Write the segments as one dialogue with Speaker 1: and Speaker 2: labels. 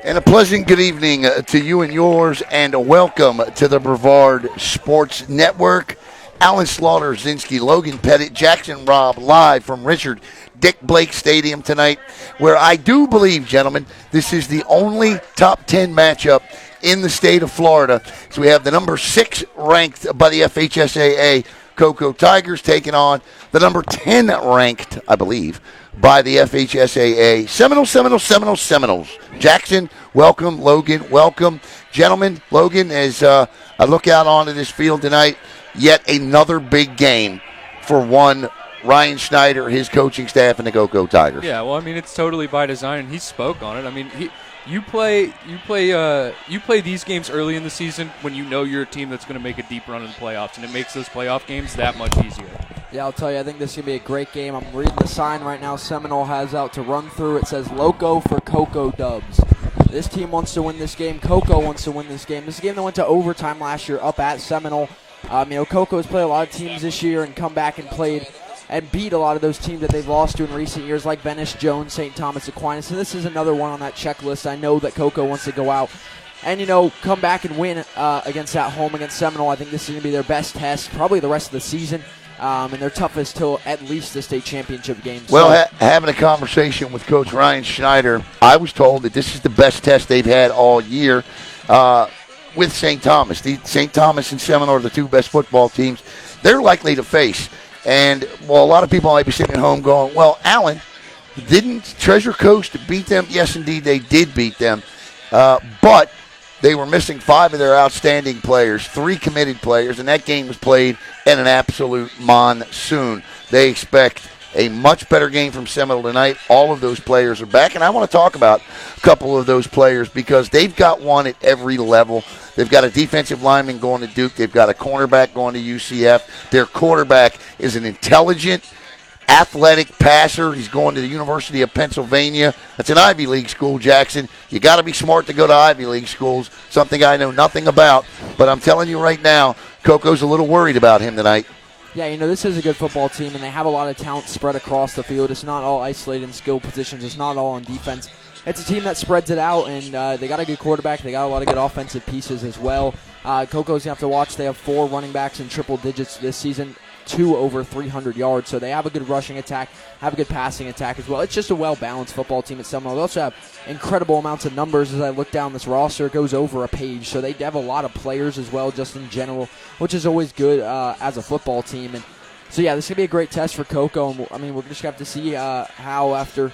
Speaker 1: And a pleasant good evening to you and yours, and a welcome to the Brevard Sports Network. Alan Slaughter, Zinski, Logan Pettit, Jackson Robb, live from Richard Dick Blake Stadium tonight, where I do believe, gentlemen, this is the only top 10 matchup in the state of Florida. So we have the number 6 ranked by the FHSAA Cocoa Tigers taking on the number 10 ranked, I believe, by the FHSAA Seiminole Seminoles. Jackson, welcome. Logan, welcome. Gentlemen, Logan, as I look out onto this field tonight, yet another big game for one Ryan Schneider, his coaching staff, and the Cocoa Tigers.
Speaker 2: Yeah, well, I mean, it's totally by design, and he spoke on it. I mean, you play these games early in the season when you know you're a team that's going to make a deep run in the playoffs, and it makes those playoff games that much easier.
Speaker 3: Yeah, I'll tell you, I think this is going to be a great game. I'm reading the sign right now Seminole has out to run through. It says, Loco for Cocoa Dubs. This team wants to win this game. Cocoa wants to win this game. This is a game that went to overtime last year up at Seminole. Cocoa has played a lot of teams this year and come back and played and beat a lot of those teams that they've lost to in recent years, like Venice, Jones, St. Thomas, Aquinas. And this is another one on that checklist. I know that Cocoa wants to go out and, come back and win against that home against Seminole. I think this is going to be their best test, probably the rest of the season. And their toughest till at least the state championship game.
Speaker 1: Well, having a conversation with Coach Ryan Schneider, I was told that this is the best test they've had all year with St. Thomas. St. Thomas and Seminole are the two best football teams they're likely to face. And, well, a lot of people might be sitting at home going, well, Alan, didn't Treasure Coast beat them? Yes, indeed, they did beat them. But they were missing 5 of their outstanding players, 3 committed players, and that game was played in an absolute monsoon. They expect a much better game from Seminole tonight. All of those players are back, and I want to talk about a couple of those players because they've got one at every level. They've got a defensive lineman going to Duke. They've got a cornerback going to UCF. Their quarterback is an intelligent, athletic passer. He's going to the University of Pennsylvania. That's an Ivy League school, Jackson. You got to be smart to go to Ivy League schools, something I know nothing about. But I'm telling you right now, Coco's a little worried about him tonight.
Speaker 3: Yeah, this is a good football team, and they have a lot of talent spread across the field. It's not all isolated in skill positions. It's not all on defense. It's a team that spreads it out, and they got a good quarterback. They got a lot of good offensive pieces as well. Coco's going to have to watch. They have 4 running backs in triple digits this season, 2 over 300 yards. So they have a good rushing attack, have a good passing attack as well. It's just a well-balanced football team at Seminole. They also have incredible amounts of numbers. As I look down this roster, it goes over a page. So they have a lot of players as well, just in general, which is always good as a football team. And so, yeah, this is going to be a great test for Cocoa. And we're just going to have to see how after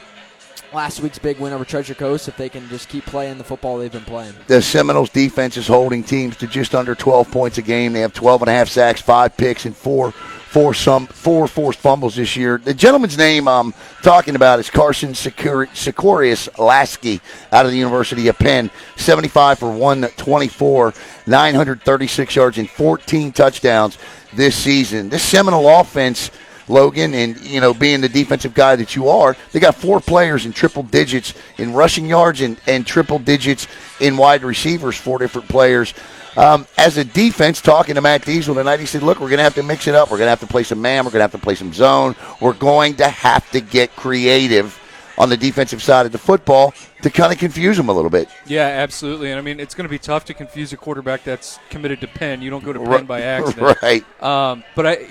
Speaker 3: last week's big win over Treasure Coast, if they can just keep playing the football they've been playing.
Speaker 1: The Seminoles defense is holding teams to just under 12 points a game. They have 12.5 sacks, 5 picks, and 4 forced fumbles this year. The gentleman's name I'm talking about is Carson Secorius Lasky out of the University of Penn. 75 for 124, 936 yards, and 14 touchdowns this season. This Seminole offense, Logan, and being the defensive guy that you are, they got 4 players in triple digits in rushing yards and triple digits in wide receivers, 4 different players. As a defense, talking to Matt Diesel tonight, he said, look, we're going to have to mix it up. We're going to have to play some man. We're going to have to play some zone. We're going to have to get creative on the defensive side of the football to kind of confuse them a little bit.
Speaker 2: Yeah, absolutely. And, I mean, it's going to be tough to confuse a quarterback that's committed to Penn. You don't go to Penn by accident.
Speaker 1: Right.
Speaker 2: But,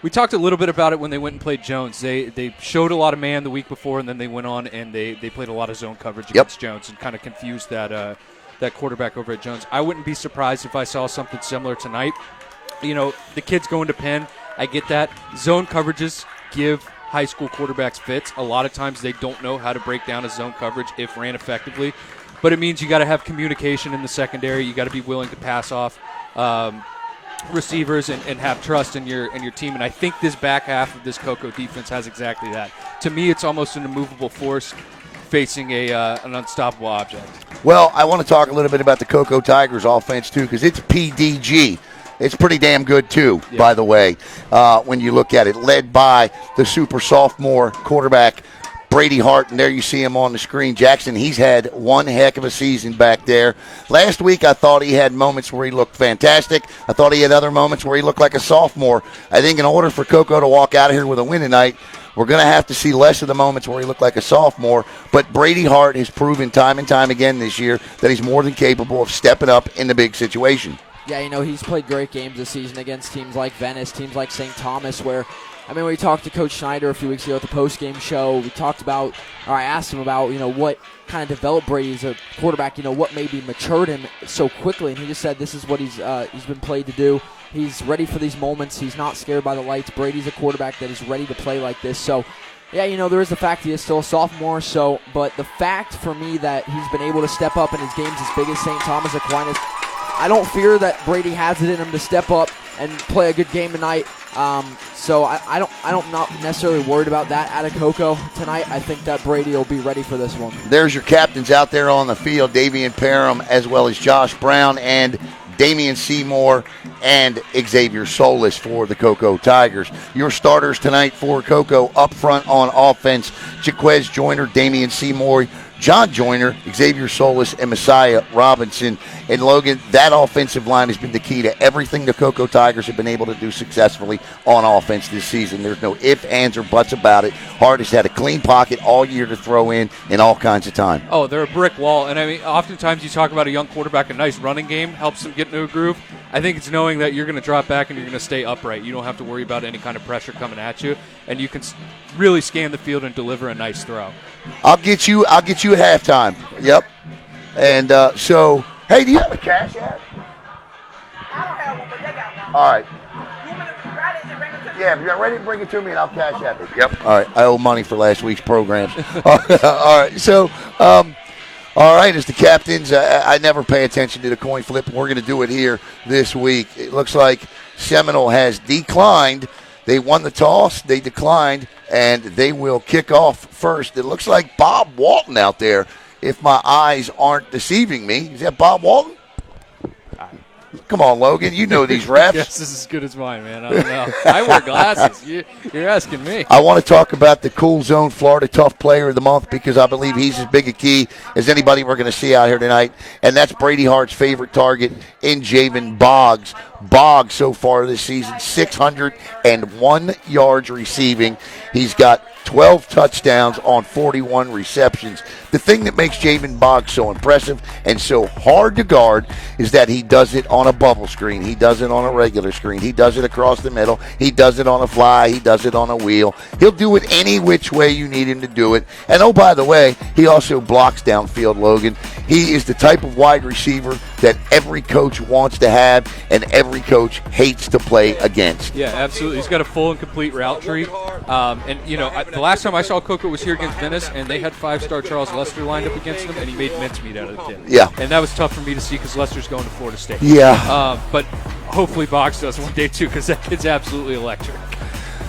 Speaker 2: we talked a little bit about it when they went and played Jones. They showed a lot of man the week before, and then they went on and they played a lot of zone coverage against Jones and kind of confused that quarterback over at Jones. I wouldn't be surprised if I saw something similar tonight. The kids going to Penn, I get that. Zone coverages give high school quarterbacks fits. A lot of times they don't know how to break down a zone coverage if ran effectively. But it means you got to have communication in the secondary. You got to be willing to pass off receivers and have trust in your team. And I think this back half of this Cocoa defense has exactly that. To me, it's almost an immovable force facing an unstoppable object.
Speaker 1: Well, I want to talk a little bit about the Cocoa Tigers offense, too, because it's PDG. It's pretty damn good, too, by the way, when you look at it. Led by the super sophomore quarterback, Brady Hart, and there you see him on the screen. Jackson, he's had one heck of a season back there. Last week, I thought he had moments where he looked fantastic. I thought he had other moments where he looked like a sophomore. I think in order for Cocoa to walk out of here with a win tonight, we're going to have to see less of the moments where he looked like a sophomore. But Brady Hart has proven time and time again this year that he's more than capable of stepping up in the big situation.
Speaker 3: Yeah, he's played great games this season against teams like Venice, teams like St. Thomas, where we talked to Coach Schneider a few weeks ago at the post-game show. We talked about, or I asked him about, what kind of developed Brady as a quarterback, what maybe matured him so quickly. And he just said this is what he's been played to do. He's ready for these moments. He's not scared by the lights. Brady's a quarterback that is ready to play like this. So, yeah, there is the fact he is still a sophomore. But the fact for me that he's been able to step up in his games as big as St. Thomas Aquinas, I don't fear that Brady has it in him to step up and play a good game tonight. So I'm not necessarily worried about that out of Cocoa tonight. I think that Brady will be ready for this one.
Speaker 1: There's your captains out there on the field, Davion Parham as well as Josh Brown and Damian Seymour and Xavier Solis for the Cocoa Tigers. Your starters tonight for Cocoa up front on offense, Jaquez Joyner, Damian Seymour, John Joyner, Xavier Solis, and Messiah Robinson. And Logan, that offensive line has been the key to everything the Cocoa Tigers have been able to do successfully on offense this season. There's no ifs, ands, or buts about it. Hart has had a clean pocket all year to throw in all kinds of time.
Speaker 2: Oh, they're a brick wall. And, oftentimes you talk about a young quarterback, a nice running game helps them get into a groove. I think it's knowing that you're going to drop back and you're going to stay upright. You don't have to worry about any kind of pressure coming at you, and you can really scan the field and deliver a nice throw.
Speaker 1: I'll get you at halftime. Yep. And so, hey, do you have a cash app?
Speaker 4: I don't have one, but they got one.
Speaker 1: All right.
Speaker 4: You want me to write it and bring it to me?
Speaker 1: Yeah, if you're ready to bring it to me, and I'll cash app it. Yep. All right. I owe money for last week's programs. All right. So, all right, as the captains, I never pay attention to the coin flip. We're going to do it here this week. It looks like Seminole has declined. They won the toss, they declined, and they will kick off first. It looks like Bob Walton out there, if my eyes aren't deceiving me. Is that Bob Walton? Come on, Logan. You know these refs.
Speaker 2: Yes, this is as good as mine, man. I don't know. I wear glasses. You're asking me.
Speaker 1: I want to talk about the Cool Zone Florida Tough Player of the Month because I believe he's as big a key as anybody we're going to see out here tonight, and that's Brady Hart's favorite target in Jayvan Boggs. Boggs so far this season, 601 yards receiving. He's got 12 touchdowns on 41 receptions. The thing that makes Jayvan Boggs so impressive and so hard to guard is that he does it on a bubble screen. He does it on a regular screen. He does it across the middle. He does it on a fly. He does it on a wheel. He'll do it any which way you need him to do it. And oh, by the way, he also blocks downfield, Logan. He is the type of wide receiver that every coach wants to have and every coach hates to play against.
Speaker 2: Yeah, absolutely. He's got a full and complete route tree. The last time I saw Cocoa was here against Venice, and they had 5-star Charles Lester lined up against him, and he made mincemeat out of the kid.
Speaker 1: Yeah.
Speaker 2: And that was tough for me to see because Lester's going to Florida State.
Speaker 1: Yeah.
Speaker 2: But hopefully Boggs does one day, too, because that kid's absolutely electric.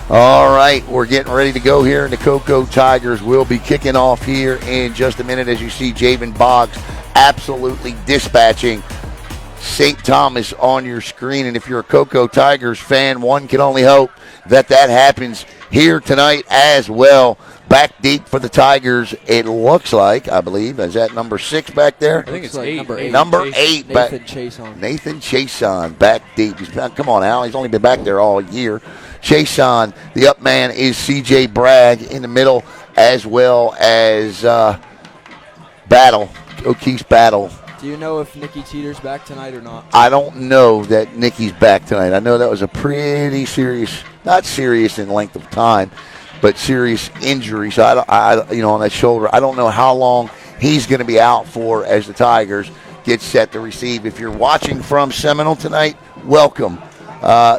Speaker 1: All right, we're getting ready to go here, and the Cocoa Tigers will be kicking off here in just a minute as you see Jayvan Boggs absolutely dispatching St. Thomas on your screen. And if you're a Cocoa Tigers fan, one can only hope that happens here tonight as well. Back deep for the Tigers, it looks like, I believe. Is that number 6 back there?
Speaker 2: I think it's
Speaker 3: like
Speaker 2: 8.
Speaker 3: number
Speaker 1: 8.
Speaker 3: Nathan Chason.
Speaker 1: Nathan Chason back deep. Come on, Al. He's only been back there all year. Chason, the up man, is C.J. Bragg in the middle, as well as Battle, O'Keefe's Battle.
Speaker 3: Do you know if Nikki Teeter's back tonight or not?
Speaker 1: I don't know that Nikki's back tonight. I know that was a pretty serious, not serious in length of time, but serious injury. So on that shoulder, I don't know how long he's going to be out for as the Tigers get set to receive. If you're watching from Seminole tonight, welcome.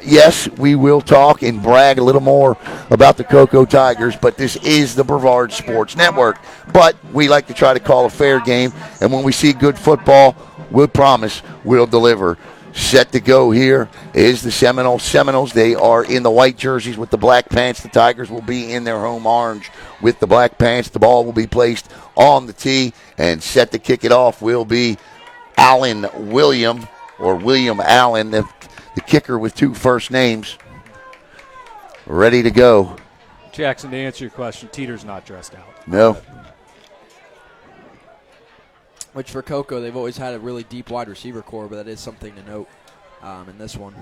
Speaker 1: Yes, we will talk and brag a little more about the Cocoa Tigers, but this is the Brevard Sports Network. But we like to try to call a fair game, and when we see good football, we'll promise we'll deliver. Set to go here is the Seminole Seminoles. They are in the white jerseys with the black pants. The Tigers will be in their home orange with the black pants. The ball will be placed on the tee, and set to kick it off will be William Allen, the kicker with 2 first names. Ready to go.
Speaker 2: Jackson, to answer your question, Teeter's not dressed out.
Speaker 1: No.
Speaker 3: Which for Cocoa, they've always had a really deep wide receiver core, but that is something to note in this one.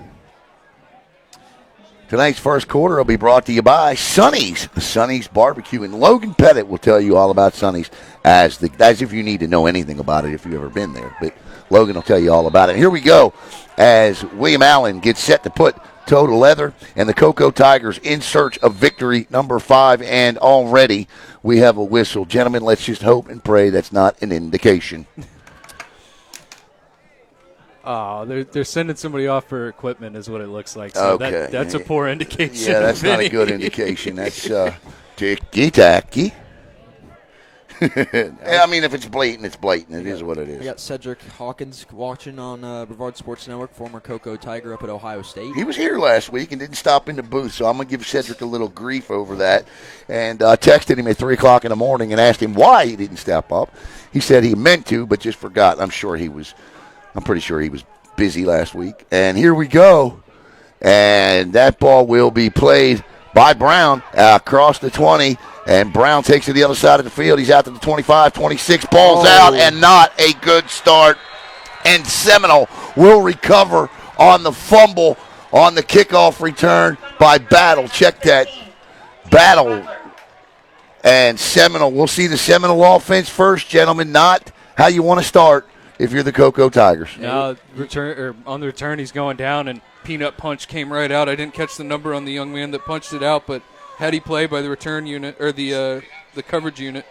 Speaker 1: Tonight's first quarter will be brought to you by Sonny's. Sonny's Barbecue. And Logan Pettit will tell you all about Sonny's as if you need to know anything about it if you've ever been there. But Logan will tell you all about it. Here we go as William Allen gets set to put toe to leather, and the Cocoa Tigers in search of victory number 5, and already we have a whistle. Gentlemen, let's just hope and pray that's not an indication.
Speaker 2: Oh, they're sending somebody off for equipment is what it looks like. So
Speaker 1: okay.
Speaker 2: That's a poor indication.
Speaker 1: Yeah, that's not a good indication. That's ticky-tacky. I mean, if it's blatant, it's blatant. It is what it is.
Speaker 3: We got Cedric Hawkins watching on Brevard Sports Network, former Cocoa Tiger up at Ohio State.
Speaker 1: He was here last week and didn't stop in the booth, so I'm going to give Cedric a little grief over that. And I texted him at 3 o'clock in the morning and asked him why he didn't step up. He said he meant to, but just forgot. I'm pretty sure he was busy last week. And here we go. And that ball will be played by Brown across the 20. And Brown takes to the other side of the field. He's out to the 25, 26. Ball's out, and not a good start. And Seminole will recover on the fumble on the kickoff return by Battle. Check that. Battle. And Seminole. We'll see the Seminole offense first, gentlemen. Not how you want to start if you're the Cocoa Tigers.
Speaker 2: Now, on the return, he's going down, and peanut punch came right out. I didn't catch the number on the young man that punched it out, but heady play by the return unit, or the coverage unit.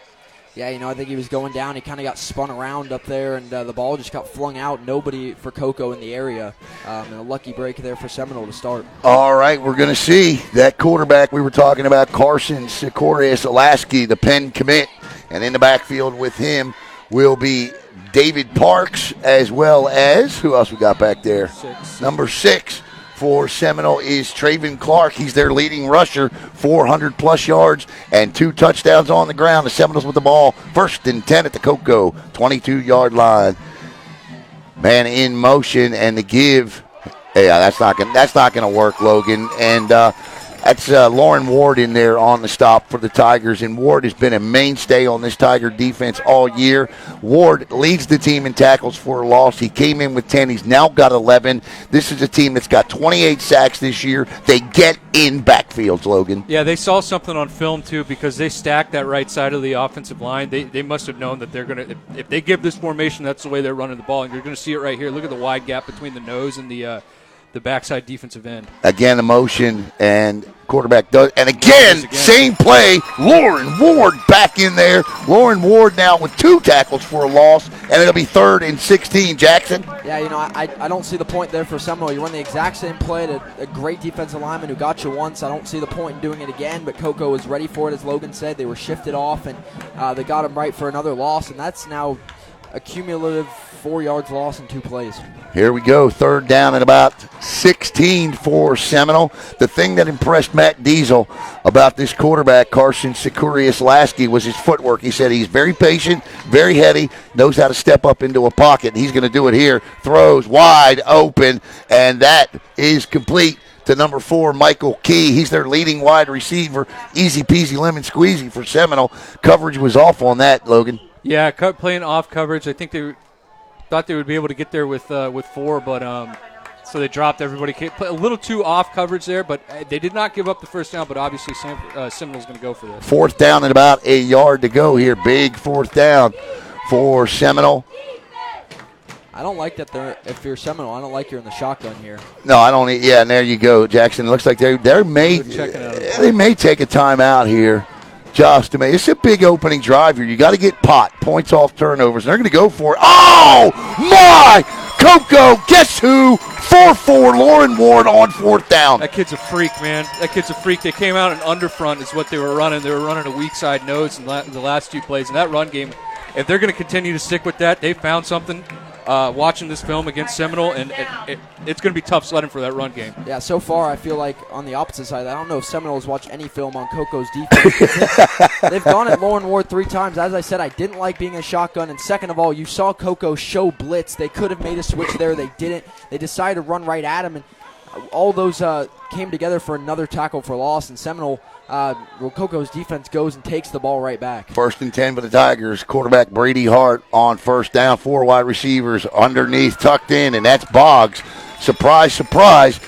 Speaker 3: Yeah, I think he was going down. He kind of got spun around up there, and the ball just got flung out. Nobody for Cocoa in the area. And a lucky break there for Seminole to start. All
Speaker 1: right, we're going to see that quarterback we were talking about, Carson Sikorius-Alaski, the Penn commit. And in the backfield with him will be David Parks, as well as, who else we got back there? Number 6 for Seminole is Traven Clark. He's their leading rusher, 400-plus yards and 2 touchdowns on the ground. The Seminoles with the ball, 1st and 10 at the Cocoa 22-yard line. Man in motion, and the give. Yeah, that's not gonna work, Logan. And that's Lauren Ward in there on the stop for the Tigers, and Ward has been a mainstay on this Tiger defense all year. Ward leads the team in tackles for a loss. He came in with 10. He's now got 11. This is a team that's got 28 sacks this year. They get in backfields, Logan.
Speaker 2: Yeah, they saw something on film, too, because they stacked that right side of the offensive line. They must have known that they're going to – if they give this formation, that's the way they're running the ball. And you're going to see it right here. Look at the wide gap between the nose and the backside defensive end.
Speaker 1: Again, the motion, and quarterback does. And again, same play, Lauren Ward back in there. Lauren Ward now with 2 tackles for a loss, and it'll be 3rd and 16, Jackson.
Speaker 3: Yeah, I don't see the point there for Seminole. You run the exact same play to a great defensive lineman who got you once. I don't see the point in doing it again, but Cocoa was ready for it, as Logan said. They were shifted off, and they got him right for another loss, and that's now a cumulative 4 yards loss in 2 plays.
Speaker 1: Here we go, 3rd down and about 16 for Seminole. The thing that impressed Matt Diesel about this quarterback, Carson Sikorius-Lasky, was his footwork. He said he's very patient, very heady, knows how to step up into a pocket. He's going to do it here. Throws wide open, and that is complete to number 4, Michael Key. He's their leading wide receiver. Easy peasy lemon squeezy for Seminole. Coverage was off on that, Logan.
Speaker 2: Yeah, playing off coverage. I think they thought they would be able to get there with 4, but so they dropped everybody. A little too off coverage there, but they did not give up the first down, but obviously Seminole's going to go for this. 4th
Speaker 1: down and about a yard to go here. Big 4th down for Seminole.
Speaker 3: I don't like that if you're Seminole, I don't like you're in the shotgun here.
Speaker 1: No, I don't. Yeah, and there you go, Jackson. It looks like they may take a timeout here. Just to make it's a big opening drive here. You got to get points off turnovers. And they're going to go for it. Oh my! Cocoa, guess who? 4-4 Lauren Ward on 4th down.
Speaker 2: That kid's a freak, man. That kid's a freak. They came out in underfront is what they were running. They were running a weak side nose in the last 2 plays. And that run game, if they're going to continue to stick with that, they found something. Watching this film against Seminole, and it's going to be tough sledding for that run game.
Speaker 3: Yeah, so far I feel like on the opposite side, I don't know if Seminoles watch any film on Cocoa's defense. They've gone at Lauren Ward 3 times. As I said, I didn't like being a shotgun, and second of all, you saw Cocoa show blitz. They could have made a switch there. They didn't. They decided to run right at him, and all those came together for another tackle for loss, and Seminole Coco's defense goes and takes the ball right back.
Speaker 1: 1st and 10 for the Tigers. Quarterback Brady Hart on first down. 4 wide receivers underneath, tucked in, and that's Boggs. Surprise, surprise.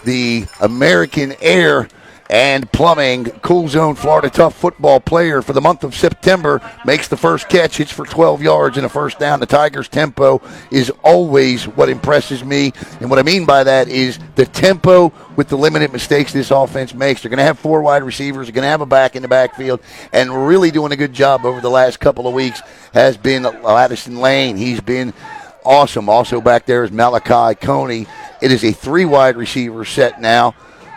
Speaker 1: The American Air and Plumbing Cool Zone Florida Tough football player for the month of September makes the first catch, hits for 12 yards and a first down. The Tigers' tempo is always what impresses me, and what I mean by that is the tempo with the limited mistakes this offense makes. They're going to have 4 wide receivers, they're going to have a back in the backfield, and really doing a good job over the last couple of weeks has been Addison Lane. He's been awesome. Also back there is Malachi Coney. It is a 3 wide receiver set now,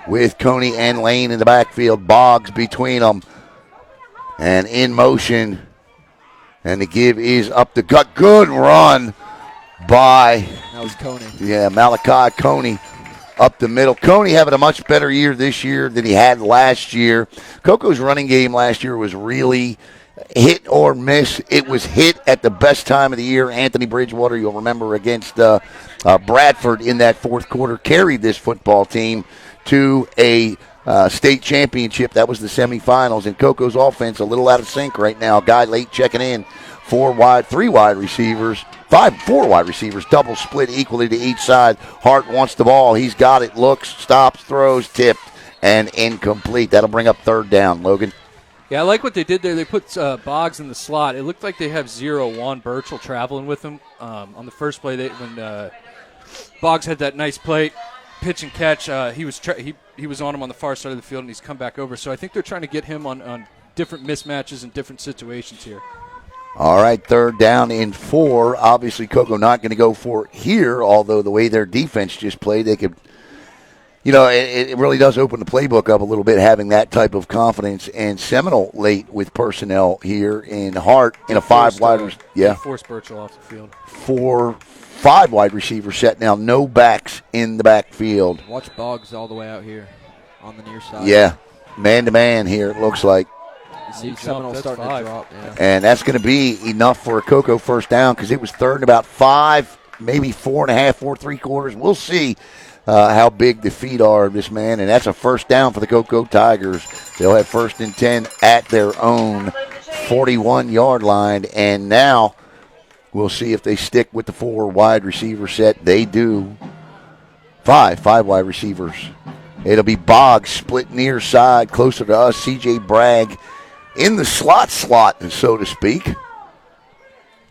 Speaker 1: with Coney and Lane in the backfield, Boggs between them, and in motion, and the give is up the gut. Good run by
Speaker 3: that was Coney.
Speaker 1: Yeah, Malachi Coney up the middle. Coney having a much better year this year than he had last year. Coco's running game last year was really hit or miss. It was hit at the best time of the year. Anthony Bridgewater, you'll remember, against Bradford in that fourth quarter, carried this football team to a state championship. That was the semifinals, and Coco's offense a little out of sync right now. Guy late checking in, 4 wide receivers, double split equally to each side. Hart wants the ball. He's got it, looks, stops, throws, tipped, and incomplete. That'll bring up 3rd down, Logan.
Speaker 2: Yeah, I like what they did there. They put Boggs in the slot. It looked like they have 0-1 Birchall traveling with him. On the first play, when Boggs had that nice play, pitch and catch, he was on him on the far side of the field, and he's come back over. So I think they're trying to get him on different mismatches and different situations here.
Speaker 1: All right, 3rd down and 4. Obviously, Cocoa not going to go for it here, although the way their defense just played, they could, it really does open the playbook up a little bit, having that type of confidence. And Seminole late with personnel here in Hart in a 5 wide. Yeah.
Speaker 2: Force Birchall off the field.
Speaker 1: 5 wide receiver set now, no backs in the backfield.
Speaker 3: Watch Boggs all the way out here on the near side.
Speaker 1: Yeah, man-to-man here, it looks like.
Speaker 3: You see Seminole starting to drop. Yeah.
Speaker 1: And that's going to be enough for a Cocoa first down, because it was 3rd and about 5, maybe 4.5, 4 3/4. We'll see how big the feet are of this man, and that's a first down for the Cocoa Tigers. They'll have 1st and 10 at their own 41-yard line, and now we'll see if they stick with the 4 wide receiver set. They do. 5 wide receivers. It'll be Boggs split near side, closer to us. C.J. Bragg in the slot, so to speak.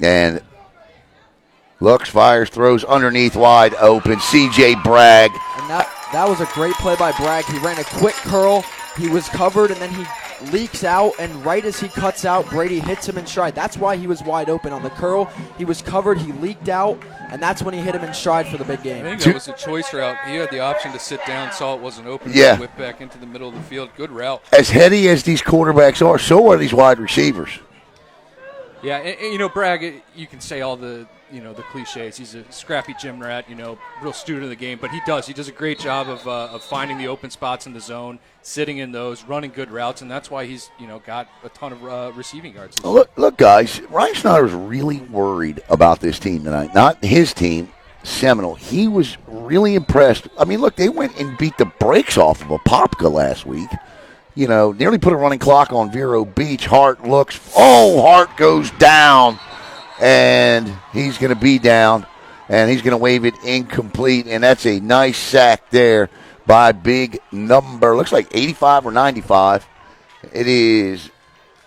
Speaker 1: And looks, fires, throws underneath, wide open. C.J. Bragg.
Speaker 3: And that was a great play by Bragg. He ran a quick curl. He was covered, and then he leaks out, and right as he cuts out, Brady hits him in stride. That's why he was wide open on the curl. He was covered, he leaked out, and that's when he hit him in stride for the big game.
Speaker 2: I think that was a choice route. He had the option to sit down, saw it wasn't open, whip back into the middle of the field. Good route.
Speaker 1: As heady as these quarterbacks are, so are these wide receivers.
Speaker 2: Yeah, and Bragg, you can say all the cliches. He's a scrappy gym rat, real student of the game, but he does a great job of finding the open spots in the zone, sitting in those, running good routes, and that's why he's got a ton of receiving yards.
Speaker 1: Look, guys, Ryan Schneider's really worried about this team tonight. Not his team, Seminole. He was really impressed. I mean, look, they went and beat the brakes off of Apopka last week. Nearly put a running clock on Vero Beach. Hart looks. Oh, Hart goes down. And he's going to be down. And he's going to wave it incomplete. And that's a nice sack there by big number. Looks like 85 or 95. It is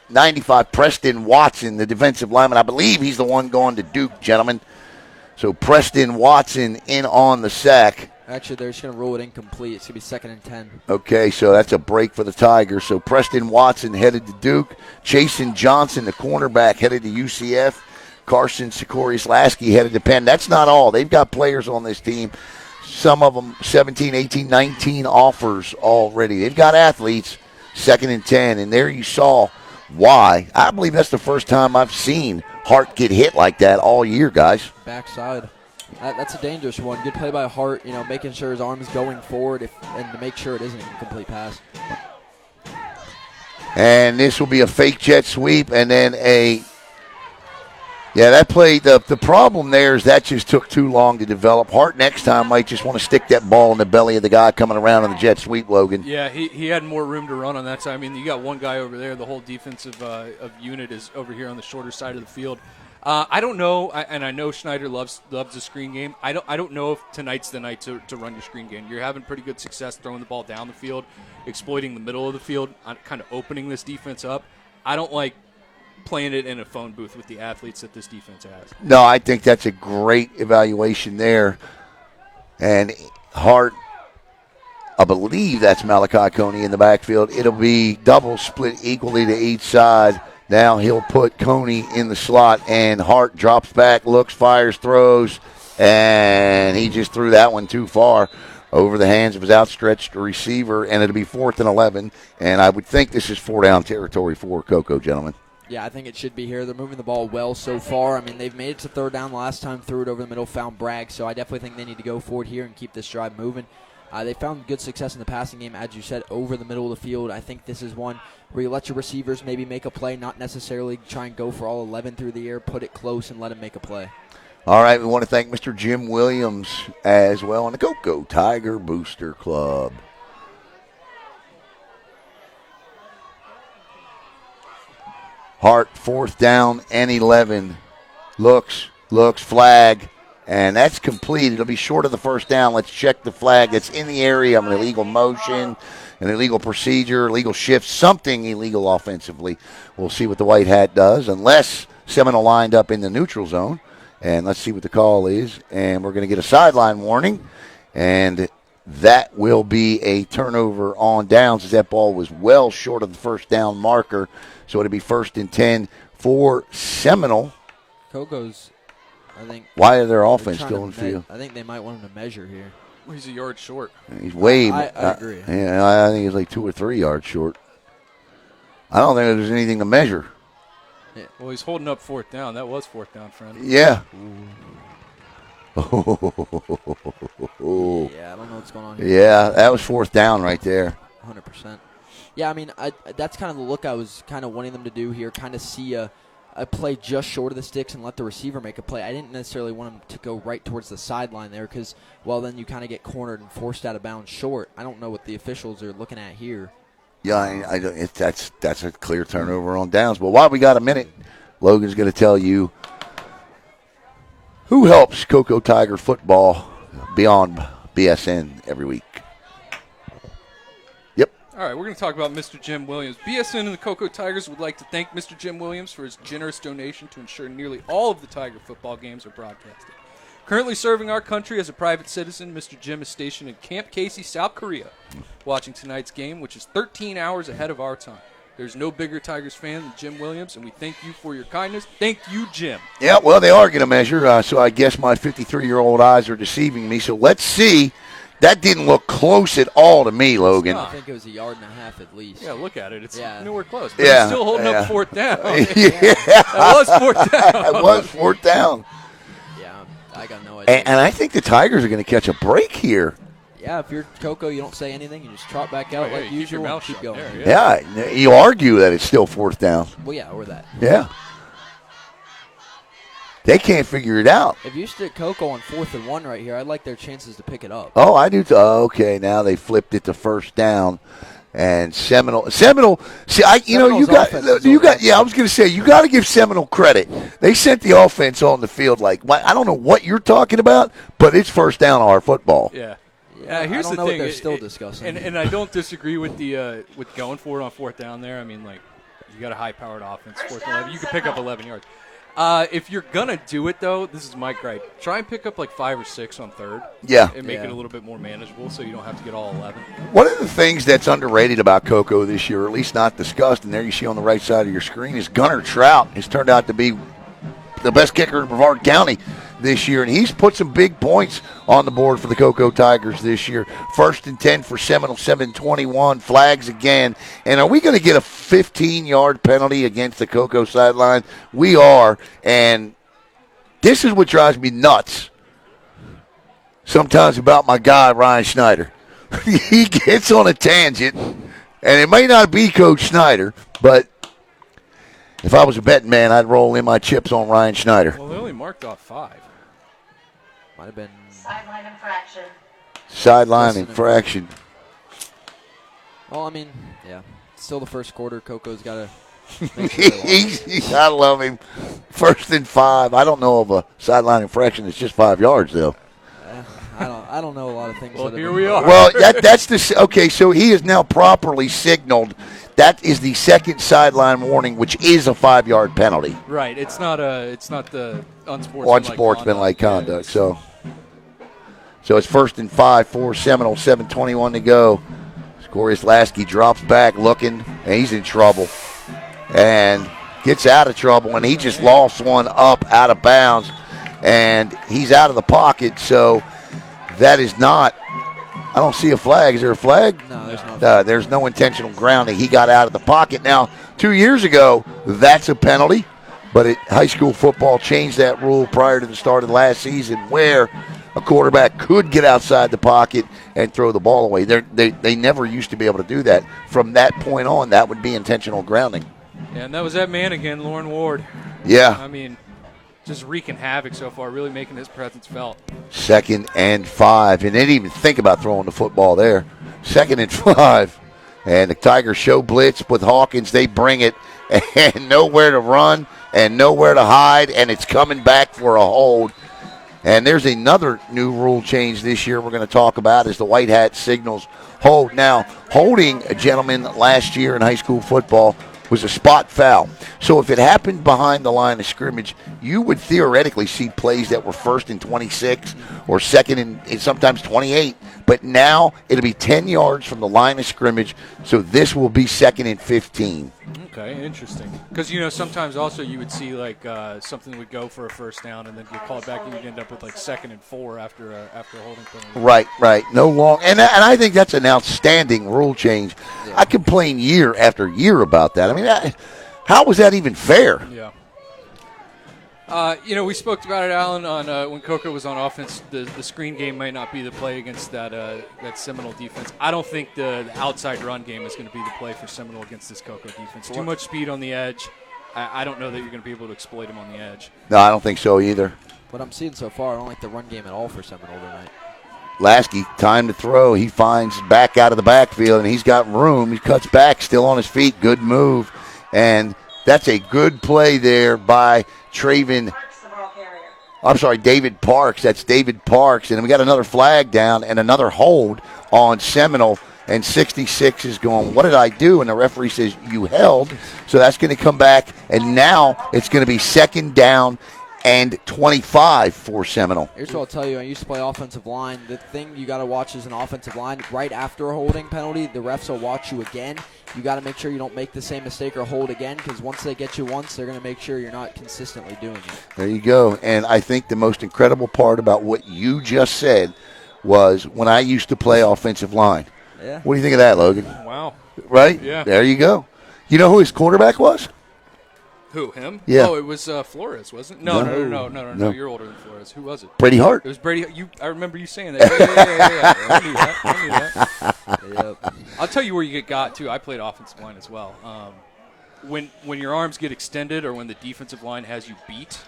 Speaker 1: 95. Preston Watson, the defensive lineman. I believe he's the one going to Duke, gentlemen. So Preston Watson in on the sack.
Speaker 3: Actually, they're just going to rule it incomplete. It's going to be 2nd and 10.
Speaker 1: Okay, so that's a break for the Tigers. So Preston Watson headed to Duke. Chasen Johnson, the cornerback, headed to UCF. Carson Sikorius-Lasky headed to Penn. That's not all. They've got players on this team. Some of them 17, 18, 19 offers already. They've got athletes, 2nd and 10. And there you saw why. I believe that's the first time I've seen Hart get hit like that all year, guys.
Speaker 3: Backside. That's a dangerous one. Good play by Hart, making sure his arm is going forward and to make sure it isn't a complete pass.
Speaker 1: And this will be a fake jet sweep and then a Yeah, that play, the problem there is that just took too long to develop. Hart next time might just want to stick that ball in the belly of the guy coming around on the jet sweep, Logan.
Speaker 2: Yeah, he had more room to run on that side. I mean, you got one guy over there. The whole defensive of unit is over here on the shorter side of the field. I don't know, and I know Schneider loves the screen game. I don't know if tonight's the night to run your screen game. You're having pretty good success throwing the ball down the field, exploiting the middle of the field, kind of opening this defense up. I don't like playing it in a phone booth with the athletes that this defense has.
Speaker 1: No, I think that's a great evaluation there. And Hart, I believe that's Malachi Coney in the backfield. It'll be double split equally to each side. Now he'll put Coney in the slot, and Hart drops back, looks, fires, throws, and he just threw that one too far over the hands of his outstretched receiver, and it'll be 4th and 11. And I would think this is 4-down territory for Cocoa, gentlemen.
Speaker 3: Yeah, I think it should be here. They're moving the ball well so far. I mean, they've made it to 3rd down the last time, threw it over the middle, found Bragg. So I definitely think they need to go for it here and keep this drive moving. They found good success in the passing game, as you said, over the middle of the field. I think this is one where you let your receivers maybe make a play, not necessarily try and go for all 11 through the air, put it close and let them make a play.
Speaker 1: All right, we want to thank Mr. Jim Williams as well and the Cocoa Tiger Booster Club. Hart, 4th down and 11. Looks, flag, and that's complete. It'll be short of the 1st down. Let's check the flag that's in the area of an illegal motion, an illegal procedure, illegal shift, something illegal offensively. We'll see what the white hat does, unless Seminole lined up in the neutral zone. And let's see what the call is. And we're going to get a sideline warning, and that will be a turnover on downs, as that ball was well short of the 1st down marker. So it'll be 1st and 10 for Seminole.
Speaker 3: Coco's, I think.
Speaker 1: Why are their offense still in the field?
Speaker 3: I think they might want him to measure here.
Speaker 2: Well, he's a yard short.
Speaker 1: He's way.
Speaker 3: I agree.
Speaker 1: I think he's like 2 or 3 yards short. I don't think there's anything to measure.
Speaker 2: Yeah. Well, he's holding up 4th down. That was 4th down, friend.
Speaker 1: Yeah.
Speaker 3: Yeah, I don't know what's going on here.
Speaker 1: Yeah, that was 4th down right there.
Speaker 3: 100%. Yeah, I mean, that's kind of the look I was kind of wanting them to do here, kind of see a play just short of the sticks and let the receiver make a play. I didn't necessarily want him to go right towards the sideline there because, well, then you kind of get cornered and forced out of bounds short. I don't know what the officials are looking at here.
Speaker 1: Yeah, that's a clear turnover on downs. But while we got a minute, Logan's going to tell you who helps Cocoa Tiger football beyond BSN every week.
Speaker 2: All right, we're going to talk about Mr. Jim Williams. BSN and the Cocoa Tigers would like to thank Mr. Jim Williams for his generous donation to ensure nearly all of the Tiger football games are broadcasted. Currently serving our country as a private citizen, Mr. Jim is stationed in Camp Casey, South Korea, watching tonight's game, which is 13 hours ahead of our time. There's no bigger Tigers fan than Jim Williams, and we thank you for your kindness. Thank you, Jim.
Speaker 1: Yeah, well, they are going to measure, so I guess my 53-year-old eyes are deceiving me. So let's see. That didn't look close at all to me, Logan.
Speaker 3: I think it was 1.5 yards at least.
Speaker 2: Yeah, look at it. It's
Speaker 3: Yeah.
Speaker 2: nowhere close. But it's still holding up 4th down.
Speaker 1: Yeah.
Speaker 2: That was 4th down.
Speaker 1: It was 4th down.
Speaker 3: Yeah, I got no idea.
Speaker 1: And I think the Tigers are going to catch a break here.
Speaker 3: Yeah, if you're Cocoa, you don't say anything. You just trot back out like
Speaker 2: you keep
Speaker 3: usual
Speaker 2: your
Speaker 3: and
Speaker 2: mouth
Speaker 3: keep
Speaker 2: shut
Speaker 3: going.
Speaker 2: there,
Speaker 1: Yeah, you argue that it's still 4th down.
Speaker 3: Well, yeah, or that.
Speaker 1: Yeah. They can't figure it out.
Speaker 3: If you stick Cocoa on 4th and 1 right here, I'd like their chances to pick it up.
Speaker 1: Oh, I do. Okay, now they flipped it to 1st down. And Seminole. See, I was going to say, you got to give Seminole credit. They sent the offense on the field like, I don't know what you're talking about, but it's 1st down our football.
Speaker 2: Yeah.
Speaker 3: Here's
Speaker 2: Here's
Speaker 3: I don't
Speaker 2: the
Speaker 3: know
Speaker 2: thing.
Speaker 3: what they're still discussing.
Speaker 2: And I don't disagree with the with going for it on 4th down there. I mean, like, you got a high-powered offense, 4th and 11. You can pick up 11 yards. If you're going to do it, though, this is my gripe. Try and pick up like 5 or 6 on 3rd.
Speaker 1: Yeah.
Speaker 2: And make it a little bit more manageable so you don't have to get all 11.
Speaker 1: One of the things that's underrated about Cocoa this year, or at least not discussed, and there you see on the right side of your screen, is Gunnar Trout has turned out to be the best kicker in Brevard County this year, and he's put some big points on the board for the Cocoa Tigers this year. 1st and 10 for Seminole, 7:21, flags again. And are we going to get a 15-yard penalty against the Cocoa sideline? We are, and this is what drives me nuts sometimes about my guy, Ryan Schneider. He gets on a tangent, and it may not be Coach Schneider, but If I was a betting man, I'd roll in my chips on Ryan Schneider.
Speaker 2: Well, they only marked off 5.
Speaker 3: Might have been
Speaker 5: Sideline infraction.
Speaker 1: Sideline infraction.
Speaker 3: Well, I mean, yeah. Still the first quarter. Coco's got to.
Speaker 1: I love him. 1st and 5. I don't know of a sideline infraction that's just 5 yards though.
Speaker 3: I don't know a lot of things.
Speaker 2: Well, here we are.
Speaker 1: Well, that's the okay. So he is now properly signaled. That is the second sideline warning, which is a 5-yard penalty.
Speaker 2: Right. It's not the unsportsmanlike
Speaker 1: conduct. So it's 1st and 5 for Seminole. 7:21 to go. Scorius Lasky drops back looking, and he's in trouble. And gets out of trouble, and he just lost one up out of bounds. And he's out of the pocket, so that is not – I don't see a flag. Is there a flag?
Speaker 3: No, there's no.
Speaker 1: There's no intentional grounding. He got out of the pocket. Now, 2 years ago, that's a penalty, but high school football changed that rule prior to the start of the last season where a quarterback could get outside the pocket and throw the ball away. They never used to be able to do that. From that point on, that would be intentional grounding.
Speaker 2: Yeah, and that was that man again, Lauren Ward.
Speaker 1: Yeah.
Speaker 2: I mean, just wreaking havoc so far, really making his presence felt.
Speaker 1: 2nd and 5, and they didn't even think about throwing the football there. 2nd and 5, and the Tigers show blitz with Hawkins. They bring it, and nowhere to run and nowhere to hide, and it's coming back for a hold. And there's another new rule change this year we're going to talk about is the white hat signals hold. Now, holding a gentleman last year in high school football was a spot foul. So if it happened behind the line of scrimmage, you would theoretically see plays that were 1st and 26 or 2nd and sometimes 28. But now it'll be 10 yards from the line of scrimmage, so this will be 2nd and 15.
Speaker 2: Okay, interesting. Because, sometimes also you would see, something would go for a first down and then you call it back and you'd end up with, 2nd and 4 after a holding penalty.
Speaker 1: Right. No long. And I think that's an outstanding rule change. Yeah. I complain year after year about that. I mean, how was that even fair?
Speaker 2: Yeah. We spoke about it, Alan, on when Cocoa was on offense. The screen game might not be the play against that Seminole defense. I don't think the outside run game is going to be the play for Seminole against this Cocoa defense. Too much speed on the edge. I don't know that you're going to be able to exploit him on the edge.
Speaker 1: No, I don't think so either.
Speaker 3: What I'm seeing so far, I don't like the run game at all for Seminole tonight.
Speaker 1: Lasky, time to throw. He finds back out of the backfield, and he's got room. He cuts back, still on his feet. Good move. And that's a good play there by David Parks. That's David Parks. And we got another flag down and another hold on Seminole. And 66 is going, what did I do? And the referee says, you held. So that's going to come back. And now it's going to be 2nd down and 25 for Seminole.
Speaker 3: Here's what I'll tell you. I used to play offensive line. The thing you got to watch is an offensive line. Right after a holding penalty, the refs will watch you again. You got to make sure you don't make the same mistake or hold again, because once they get you once, they're going to make sure you're not consistently doing it.
Speaker 1: There you go. And I think the most incredible part about what you just said was when I used to play offensive line.
Speaker 3: Yeah.
Speaker 1: What do you think of that, Logan?
Speaker 2: Wow.
Speaker 1: Right?
Speaker 2: Yeah.
Speaker 1: There you go. You know who his quarterback was?
Speaker 2: Who, him?
Speaker 1: Yeah.
Speaker 2: Oh, it was Flores, wasn't it? No. You're older than Flores. Who was it?
Speaker 1: Brady Hart.
Speaker 2: It was Brady. I remember you saying that. Yeah. I knew that. Yep. I'll tell you where you get got, too. I played offensive line as well. When your arms get extended or when the defensive line has you beat,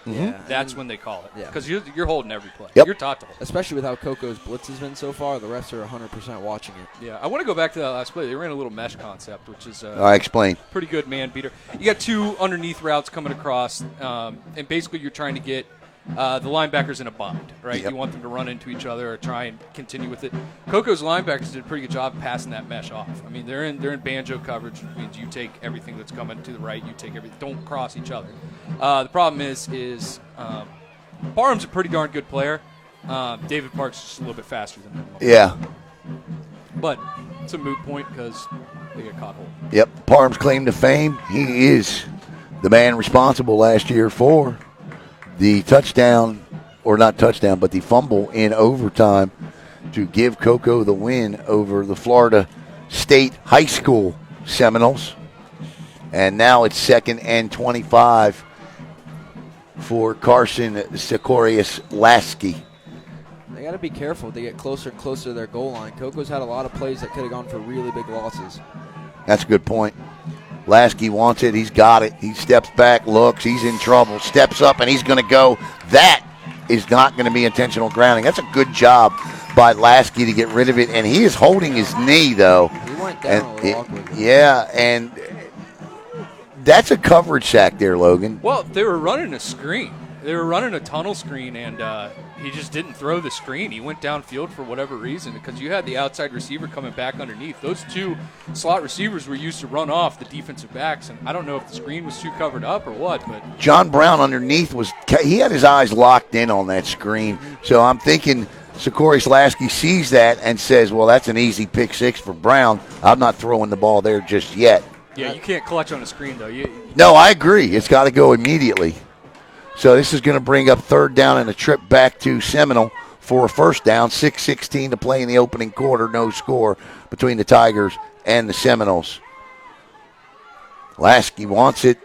Speaker 2: that's when they call it. Because you're holding every play.
Speaker 1: Yep.
Speaker 2: You're taught to hold.
Speaker 3: Especially with how Coco's blitz has been so far, the refs are 100% watching it.
Speaker 2: Yeah, I want to go back to that last play. They ran a little mesh concept, which is
Speaker 1: I explain.
Speaker 2: Pretty good man beater. You got 2 underneath routes coming across, and basically you're trying to get the linebackers in a bind, right?
Speaker 1: Yep.
Speaker 2: You want them to run into each other or try and continue with it. Coco's linebackers did a pretty good job passing that mesh off. I mean, they're in banjo coverage, which means you take everything that's coming to the right, you take everything. Don't cross each other. The problem is Parham's a pretty darn good player. David Parks is just a little bit faster than him.
Speaker 1: Yeah.
Speaker 2: But it's a moot point because they get caught holding.
Speaker 1: Yep. Parham's claim to fame. He is the man responsible last year for the touchdown, or not touchdown, but the fumble in overtime to give Cocoa the win over the Florida State High School Seminoles. And now it's 2nd and 25 for Carson Scorius Lasky.
Speaker 3: They got to be careful. They get closer and closer to their goal line. Coco's had a lot of plays that could have gone for really big losses.
Speaker 1: That's a good point. Lasky wants it. He's got it. He steps back, looks. He's in trouble. Steps up, and he's going to go. That is not going to be intentional grounding. That's a good job by Lasky to get rid of it, and he is holding his knee, though.
Speaker 3: He went down a little awkwardly.
Speaker 1: Yeah, and that's a coverage sack there, Logan.
Speaker 2: Well, they were running a screen. They were running a tunnel screen, and he just didn't throw the screen. He went downfield for whatever reason because you had the outside receiver coming back underneath. Those two slot receivers were used to run off the defensive backs, and I don't know if the screen was too covered up or what. But
Speaker 1: John Brown underneath he had his eyes locked in on that screen. So I'm thinking Sikoris Lasky sees that and says, well, that's an easy pick six for Brown. I'm not throwing the ball there just yet.
Speaker 2: Yeah, you can't clutch on a screen, though.
Speaker 1: No, I agree. It's got to go immediately. So this is going to bring up third down and a trip back to Seminole for a first down. 6:16 to play in the opening quarter. No score between the Tigers and the Seminoles. Lasky wants it.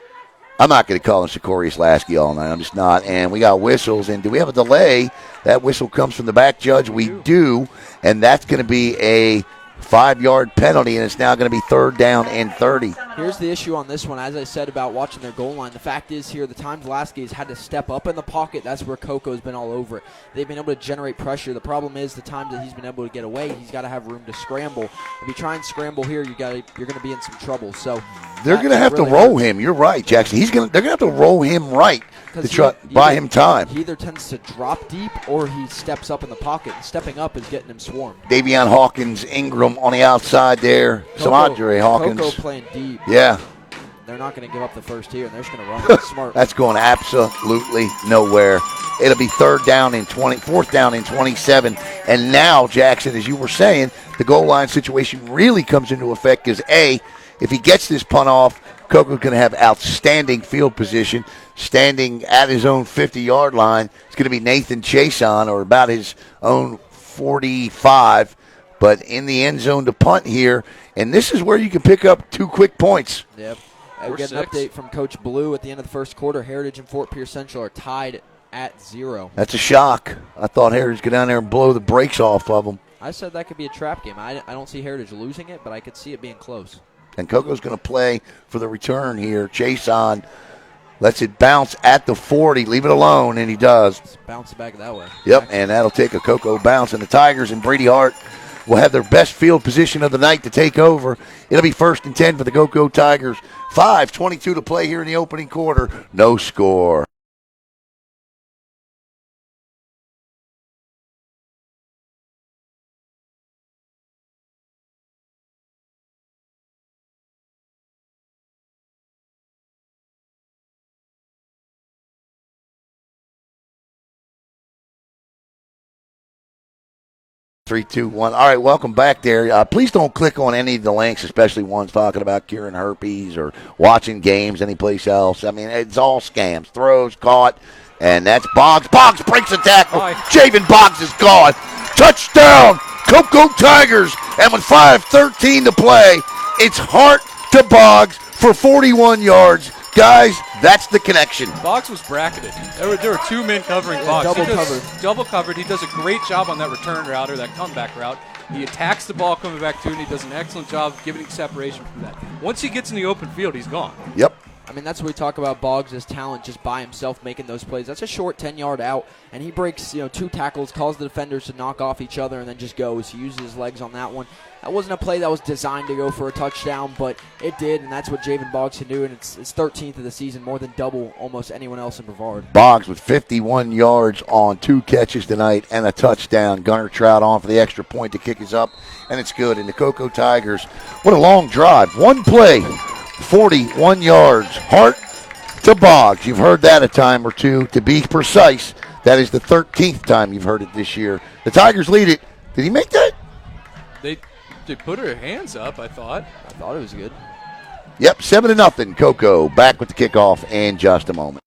Speaker 1: I'm not going to call him Sikoris Lasky all night. I'm just not. And we got whistles. And do we have a delay? That whistle comes from the back judge. We do. And that's going to be a 5-yard penalty, and it's now going to be third down and 30.
Speaker 3: Here's the issue on this one. As I said about watching their goal line, the fact is here, the times Lasky has had to step up in the pocket, that's where Coco's been all over it. They've been able to generate pressure. The problem is the times that he's been able to get away, he's got to have room to scramble. If you try and scramble here, you're going to be in some trouble. So
Speaker 1: they're going to have to roll him. You're right, Jackson. They're going to have to roll him right to try buy him time.
Speaker 3: He either tends to drop deep or he steps up in the pocket. And stepping up is getting him swarmed.
Speaker 1: Davion, Hawkins, Ingram on the outside there. Samadrea, Hawkins.
Speaker 3: Coco playing deep.
Speaker 1: Yeah.
Speaker 3: They're not going to give up the first here, and they're just going to run it smart.
Speaker 1: That's going absolutely nowhere. It'll be fourth down in 27. And now, Jackson, as you were saying, the goal line situation really comes into effect because, A, if he gets this punt off, Coco's going to have outstanding field position. Standing at his own 50-yard line, it's going to be Nathan Chason, or about his own 45, but in the end zone to punt here. And this is where you can pick up 2 quick points.
Speaker 3: Yep. We get an update from Coach Blue at the end of the first quarter. Heritage and Fort Pierce Central are tied at 0.
Speaker 1: That's a shock. I thought Heritage would go down there and blow the brakes off of them.
Speaker 3: I said that could be a trap game. I don't see Heritage losing it, but I could see it being close.
Speaker 1: And Coco's going to play for the return here. Chason lets it bounce at the 40. Leave it alone, and he does.
Speaker 3: Just bounce it back that way.
Speaker 1: Yep, and that'll take a Coco bounce. And the Tigers and Brady Hart will have their best field position of the night to take over. It'll be 1st and 10 for the Cocoa Tigers. 5:22 to play here in the opening quarter. No score. Three, two, one. All right, welcome back there. Please don't click on any of the links, especially ones talking about curing herpes or watching games anyplace else. I mean, it's all scams. Throws, caught, and that's Boggs. Boggs breaks the tackle. Jayvan Boggs is gone. Touchdown, Cocoa Tigers. And with 5:13 to play, it's Hart to Boggs for 41 yards. Guys, that's the connection.
Speaker 2: Boggs was bracketed. There were 2 men covering Boggs. Double covered. He does a great job on that return route or that comeback route. He attacks the ball coming back to it, and he does an excellent job of giving separation from that. Once he gets in the open field, he's gone.
Speaker 1: Yep.
Speaker 3: I mean, that's what we talk about Boggs' talent just by himself making those plays. That's a short 10-yard out, and he breaks 2 tackles, calls the defenders to knock off each other, and then just goes. He uses his legs on that one. That wasn't a play that was designed to go for a touchdown, but it did, and that's what Jayvan Boggs can do, and it's 13th of the season, more than double almost anyone else in Brevard.
Speaker 1: Boggs with 51 yards on 2 catches tonight and a touchdown. Gunnar Trout on for the extra point to kick us up, and it's good. And the Cocoa Tigers, what a long drive. 1 play, 41 yards. Hart to Boggs. You've heard that a time or two. To be precise, that is the 13th time you've heard it this year. The Tigers lead it. Did he make that?
Speaker 2: They put her hands up, I thought.
Speaker 3: I thought it was good.
Speaker 1: Yep, 7-0. Cocoa back with the kickoff in just a moment.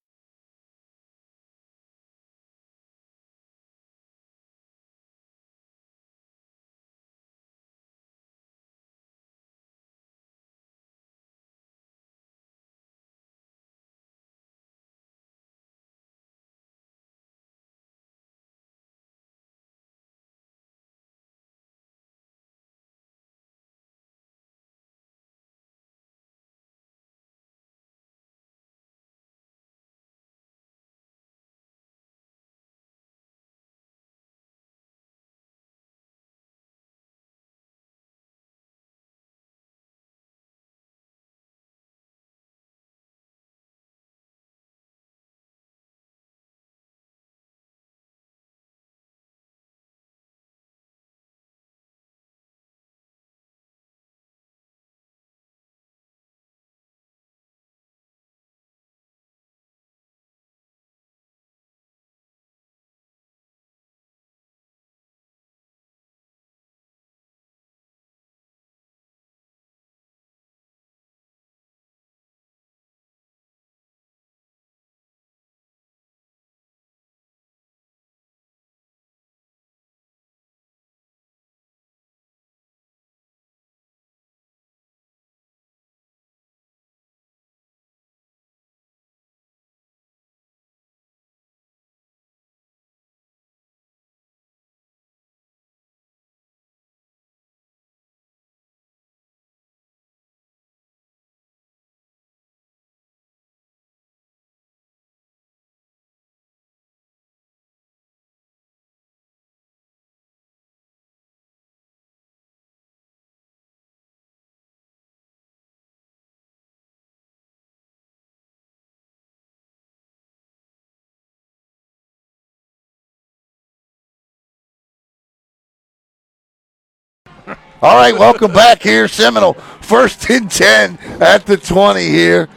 Speaker 1: All right, welcome back here, Seminole. 1st and 10 at the 20 here.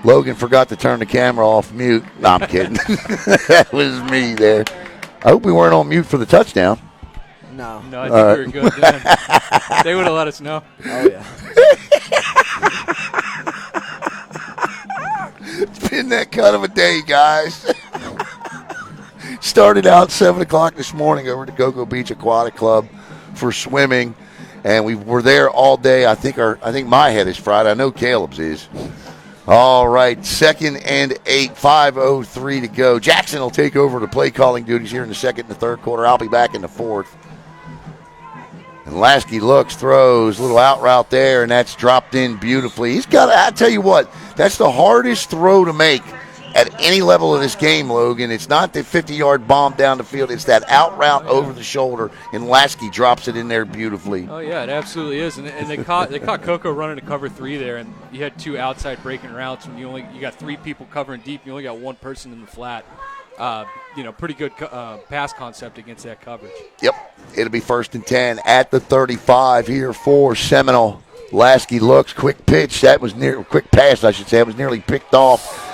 Speaker 1: Logan forgot to turn the camera off mute. No, I'm kidding. That was me there. I hope we weren't on mute for the touchdown.
Speaker 3: No.
Speaker 2: No, I think we were good then. They would have let us know.
Speaker 3: Oh, yeah.
Speaker 1: It's been that kind of a day, guys. Started out 7 o'clock this morning over to Cocoa Beach Aquatic Club for swimming, and we were there all day. I think my head is fried. I know Caleb's is. All right, 2nd and 8, 5:03 to go. Jackson will take over the play calling duties here in the 2nd and the 3rd quarter. I'll be back in the 4th. And Lasky looks, throws, little out route there, and that's dropped in beautifully. He's got, I tell you what, that's the hardest throw to make at any level of this game, Logan. It's not the 50-yard bomb down the field. It's that out route over the shoulder, and Lasky drops it in there beautifully.
Speaker 2: Oh, yeah, it absolutely is. And they caught Cocoa running to cover 3 there, and you had 2 outside breaking routes, and you got 3 people covering deep. You only got 1 person in the flat. Pretty good pass concept against that coverage.
Speaker 1: Yep. It'll be 1st and 10 at the 35 here for Seminole. Lasky looks, quick pitch. Quick pass, I should say. It was nearly picked off.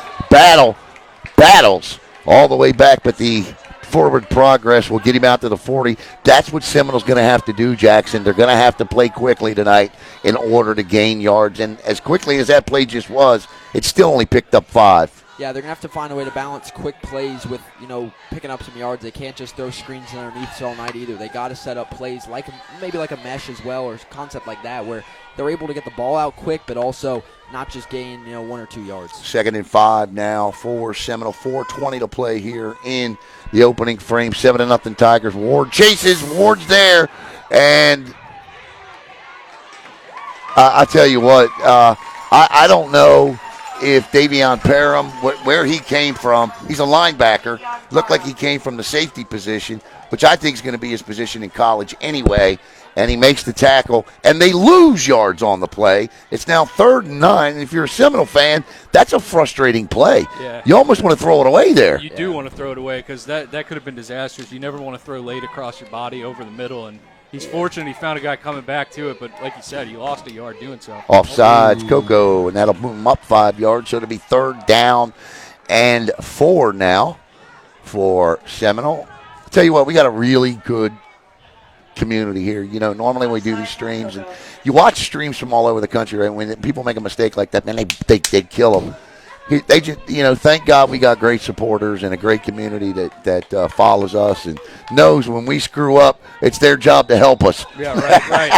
Speaker 1: Battles all the way back, but the forward progress will get him out to the 40. That's what Seminole's going to have to do, Jackson. They're going to have to play quickly tonight in order to gain yards. And as quickly as that play just was, it still only picked up 5.
Speaker 3: Yeah, they're going to have to find a way to balance quick plays with, picking up some yards. They can't just throw screens underneath all night either. They got to set up plays maybe like a mesh as well, or a concept like that where they're able to get the ball out quick but also not just gain, 1 or 2 yards. 2nd
Speaker 1: and 5 now for Seminole. 4:20 to play here in the opening frame. 7-0 Tigers. Ward chases. Ward's there. And I tell you what, I don't know if Davion Parham, where he came from, he's a linebacker. Looked like he came from the safety position, which I think is going to be his position in college anyway. And he makes the tackle, and they lose yards on the play. It's now 3rd and 9. And if you're a Seminole fan, that's a frustrating play.
Speaker 2: Yeah.
Speaker 1: You almost want to throw it away there.
Speaker 2: You do want to throw it away because that could have been disastrous. You never want to throw late across your body over the middle. And he's fortunate he found a guy coming back to it, but like you said, he lost a yard doing so.
Speaker 1: Offsides, Cocoa, and that'll move him up 5 yards. So it'll be 3rd down and 4 now for Seminole. I'll tell you what, we got a really good community here. Normally when we do these streams, and you watch streams from all over the country, right? When people make a mistake like that, then they kill them. They just, thank God we got great supporters and a great community that follows us and knows when we screw up, it's their job to help us.
Speaker 2: Yeah, right.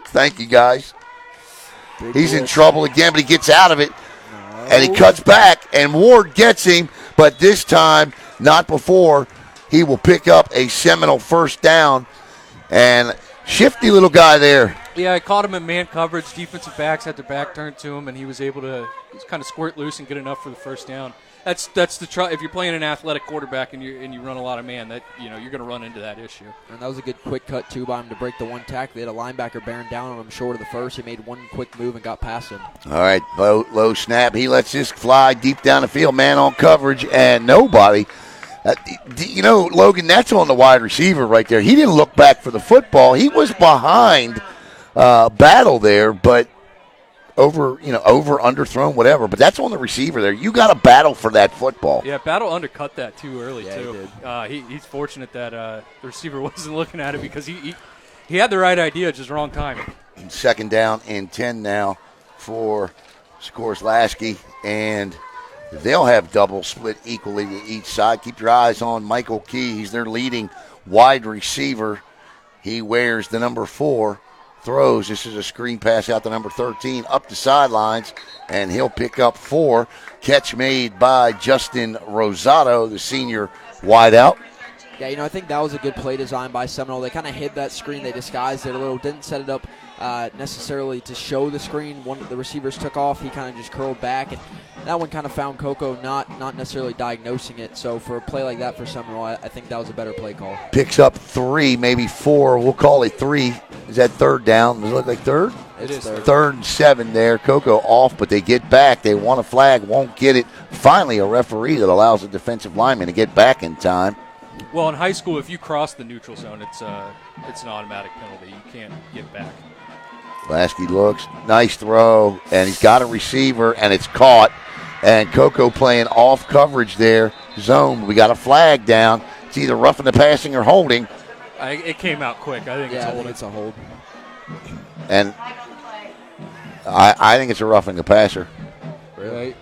Speaker 1: Thank you, guys. He's in trouble again, but he gets out of it, and he cuts back, and Ward gets him, but this time, not before. He will pick up a Seminole 1st down, and shifty little guy there.
Speaker 2: Yeah, I caught him in man coverage. Defensive backs had their back turned to him, and he was able to kind of squirt loose and get enough for the 1st down. That's the if you're playing an athletic quarterback and you run a lot of man, that you're going to run into that issue.
Speaker 3: And that was a good quick cut too by him to break the 1 tackle. They had a linebacker bearing down on him short of the 1st. He made 1 quick move and got past him.
Speaker 1: All right, low snap. He lets this fly deep down the field, man on coverage, and nobody. Logan, that's on the wide receiver right there. He didn't look back for the football. He was behind Battle there, but over, underthrown, whatever. But that's on the receiver there. You got to battle for that football.
Speaker 2: Yeah, Battle undercut that too early,
Speaker 3: too.
Speaker 2: He did. He's fortunate that the receiver wasn't looking at it because he had the right idea, just wrong timing.
Speaker 1: 2nd down and 10 now for Lasky, and they'll have double split equally to each side. Keep your eyes on Michael Key. He's their leading wide receiver. He wears the number 4. Throws. This is a screen pass out to number 13 up the sidelines, and he'll pick up 4. Catch made by Justin Rosado, the senior wideout.
Speaker 3: Yeah, I think that was a good play design by Seminole. They kind of hid that screen. They disguised it a little. Didn't set it up necessarily to show the screen. One of the receivers took off. He kind of just curled back, and that one kind of found Cocoa not necessarily diagnosing it. So for a play like that for Seminole, I think that was a better play call.
Speaker 1: Picks up 3, maybe 4. We'll call it 3. Is that 3rd down? Does it look like 3rd?
Speaker 3: It is
Speaker 1: 3rd and 7 there. Cocoa off, but they get back. They want a flag, won't get it. Finally, a referee that allows a defensive lineman to get back in time.
Speaker 2: Well, in high school, if you cross the neutral zone, it's an automatic penalty. You can't get back.
Speaker 1: Lasky looks, nice throw, and he's got a receiver, and it's caught. And Cocoa playing off coverage there, zone. We got a flag down. It's either roughing the passing or holding.
Speaker 2: It came out quick. I think it's a hold.
Speaker 1: And I think it's a roughing the passer.
Speaker 3: Really?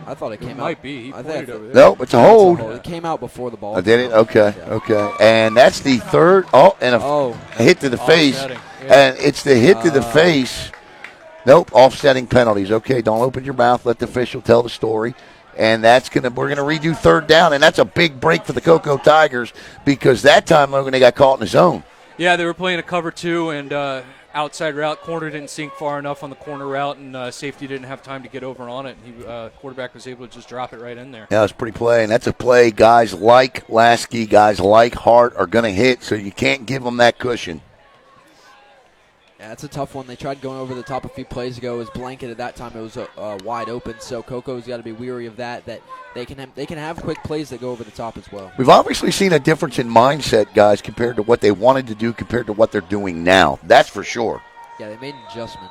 Speaker 3: I thought it came out.
Speaker 2: Might be. He pointed over there.
Speaker 1: Nope, it's a hold.
Speaker 3: It came out before the ball.
Speaker 1: Did it? Okay, okay. And that's the third. And a hit to the face.
Speaker 2: Yeah.
Speaker 1: And it's the hit to the face. Nope, offsetting penalties. Okay, don't open your mouth. Let the official tell the story. And we're gonna redo third down, and that's a big break for the Cocoa Tigers because that time, Logan, they got caught in the zone.
Speaker 2: Yeah, they were playing a cover 2 and outside route. Corner didn't sink far enough on the corner route, and safety didn't have time to get over on it. And quarterback was able to just drop it right in there.
Speaker 1: Yeah, it's a pretty play, and that's a play guys like Lasky, guys like Hart are gonna hit, so you can't give them that cushion.
Speaker 3: Yeah, it's a tough one. They tried going over the top a few plays ago. It was blanket at that time. It was wide open, so Coco's got to be weary of that they can have quick plays that go over the top as well.
Speaker 1: We've obviously seen a difference in mindset, guys, compared to what they wanted to do compared to what they're doing now. That's for sure.
Speaker 3: Yeah, they made an adjustment.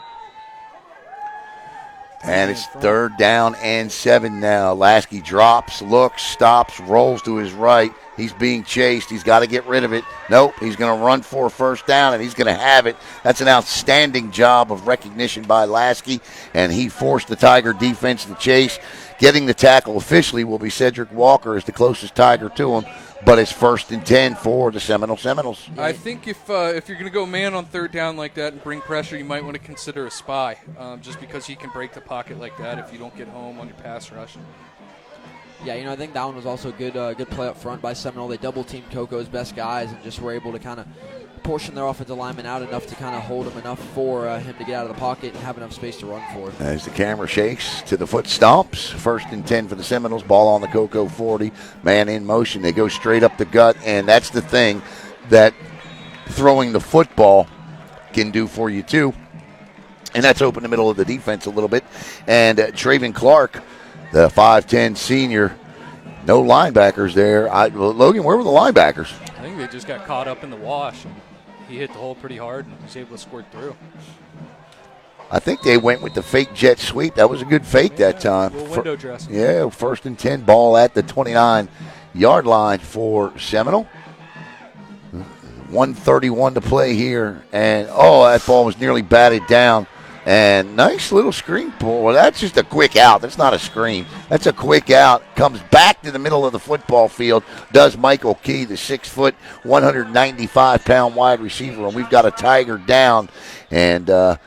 Speaker 1: And it's third down and 7 now. Lasky drops, looks, stops, rolls to his right. He's being chased. He's got to get rid of it. Nope, he's going to run for a first down, and he's going to have it. That's an outstanding job of recognition by Lasky, and he forced the Tiger defense to chase. Getting the tackle officially will be Cedric Walker as the closest Tiger to him, but it's 1st and 10 for the Seminoles.
Speaker 2: I think if you're going to go man on third down like that and bring pressure, you might want to consider a spy, just because he can break the pocket like that if you don't get home on your pass rush.
Speaker 3: Yeah, I think that one was also good play up front by Seminole. They double-teamed Coco's best guys and just were able to kind of portion their offensive lineman out enough to kind of hold him enough for him to get out of the pocket and have enough space to run for.
Speaker 1: As the camera shakes to the foot stomps, 1st and 10 for the Seminoles. Ball on the Cocoa 40. Man in motion. They go straight up the gut, and that's the thing that throwing the football can do for you too. And that's open the middle of the defense a little bit. And Traven Clark, the 5'10 senior, no linebackers there. Logan, where were the linebackers?
Speaker 2: I think they just got caught up in the wash. And he hit the hole pretty hard and was able to squirt through.
Speaker 1: I think they went with the fake jet sweep. That was a good fake that time.
Speaker 2: Window dressing.
Speaker 1: Yeah, 1st and 10, ball at the 29-yard line for Seminole. 1:31 to play here. And, that ball was nearly batted down. And nice little screen pull. Well, that's just a quick out. That's not a screen. That's a quick out. Comes back to the middle of the football field. Does Michael Key, the 6-foot, 195-pound wide receiver. And we've got a Tiger down. And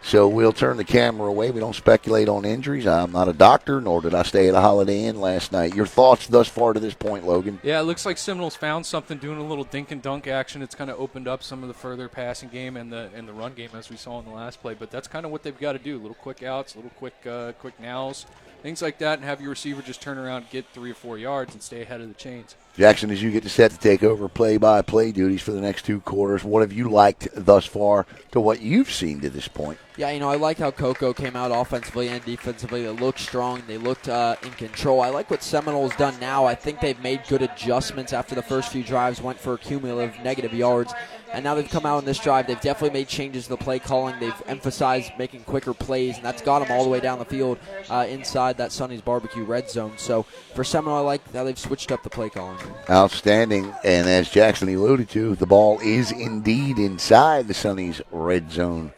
Speaker 1: so we'll turn the camera away. We don't speculate on injuries. I'm not a doctor, nor did I stay at a Holiday Inn last night. Your thoughts thus far to this point, Logan?
Speaker 2: Yeah, it looks like Seminoles found something doing a little dink and dunk action. It's kind of opened up some of the further passing game and the run game as we saw in the last play. But that's kind of what they've got to do. Little quick outs, little quick nows, things like that, and have your receiver just turn around, get 3 or 4 yards, and stay ahead of the chains.
Speaker 1: Jackson, as you get set to take over play-by-play duties for the next 2 quarters, what have you liked thus far to what you've seen to this point?
Speaker 3: Yeah, I like how Cocoa came out offensively and defensively. They looked strong. They looked in control. I like what Seminole's done now. I think they've made good adjustments after the first few drives, went for cumulative negative yards. And now they've come out in this drive. They've definitely made changes to the play calling. They've emphasized making quicker plays, and that's got them all the way down the field inside that Sonny's Barbecue red zone. So for Seminole, I like how they've switched up the play calling.
Speaker 1: Outstanding. And as Jackson alluded to, the ball is indeed inside the Sonny's red zone.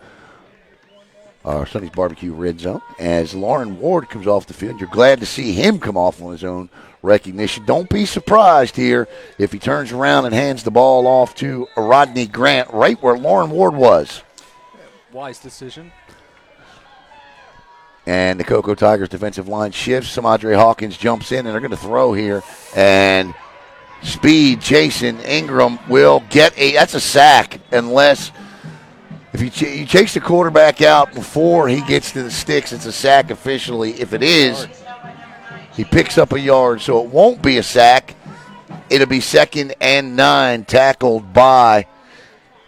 Speaker 1: Sonny's Barbecue red zone. As Lauren Ward comes off the field, you're glad to see him come off on his own recognition. Don't be surprised here if he turns around and hands the ball off to Rodney Grant right where Lauren Ward was.
Speaker 2: Wise decision.
Speaker 1: And the Cocoa Tigers defensive line shifts. Samadrea Hawkins jumps in, and they're going to throw here. And speed, Jason Ingram will get that's a sack unless if you chase the quarterback out before he gets to the sticks, it's a sack officially. If it is, he picks up a yard, so it won't be a sack. It'll be 2nd and 9, tackled by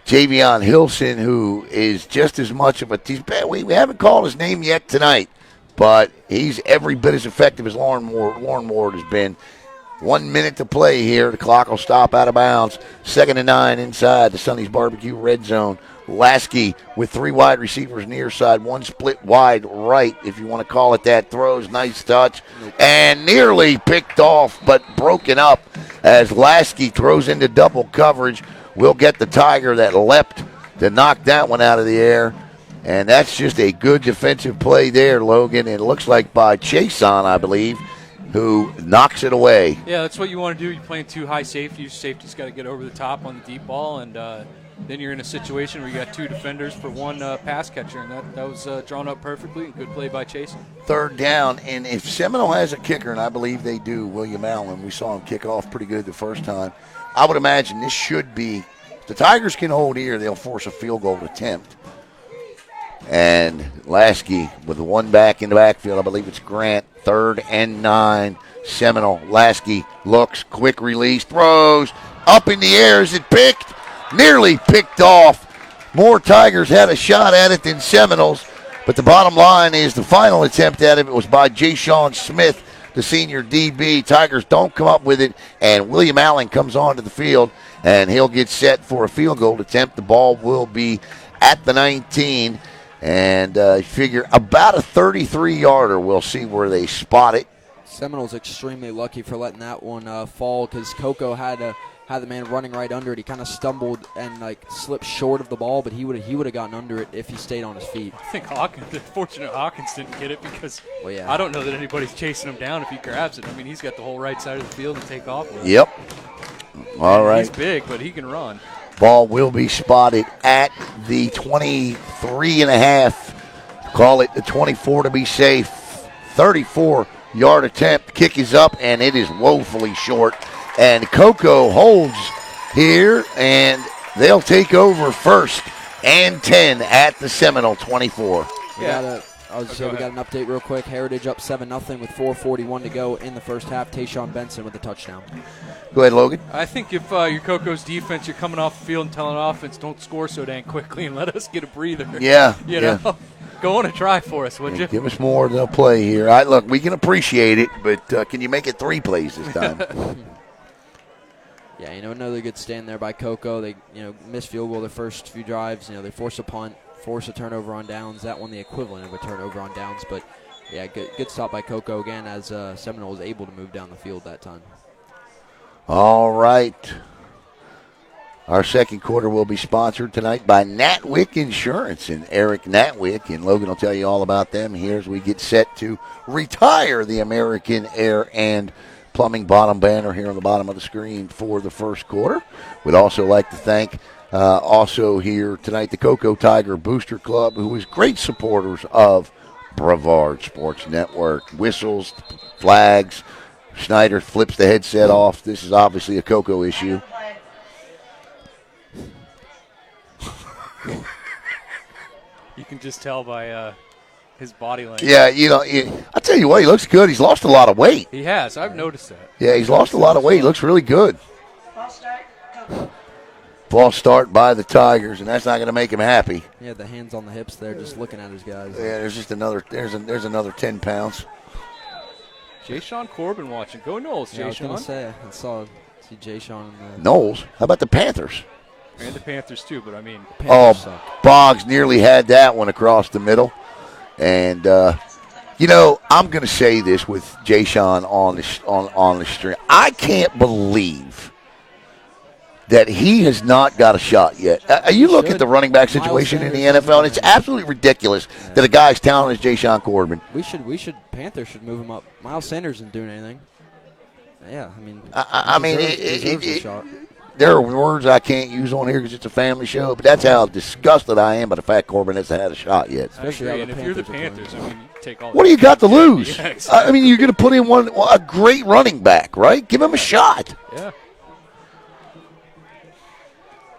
Speaker 1: Javion Hilson, who is just as much of a – we haven't called his name yet tonight, but he's every bit as effective as Lauren Ward has been. 1 minute to play here. The clock will stop out of bounds. 2nd and 9 inside the Sonny's Barbecue red zone. Lasky with 3 wide receivers near side, 1 split wide right, if you want to call it that. Throws, nice touch, and nearly picked off, but broken up as Lasky throws into double coverage. We'll get the Tiger that leapt to knock that one out of the air. And that's just a good defensive play there, Logan. It looks like by Chason, I believe, who knocks it away.
Speaker 2: Yeah, that's what you want to do. You're playing 2 high safeties. Safety's got to get over the top on the deep ball, and then you're in a situation where you got 2 defenders for 1 pass catcher, and that was drawn up perfectly. Good play by Chason. 3rd
Speaker 1: down, and if Seminole has a kicker, and I believe they do, William Allen, we saw him kick off pretty good the first time. I would imagine this should be, if the Tigers can hold here, they'll force a field goal attempt. And Lasky with the 1 back in the backfield. I believe it's Grant. 3rd and 9. Seminole. Lasky looks. Quick release. Throws. Up in the air. Is it picked? Nearly picked off. More Tigers had a shot at it than Seminoles. But the bottom line is the final attempt at it was by Jayson Smith, the senior DB. Tigers don't come up with it. And William Allen comes onto the field. And he'll get set for a field goal attempt. The ball will be at the 19. And figure about a 33-yarder. We'll see where they spot it.
Speaker 3: Seminole's extremely lucky for letting that one fall because Cocoa had the man running right under it. He kind of stumbled and slipped short of the ball, but he would have gotten under it if he stayed on his feet.
Speaker 2: I think fortunate Hawkins didn't get it because
Speaker 3: yeah.
Speaker 2: I don't know that anybody's chasing him down if he grabs it. I mean, he's got the whole right side of the field to take off with.
Speaker 1: Yep. All right.
Speaker 2: He's big, but he can run.
Speaker 1: Ball will be spotted at the 23.5. Call it the 24 to be safe. 34-yard attempt. Kick is up, and it is woefully short. And Cocoa holds here, and they'll take over 1st and 10 at the Seminole 24.
Speaker 3: Yeah. We got an update real quick. Heritage up 7-0 with 4:41 to go in the first half. Tayshawn Benson with the touchdown.
Speaker 1: Go ahead, Logan.
Speaker 2: I think if you're Coco's defense, you're coming off the field and telling offense, don't score so dang quickly and let us get a breather.
Speaker 1: Yeah.
Speaker 2: You know, go on a try for us, would you?
Speaker 1: Give us more than a play here. Look, we can appreciate it, but can you make it 3 plays this time?
Speaker 3: Yeah, another good stand there by Cocoa. They, missed field goal their first few drives. They forced a punt, forced a turnover on downs. That one the equivalent of a turnover on downs. But, yeah, good stop by Cocoa again as Seminole was able to move down the field that time.
Speaker 1: All right. Our second quarter will be sponsored tonight by Natwick Insurance and Eric Natwick. And Logan will tell you all about them here as we get set to retire the American Air and Plumbing bottom banner here on the bottom of the screen for the first quarter. We'd also like to thank also here tonight the Cocoa Tiger Booster Club, who is great supporters of Brevard Sports Network. Whistles, flags. Schneider flips the headset off. This is obviously a Cocoa issue.
Speaker 2: You can just tell by his body language.
Speaker 1: Yeah, I'll tell you what, he looks good. He's lost a lot of weight.
Speaker 2: He has. I've noticed that.
Speaker 1: Yeah, he's lost a lot of weight. He looks really good. False start by the Tigers, and that's not going to make him happy.
Speaker 3: Yeah, the hands on the hips there, just looking at his guys.
Speaker 1: Yeah, there's just another. There's another 10 pounds.
Speaker 2: Jayson Corbin watching. Go Knowles,
Speaker 3: Yeah, I was
Speaker 2: Jayson.
Speaker 3: going to say, I see Jayson.
Speaker 1: Knowles. How about the Panthers?
Speaker 2: And the Panthers, too, but I mean.
Speaker 3: Panthers suck.
Speaker 1: Boggs nearly had that one across the middle. And, I'm going to say this with Jayson on the string. I can't believe that he has not got a shot yet. You look at the running back situation in the NFL, and it's absolutely ridiculous that a guy's talented as Jayson Corbin.
Speaker 3: Panthers should move him up. Miles Sanders isn't doing anything. Yeah, he deserves a shot.
Speaker 1: There are words I can't use on here because it's a family show, but that's how disgusted I am by the fact Corbin hasn't had a shot yet.
Speaker 2: Especially and if you're the Panthers, you take all.
Speaker 1: What do you got to lose?
Speaker 2: Yeah, exactly.
Speaker 1: You're going to put in a great running back, right? Give him a shot.
Speaker 2: Yeah.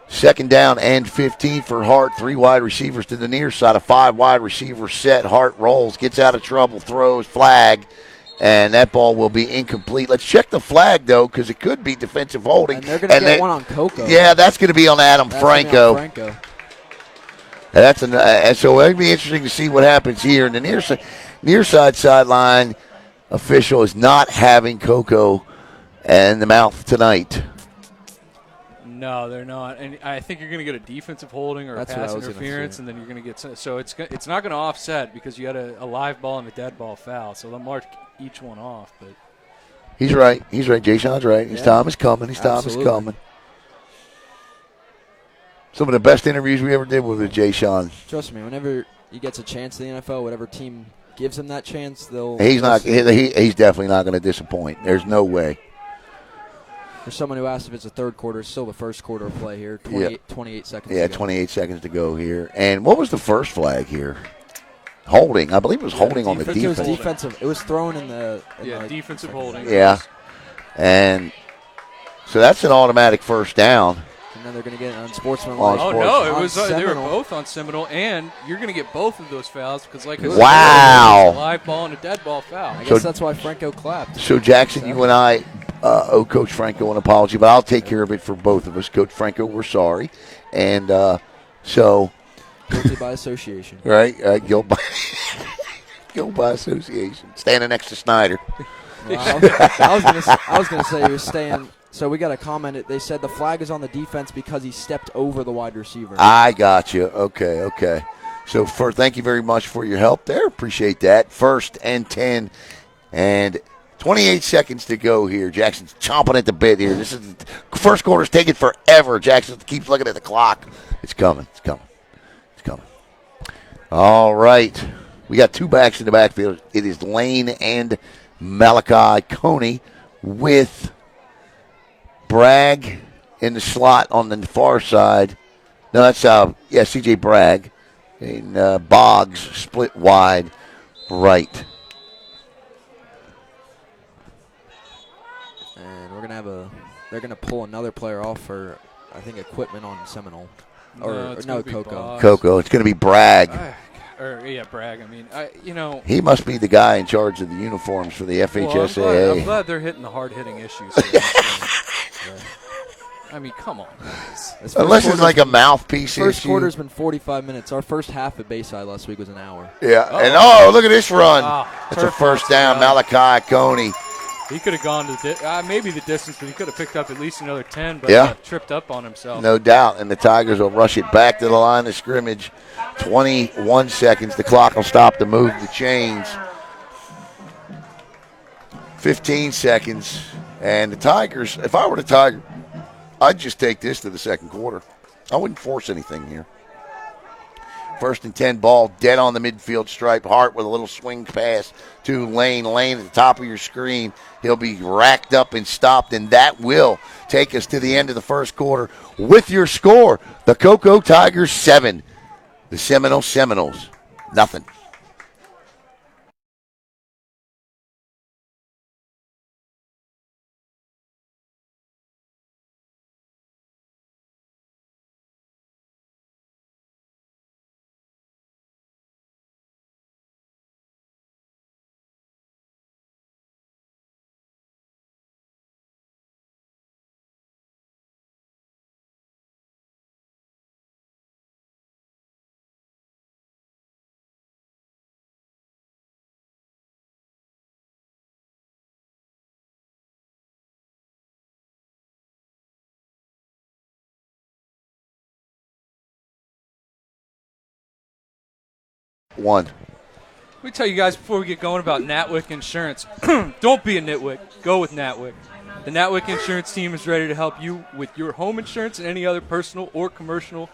Speaker 1: 2nd down and 15 for Hart. 3 wide receivers to the near side. A 5 wide receiver set. Hart rolls, gets out of trouble, throws, flag, and that ball will be incomplete. Let's check the flag, though, because it could be defensive holding.
Speaker 3: And they're going to get one on Cocoa.
Speaker 1: Yeah, that's going to be on Adam Franco. And so it'll be interesting to see what happens here. And the near side sideline official is not having Cocoa and the mouth tonight.
Speaker 2: No, they're not. And I think you're going to get a defensive holding or
Speaker 3: That's
Speaker 2: a
Speaker 3: what I
Speaker 2: pass
Speaker 3: was gonna
Speaker 2: interference,
Speaker 3: say.
Speaker 2: and then you're going to get – so it's not going to offset because you had a live ball and a dead ball foul. So they'll mark each one off. But
Speaker 1: He's right. Jayshon's right. His time is coming.
Speaker 3: Absolutely.
Speaker 1: Some of the best interviews we ever did were with Jayshawn.
Speaker 3: Trust me, whenever he gets a chance in the NFL, whatever team gives him that chance, they'll.
Speaker 1: He's definitely not going to disappoint. There's no way.
Speaker 3: For someone who asked if it's a third quarter, it's still the first quarter of play here. 28 seconds.
Speaker 1: Yeah,
Speaker 3: to go.
Speaker 1: 28 seconds to go here. And what was the first flag here? Holding. I believe it was holding on the
Speaker 3: I think
Speaker 1: defense.
Speaker 3: it was defensive. It was thrown in the.
Speaker 2: defensive holding.
Speaker 1: Yeah. And so that's an automatic first down.
Speaker 3: And then they're going to get an unsportsmanlike.
Speaker 2: Oh, no, it
Speaker 3: on
Speaker 2: was they were
Speaker 3: Seminole.
Speaker 2: both on Seminole, and you're going to get both of those fouls because, like I said,
Speaker 1: Wow.
Speaker 2: it's a live ball and a dead ball foul.
Speaker 3: I guess that's why Franco clapped.
Speaker 1: So, Jackson, you and I owe Coach Franco an apology, but I'll take care of it for both of us. Coach Franco, we're sorry. And so.
Speaker 3: Guilty by association.
Speaker 1: Right? Guilt by association. Standing next to Snyder.
Speaker 3: Well, I was going to say he was staying. So we got a comment. They said the flag is on the defense because he stepped over the wide receiver.
Speaker 1: I got you. Okay. So thank you very much for your help there. Appreciate that. 1st and 10 and 28 seconds to go here. Jackson's chomping at the bit here. This is first quarter's taking forever. Jackson keeps looking at the clock. It's coming. All right. We got two backs in the backfield. It is Lane and Malachi Coney with Bragg in the slot on the far side. No, that's C.J. Bragg. And Boggs split wide right.
Speaker 3: And we're going to they're going to pull another player off for, I think, equipment on Seminole. Cocoa.
Speaker 1: Cocoa. It's going to be Bragg.
Speaker 2: Bragg. I mean,
Speaker 1: he must be the guy in charge of the uniforms for the FHSAA.
Speaker 2: Well, I'm glad they're hitting the hard-hitting issues. I mean, come on, guys.
Speaker 1: Unless it's like a mouthpiece
Speaker 3: First
Speaker 1: issue.
Speaker 3: quarter's been 45 minutes. Our first half at Bayside last week was an hour.
Speaker 1: Yeah, and look at this run. It's a first down. Malachi Coney.
Speaker 2: He could have gone to maybe the distance, but he could have picked up at least another 10, but tripped up on himself.
Speaker 1: No doubt, and the Tigers will rush it back to the line of scrimmage. 21 seconds. The clock will stop to move the chains. 15 seconds. And the Tigers, if I were the Tiger, I'd just take this to the second quarter. I wouldn't force anything here. 1st and 10 ball, dead on the midfield stripe. Hart with a little swing pass to Lane. Lane at the top of your screen. He'll be racked up and stopped, and that will take us to the end of the first quarter. With your score, the Cocoa Tigers 7, the Seminole Seminoles nothing. One.
Speaker 2: Let me tell you guys before we get going about Natwick Insurance. Don't be a nitwick. Go with Natwick. The Natwick Insurance team is ready to help you with your home insurance and any other personal or commercial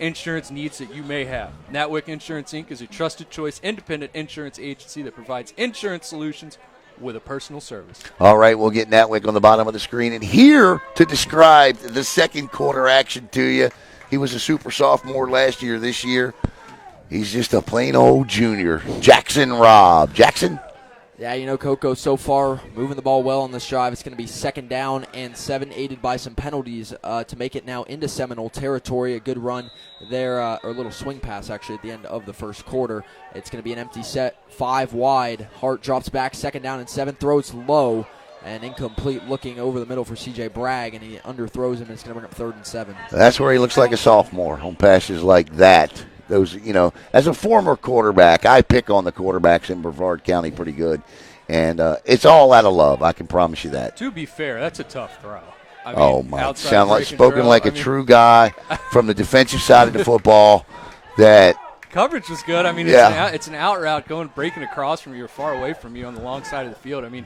Speaker 2: insurance needs that you may have. Natwick Insurance, Inc. is a trusted choice, independent insurance agency that provides insurance solutions with a personal service.
Speaker 1: All right, we'll get Natwick on the bottom of the screen. And here to describe the second quarter action to you, he was a super sophomore last year. This year, he's just a plain old junior. Jackson Robb. Jackson?
Speaker 3: Yeah, Cocoa so far moving the ball well on this drive. It's going to be 2nd down and 7, aided by some penalties to make it now into Seminole territory. A good run there, or a little swing pass actually at the end of the first quarter. It's going to be an empty set, 5 wide. Hart drops back, 2nd down and 7, throws low and incomplete, looking over the middle for C.J. Bragg, and he underthrows him, and it's going to bring up 3rd and 7.
Speaker 1: That's where he looks like a sophomore on passes like that. Those, as a former quarterback, I pick on the quarterbacks in Brevard County pretty good. And it's all out of love. I can promise you that.
Speaker 2: To be fair, that's a tough throw. I mean,
Speaker 1: Oh, my.
Speaker 2: outside
Speaker 1: Sound like
Speaker 2: break and
Speaker 1: spoken
Speaker 2: throw,
Speaker 1: like
Speaker 2: I
Speaker 1: a
Speaker 2: mean,
Speaker 1: true guy from the defensive side of the football that
Speaker 2: coverage was good. I mean,
Speaker 1: Yeah.
Speaker 2: it's an out route breaking across from you or far away from you on the long side of the field. I mean,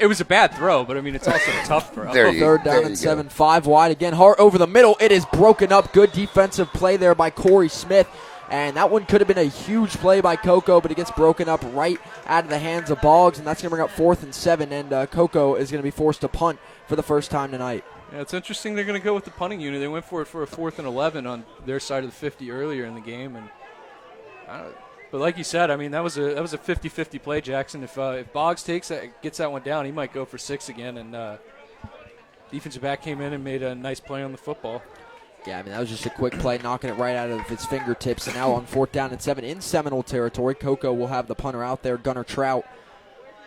Speaker 2: it was a bad throw, but I mean, it's also a tough throw.
Speaker 1: There you
Speaker 3: Third down
Speaker 1: there
Speaker 3: and
Speaker 1: you
Speaker 3: 7, 5 wide. Again, Hart over the middle. It is broken up. Good defensive play there by Corey Smith. And that one could have been a huge play by Cocoa, but it gets broken up right out of the hands of Boggs, and that's going to bring up 4th and 7, and Cocoa is going to be forced to punt for the first time tonight.
Speaker 2: Yeah, it's interesting they're going to go with the punting unit. They went for it for a 4th and 11 on their side of the 50 earlier in the game, and but like you said, I mean that was a 50-50 play, Jackson. If Boggs gets that one down, he might go for 6 again, and defensive back came in and made a nice play on the football.
Speaker 3: Yeah, I mean, that was just a quick play, knocking it right out of its fingertips. And now on 4th down and 7 in Seminole territory, Cocoa will have the punter out there, Gunnar Trout.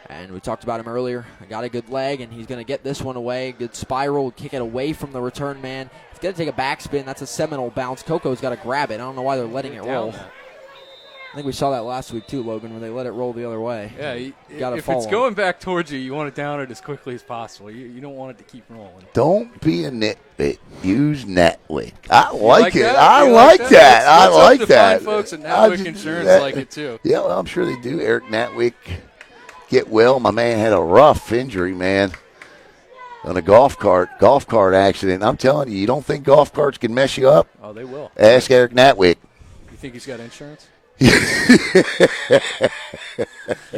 Speaker 3: And we talked about him earlier. Got a good leg, and he's going to get this one away. Good spiral, kick it away from the return man. He's going to take a backspin. That's a Seminole bounce. Cocoa's got to grab it. I don't know why they're letting it roll. I think we saw that last week too, Logan, where they let it roll the other way.
Speaker 2: Yeah, if it's going back towards you, you want to down it as quickly as possible. You don't want it to keep rolling.
Speaker 1: don't be a nitbit. Use Natwick. I like it.
Speaker 2: That?
Speaker 1: I
Speaker 2: You
Speaker 1: like that. I
Speaker 2: Let's
Speaker 1: like
Speaker 2: hope the
Speaker 1: that.
Speaker 2: fine folks at Natwick Insurance like it too.
Speaker 1: Yeah, well, I'm sure they do. Eric Natwick, get well. My man had a rough injury, man, on a golf cart accident. I'm telling you, you don't think golf carts can mess you up?
Speaker 2: Oh, they will.
Speaker 1: Ask Eric Natwick.
Speaker 2: You think he's got insurance? You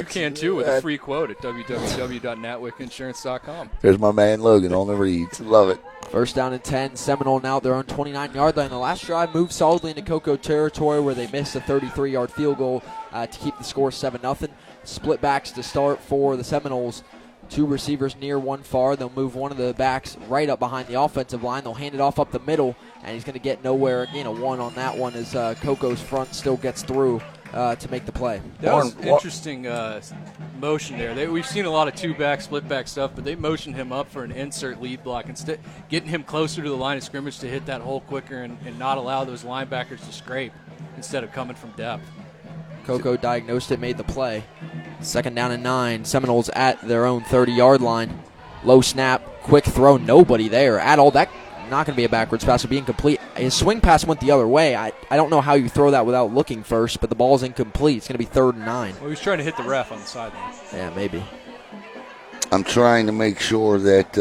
Speaker 2: can too with a free quote at www.natwickinsurance.com.
Speaker 1: There's my man Logan on the reads. Love it.
Speaker 3: First down and 10. Seminole now at their own 29-yard line. The last drive moved solidly into Cocoa territory where they missed a 33-yard field goal to keep the score 7-0. Split backs to start for the Seminoles. 2 receivers near, 1 far. They'll move one of the backs right up behind the offensive line. They'll hand it off up the middle, and he's going to get nowhere. Again, a 1 on that one as Cocoa's front still gets through to make the play.
Speaker 2: That was interesting motion there. We've seen a lot of 2-back, split-back stuff, but they motioned him up for an insert lead block, instead getting him closer to the line of scrimmage to hit that hole quicker and not allow those linebackers to scrape instead of coming from depth.
Speaker 3: Cocoa diagnosed it, made the play. 2nd down and 9. Seminoles at their own 30-yard line. Low snap, quick throw, nobody there at all. That not going to be a backwards pass, it'll be incomplete. His swing pass went the other way. I don't know how you throw that without looking first, but the ball's incomplete. It's going to be 3rd and 9.
Speaker 2: Well, he was trying to hit the ref on the sideline.
Speaker 3: Yeah, maybe.
Speaker 1: I'm trying to make sure that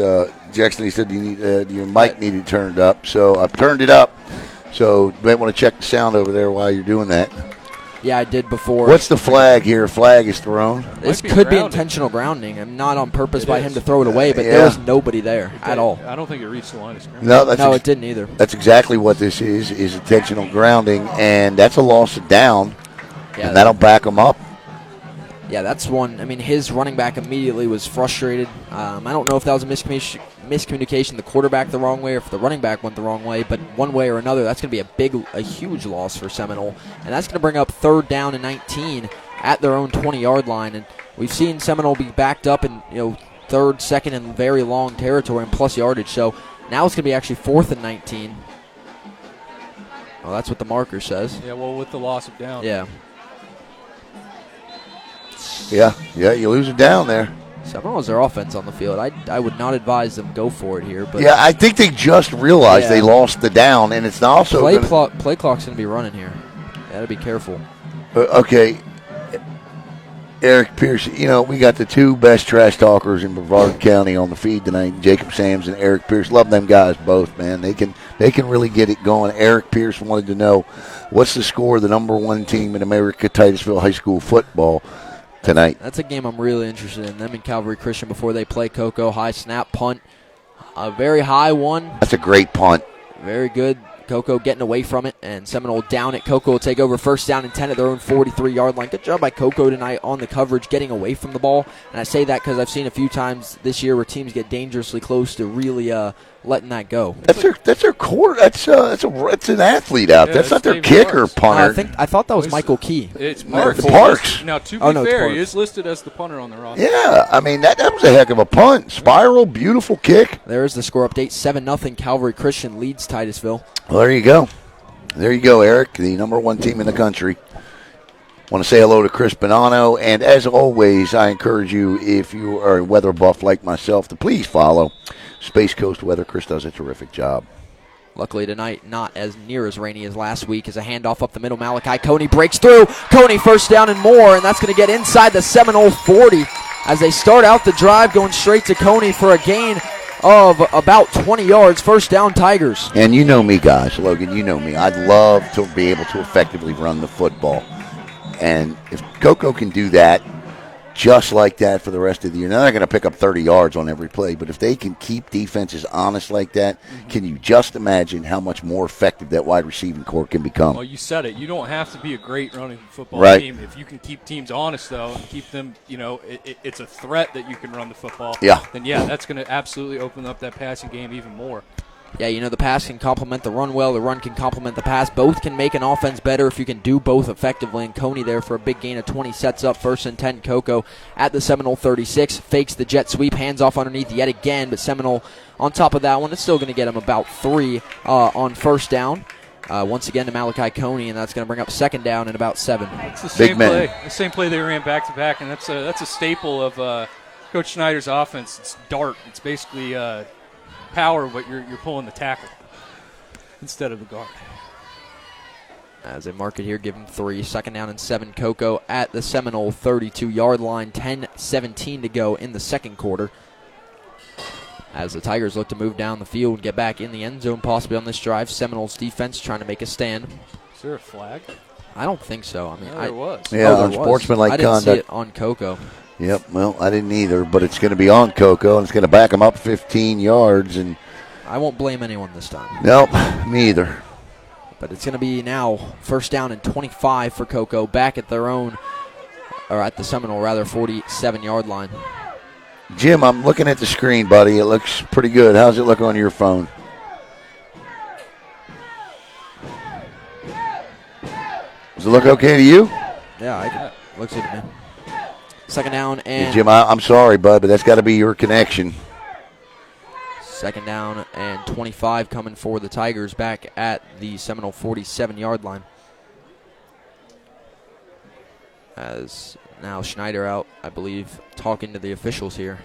Speaker 1: Jackson, he said you need, your mic needed turned up, so I've turned it up. So you might want to check the sound over there while you're doing that.
Speaker 3: Yeah, I did before.
Speaker 1: What's the flag here? Flag is thrown.
Speaker 3: This could be intentional grounding. I'm not on purpose by him to throw it away, but
Speaker 1: Yeah.
Speaker 3: there was nobody there at all.
Speaker 2: I don't think it reached the line of scrimmage.
Speaker 1: No,
Speaker 3: It didn't either.
Speaker 1: That's exactly what this is intentional grounding, and that's a loss of down,
Speaker 3: Yeah,
Speaker 1: and that'll back them up.
Speaker 3: Yeah, that's one. I mean, his running back immediately was frustrated. I don't know if that was a miscommunication, the quarterback the wrong way, or if the running back went the wrong way, but one way or another, that's going to be a huge loss for Seminole. And that's going to bring up 3rd down and 19 at their own 20-yard line. And we've seen Seminole be backed up in 3rd, 2nd, and very long territory and plus yardage. So now it's going to be actually 4th and 19. Well, that's what the marker says.
Speaker 2: Yeah, well, with the loss of down.
Speaker 3: Yeah.
Speaker 1: Yeah, you lose it down there.
Speaker 3: Seminole has their offense on the field. I would not advise them go for it here. But
Speaker 1: Yeah, I think they just realized they lost the down, and it's also
Speaker 3: play clock's going to be running here. Got to be careful.
Speaker 1: Okay, Eric Pierce, we got the 2 best trash talkers in Brevard County on the feed tonight, Jacob Sams and Eric Pierce. Love them guys both, man. They can really get it going. Eric Pierce wanted to know, what's the score of the number 1 team in America, Titusville High School football tonight?
Speaker 3: That's a game I'm really interested in. Them and Calvary Christian before they play Cocoa. High snap, punt. A very high one.
Speaker 1: That's a great punt.
Speaker 3: Very good. Cocoa getting away from it, and Seminole down it. Cocoa will take over 1st down and 10 at their own 43-yard line. Good job by Cocoa tonight on the coverage, getting away from the ball. And I say that because I've seen a few times this year where teams get dangerously close to really letting that go.
Speaker 1: That's their core. That's an athlete out.
Speaker 2: Yeah,
Speaker 1: that's not their
Speaker 2: David
Speaker 1: kicker,
Speaker 2: Parks.
Speaker 1: punter.
Speaker 3: I thought that was Michael Key.
Speaker 2: It's
Speaker 1: Parks.
Speaker 2: Now, to be
Speaker 3: it's
Speaker 2: fair,
Speaker 3: Parks.
Speaker 2: he is listed as the punter on the roster.
Speaker 1: Yeah, I mean that was a heck of a punt. Spiral, beautiful kick.
Speaker 3: There's the score update. 7-0. Calvary Christian leads Titusville.
Speaker 1: Well, there you go. There you go, Eric, the number 1 team in the country. Want to say hello to Chris Bonanno, and as always, I encourage you, if you are a weather buff like myself, to please follow Space Coast Weather. Chris does a terrific job.
Speaker 3: Luckily tonight, not as near as rainy as last week. As a handoff up the middle, Malachi Coney breaks through. Coney first down and more, and that's going to get inside the Seminole 40 as they start out the drive going straight to Coney for a gain of about 20 yards. First down, Tigers.
Speaker 1: And you know me, guys. Logan, you know me. I'd love to be able to effectively run the football. And if Cocoa can do that just like that for the rest of the year, now they're going to pick up 30 yards on every play, but if they can keep defenses honest like that, can you just imagine how much more effective that wide receiving core can become?
Speaker 2: Well, you said it. You don't have to be a great running football
Speaker 1: Right.
Speaker 2: team. If you can keep teams honest, though, and keep them, it's a threat that you can run the football.
Speaker 1: Yeah.
Speaker 2: Then, yeah, that's going to absolutely open up that passing game even more.
Speaker 3: Yeah, the pass can complement the run well. The run can complement the pass. Both can make an offense better if you can do both effectively. And Coney there for a big gain of 20 sets up. 1st and 10, Cocoa at the Seminole 36. Fakes the jet sweep, hands off underneath yet again. But Seminole on top of that one, it's still going to get him about 3 on first down. Once again to Malachi Coney, and that's going to bring up 2nd down and about 7.
Speaker 2: It's the same play. The same play they ran back-to-back, and that's a staple of Coach Schneider's offense. It's dart. It's basically power, but you're pulling the tackle instead of the guard.
Speaker 3: As they mark it here, give him 3. 2nd down and 7, Cocoa at the Seminole 32-yard line. 10-17 to go in the second quarter. As the Tigers look to move down the field and get back in the end zone possibly on this drive. Seminoles defense trying to make a stand.
Speaker 2: Is there a flag?
Speaker 3: I don't think so. I mean,
Speaker 2: there was.
Speaker 1: Yeah,
Speaker 3: there
Speaker 1: unsportsmanlike
Speaker 3: I didn't
Speaker 1: conduct.
Speaker 3: see it on Cocoa.
Speaker 1: Yep, well, I didn't either, but it's going to be on Cocoa, and it's going to back them up 15 yards. And
Speaker 3: I won't blame anyone this time.
Speaker 1: nope, me either.
Speaker 3: But it's going to be now 1st down and 25 for Cocoa, back at their own, or at the Seminole, rather, 47-yard line.
Speaker 1: Jim, I'm looking at the screen, buddy. It looks pretty good. How's it look on your phone? Does it look okay to you?
Speaker 3: Yeah, looks good to me. 2nd down and...
Speaker 1: Yeah, Jim, I'm sorry, bud, but that's got to be your connection.
Speaker 3: 2nd down and 25 coming for the Tigers back at the Seminole 47-yard line. As now Schneider out, I believe, talking to the officials here.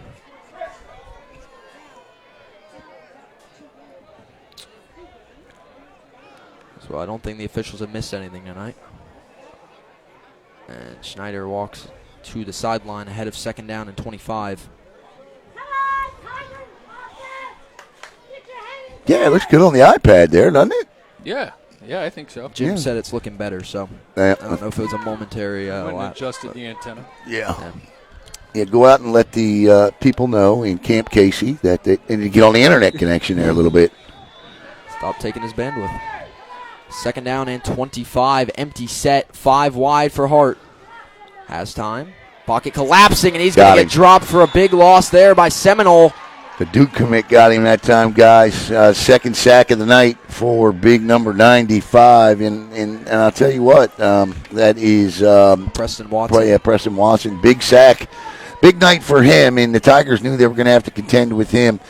Speaker 3: So I don't think the officials have missed anything tonight. And Schneider walks to the sideline ahead of 2nd down and 25.
Speaker 1: Yeah, it looks good on the iPad there, doesn't it?
Speaker 2: Yeah, I think so.
Speaker 3: Jim said it's looking better, so
Speaker 1: Yeah.
Speaker 3: I don't know if it was a momentary
Speaker 2: Went and
Speaker 3: lapse.
Speaker 2: adjusted the antenna.
Speaker 1: Yeah. Yeah, go out and let the people know in Camp Casey that and get on the internet connection there a little bit.
Speaker 3: Stop taking his bandwidth. 2nd down and 25. Empty set. 5 wide for Hart. Has time. Pocket collapsing, and he's going to get dropped for a big loss there by Seminole.
Speaker 1: The Duke commit got him that time, guys. 2nd sack of the night for big number 95. And I'll tell you what, that is
Speaker 3: Preston Watson.
Speaker 1: Yeah, Preston Watson. Big sack. Big night for him, and the Tigers knew they were going to have to contend with him.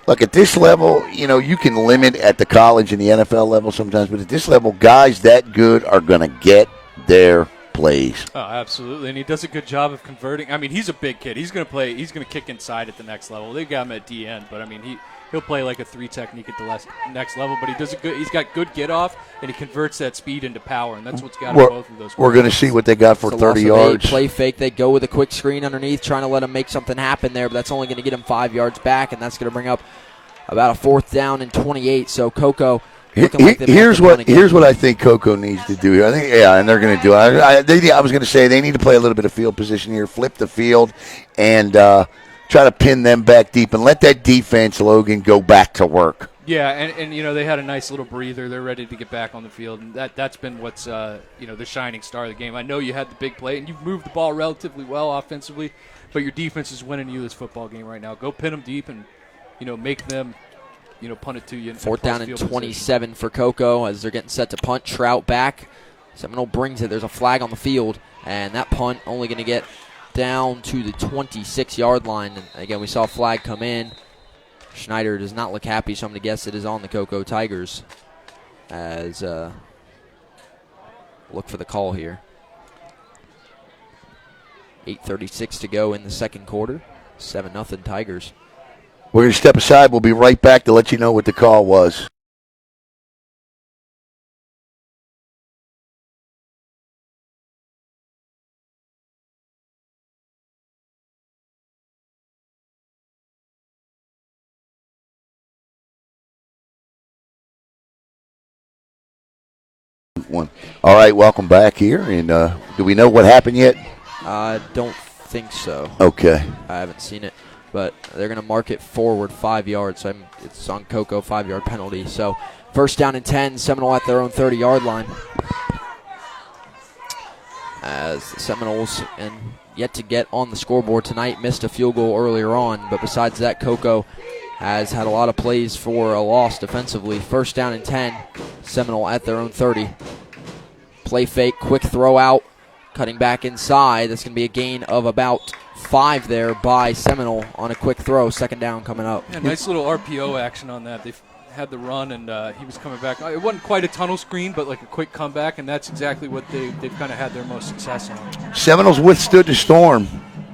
Speaker 1: Look, at this level, you can limit at the college and the NFL level sometimes, but at this level, guys that good are going to get their plays.
Speaker 2: Oh, absolutely, and he does a good job of converting. I mean, he's a big kid. He's going to play. He's going to kick inside at the next level. They got him at DN, but I mean, he'll play like a 3 technique at the next level. But he does he's got good get off, and he converts that speed into power, and that's what's got him both of those.
Speaker 1: We're going to see what they got for 30 yards.
Speaker 3: Play fake. They go with a quick screen underneath, trying to let him make something happen there, but that's only going to get him 5 yards back, and that's going to bring up about a 4th down and 28. So Cocoa.
Speaker 1: Here's what I think Cocoa needs to do here. I think, and they're going to do it. I was going to say they need to play a little bit of field position here, flip the field, and try to pin them back deep and let that defense, Logan, go back to work.
Speaker 2: Yeah, and they had a nice little breather. They're ready to get back on the field, and that's been what's the shining star of the game. I know you had the big play, and you've moved the ball relatively well offensively, but your defense is winning you this football game right now. Go pin them deep and make them. Punt it to you.
Speaker 3: 4th down and 27 for Cocoa as they're getting set to punt. Trout back. Seminole brings it. There's a flag on the field, and that punt only going to get down to the 26-yard line. And again, we saw a flag come in. Schneider does not look happy, so I'm going to guess it is on the Cocoa Tigers as look for the call here. 8:36 to go in the second quarter. 7-0 Tigers.
Speaker 1: We're going to step aside. We'll be right back to let you know what the call was. All right, welcome back here. And do we know what happened yet?
Speaker 3: I don't think so.
Speaker 1: Okay.
Speaker 3: I haven't seen it, but they're going to mark it forward 5 yards. So it's on Cocoa, 5-yard penalty. So first down and 10, Seminole at their own 30-yard line. As the Seminoles, and yet to get on the scoreboard tonight, missed a field goal earlier on. But besides that, Cocoa has had a lot of plays for a loss defensively. First down and 10, Seminole at their own 30. Play fake, quick throw out, cutting back inside. That's going to be a gain of about 5 there by Seminole on a quick throw. Second down coming up.
Speaker 2: Yeah, nice little RPO action on that. They've had the run, and he was coming back. It wasn't quite a tunnel screen, but like a quick comeback, and that's exactly what they've kind of had their most success on.
Speaker 1: Seminoles withstood the storm,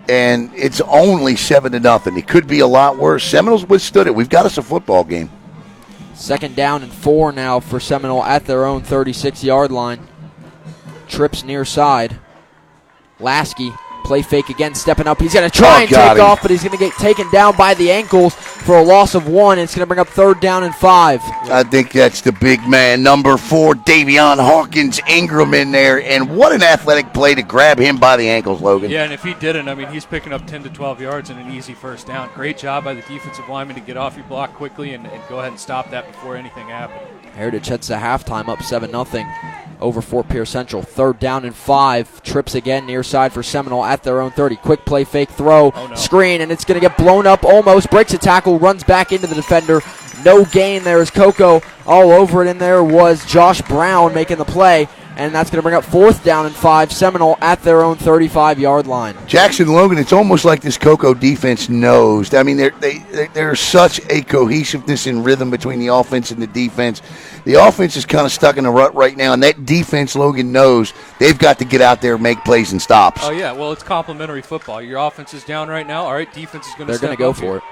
Speaker 1: and it's only 7-0. It could be a lot worse. Seminoles withstood it. We've got us a football game.
Speaker 3: Second down and 4 now for Seminole at their own 36-yard line. Trips near side. Lasky, play fake again, stepping up. He's going to try and take off, but he's going to get taken down by the ankles for a loss of 1. It's going to bring up third down and 5.
Speaker 1: I think that's the big man, number 4, Davion Hawkins, Ingram in there. And what an athletic play to grab him by the ankles, Logan.
Speaker 2: Yeah, and if he didn't, I mean, he's picking up 10 to 12 yards and an easy first down. Great job by the defensive lineman to get off your block quickly and go ahead and stop that before anything happened.
Speaker 3: Heritage heads to halftime up 7-0 over Fort Pierce Central. Third down and 5. Trips again near side for Seminole at their own 30. Quick play, fake throw, screen, and it's going to get blown up almost. Breaks a tackle, runs back into the defender. No gain there as Cocoa all over it, and there was Josh Brown making the play. And that's going to bring up fourth down and 5. Seminole at their own 35-yard line.
Speaker 1: Jackson Logan, it's almost like this Cocoa defense knows. I mean, there's such a cohesiveness and rhythm between the offense and the defense. The offense is kind of stuck in a rut right now, and that defense, Logan, knows they've got to get out there and make plays and stops.
Speaker 2: Oh, yeah. Well, it's complementary football. Your offense is down right now. All right, defense is going to
Speaker 3: They're going to go for it.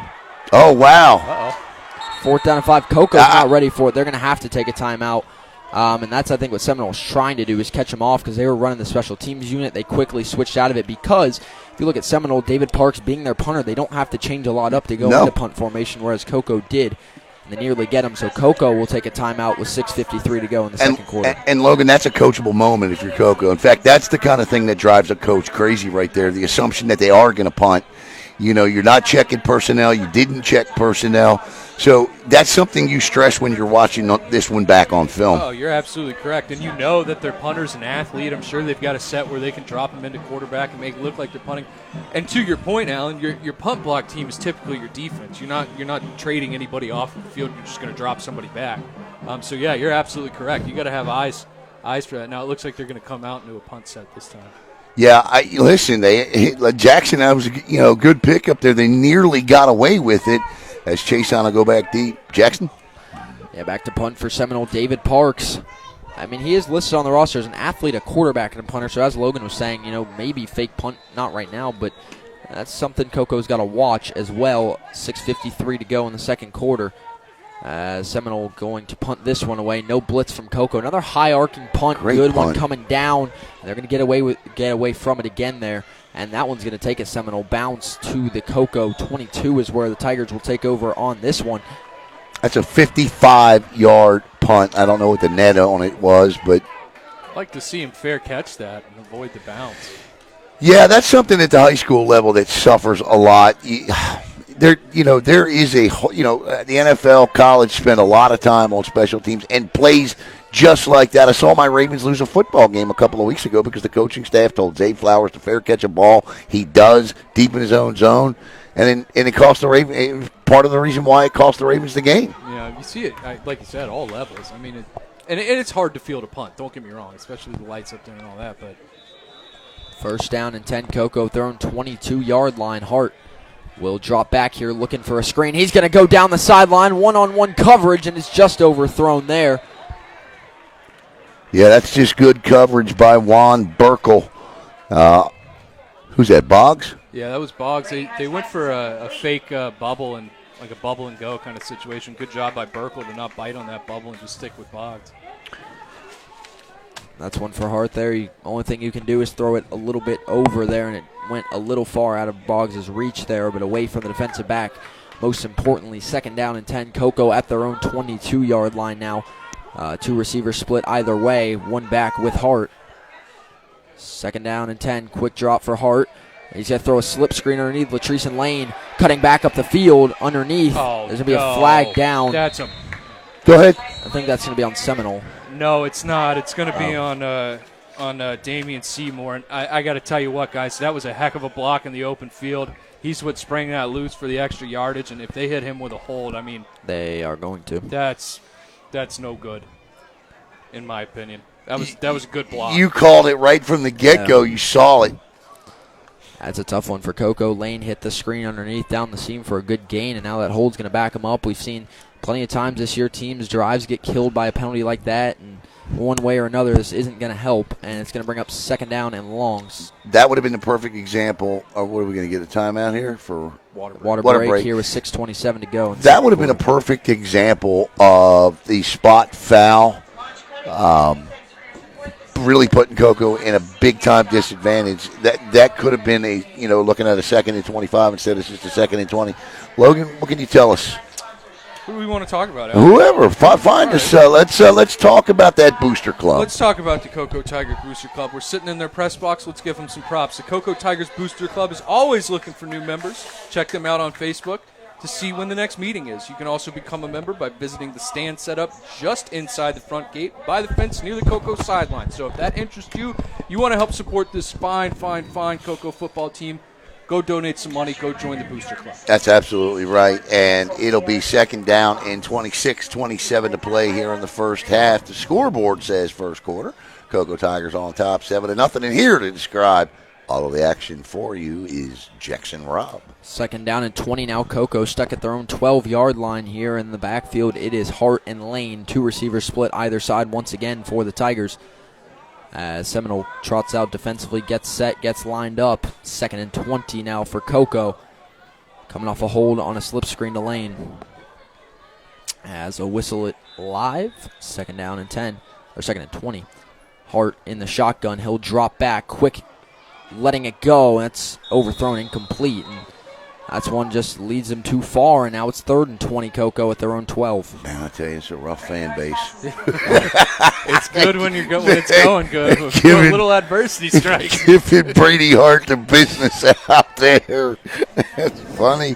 Speaker 1: Oh, wow.
Speaker 2: Uh-oh.
Speaker 3: Fourth down and 5. Cocoa's not ready for it. They're going to have to take a timeout. And that's, I think, what Seminole's trying to do is catch them off because they were running the special teams unit. They quickly switched out of it because if you look at Seminole, David Parks being their punter, they don't have to change a lot up to go into punt formation, whereas Cocoa did. And they nearly get them, so Cocoa will take a timeout with 6:53 to go in the second quarter.
Speaker 1: And, Logan, that's a coachable moment if you're Cocoa. In fact, that's the kind of thing that drives a coach crazy right there, the assumption that they are going to punt. You know, you're not checking personnel. You didn't check personnel. So that's something you stress when you're watching this one back on film.
Speaker 2: Oh, you're absolutely correct. And you know that their punter's an athlete. I'm sure they've got a set where they can drop him into quarterback and make it look like they're punting. And to your point, Alan, your punt block team is typically your defense. You're not trading anybody off the field. You're just going to drop somebody back. So, yeah, you're absolutely correct. You got to have eyes for that. Now, it looks like they're going to come out into a punt set this time.
Speaker 1: Yeah, listen, Jackson, that was a good pick up there. They nearly got away with it as Chason will go back deep. Jackson?
Speaker 3: Yeah, back to punt for Seminole, David Parks. I mean, he is listed on the roster as an athlete, a quarterback, and a punter. So as Logan was saying, maybe fake punt, not right now, but that's something Coco's got to watch as well. 6:53 to go in the second quarter. Seminole going to punt this one away. No blitz from Cocoa. Another high arcing punt.
Speaker 1: Great
Speaker 3: good
Speaker 1: punt.
Speaker 3: One coming down. They're going to get away from it again there. And that one's going to take a Seminole bounce to the Cocoa 22 is where the Tigers will take over on this one.
Speaker 1: That's a 55-yard punt. I don't know what the net on it was, but
Speaker 2: I'd like to see him fair catch that and avoid the bounce.
Speaker 1: Yeah, that's something at the high school level that suffers a lot. There is the NFL, college spend a lot of time on special teams and plays just like that. I saw my Ravens lose a football game a couple of weeks ago because the coaching staff told Zay Flowers to fair catch a ball. He does deep in his own zone, and it cost the Ravens. Part of the reason why it cost the Ravens the game.
Speaker 2: Yeah, you see it, like you said, all levels. I mean, it's hard to field a punt. Don't get me wrong, especially with the lights up there and all that. But
Speaker 3: first down and 10, Cocoa thrown 22-yard line. Hart will drop back here looking for a screen. He's going to go down the sideline, one-on-one coverage, and it's just overthrown there.
Speaker 1: Yeah, that's just good coverage by Juan Burkle, Who's that, Boggs?
Speaker 2: Yeah, that was Boggs. They went for a fake bubble and like a bubble and go kind of situation. Good job by Burkle to not bite on that bubble and just stick with Boggs.
Speaker 3: That's one for Hart there. Only thing you can do is throw it a little bit over there, and it went a little far out of Boggs' reach there, but away from the defensive back. Most importantly, 2nd down and 10. Cocoa at their own 22-yard line now. 2 receivers split either way. One back with Hart. 2nd down and 10. Quick drop for Hart. He's going to throw a slip screen underneath. Latrice and Lane cutting back up the field underneath.
Speaker 2: Oh,
Speaker 3: there's going to be a flag down.
Speaker 1: Go ahead.
Speaker 3: I think that's going to be on Seminole.
Speaker 2: No, it's not. It's going to be on Davion Seymour. And I got to tell you what, guys, that was a heck of a block in the open field. He's what sprang that loose for the extra yardage, and if they hit him with a hold, I mean,
Speaker 3: they are going to.
Speaker 2: That's no good, in my opinion. That was a good block.
Speaker 1: You called it right from the get-go. Yeah. You saw it.
Speaker 3: That's a tough one for Cocoa. Lane hit the screen underneath down the seam for a good gain, and now that hold's going to back him up. We've seen plenty of times this year teams' drives get killed by a penalty like that, and one way or another this isn't going to help, and it's going to bring up 2nd down and longs.
Speaker 1: That would have been the perfect example of what are we going to get a timeout here for?
Speaker 3: Water break here with 6:27 to go.
Speaker 1: That would have been a perfect example of the spot foul. Really putting Cocoa in a big-time disadvantage. That could have been looking at a 2nd and 25 instead of just a 2nd and 20. Logan, what can you tell us?
Speaker 2: Who do we want to talk about?
Speaker 1: Whoever, find us. Let's talk about that booster club.
Speaker 2: Let's talk about the Cocoa Tiger Booster Club. We're sitting in their press box. Let's give them some props. The Cocoa Tigers Booster Club is always looking for new members. Check them out on Facebook to see when the next meeting is. You can also become a member by visiting the stand set up just inside the front gate by the fence near the Cocoa sideline. So if that interests you, you want to help support this fine Cocoa football team, go donate some money, go join the Booster Club.
Speaker 1: That's absolutely right, and it'll be 2nd down and 26-27 to play here in the first half. The scoreboard says first quarter, Cocoa Tigers on top 7-0, and here to describe all of the action for you is Jackson Robb.
Speaker 3: 2nd down and 20 now. Cocoa stuck at their own 12-yard line here in the backfield. It is Hart and Lane. 2 receivers split either side once again for the Tigers. As Seminole trots out defensively, gets set, gets lined up. 2nd and 20 now for Cocoa. Coming off a hold on a slip screen to Lane. As a whistle it live. 2nd down and 10, or 2nd and 20. Hart in the shotgun. He'll drop back quick, letting it go. That's overthrown, incomplete. And that's one just leads them too far, and now it's 3rd and 20, Cocoa at their own 12.
Speaker 1: Man, I tell you, it's a rough fan base.
Speaker 2: It's good when it's going good. With a little adversity strikes.
Speaker 1: Giving Brady Hart the business out there. That's funny.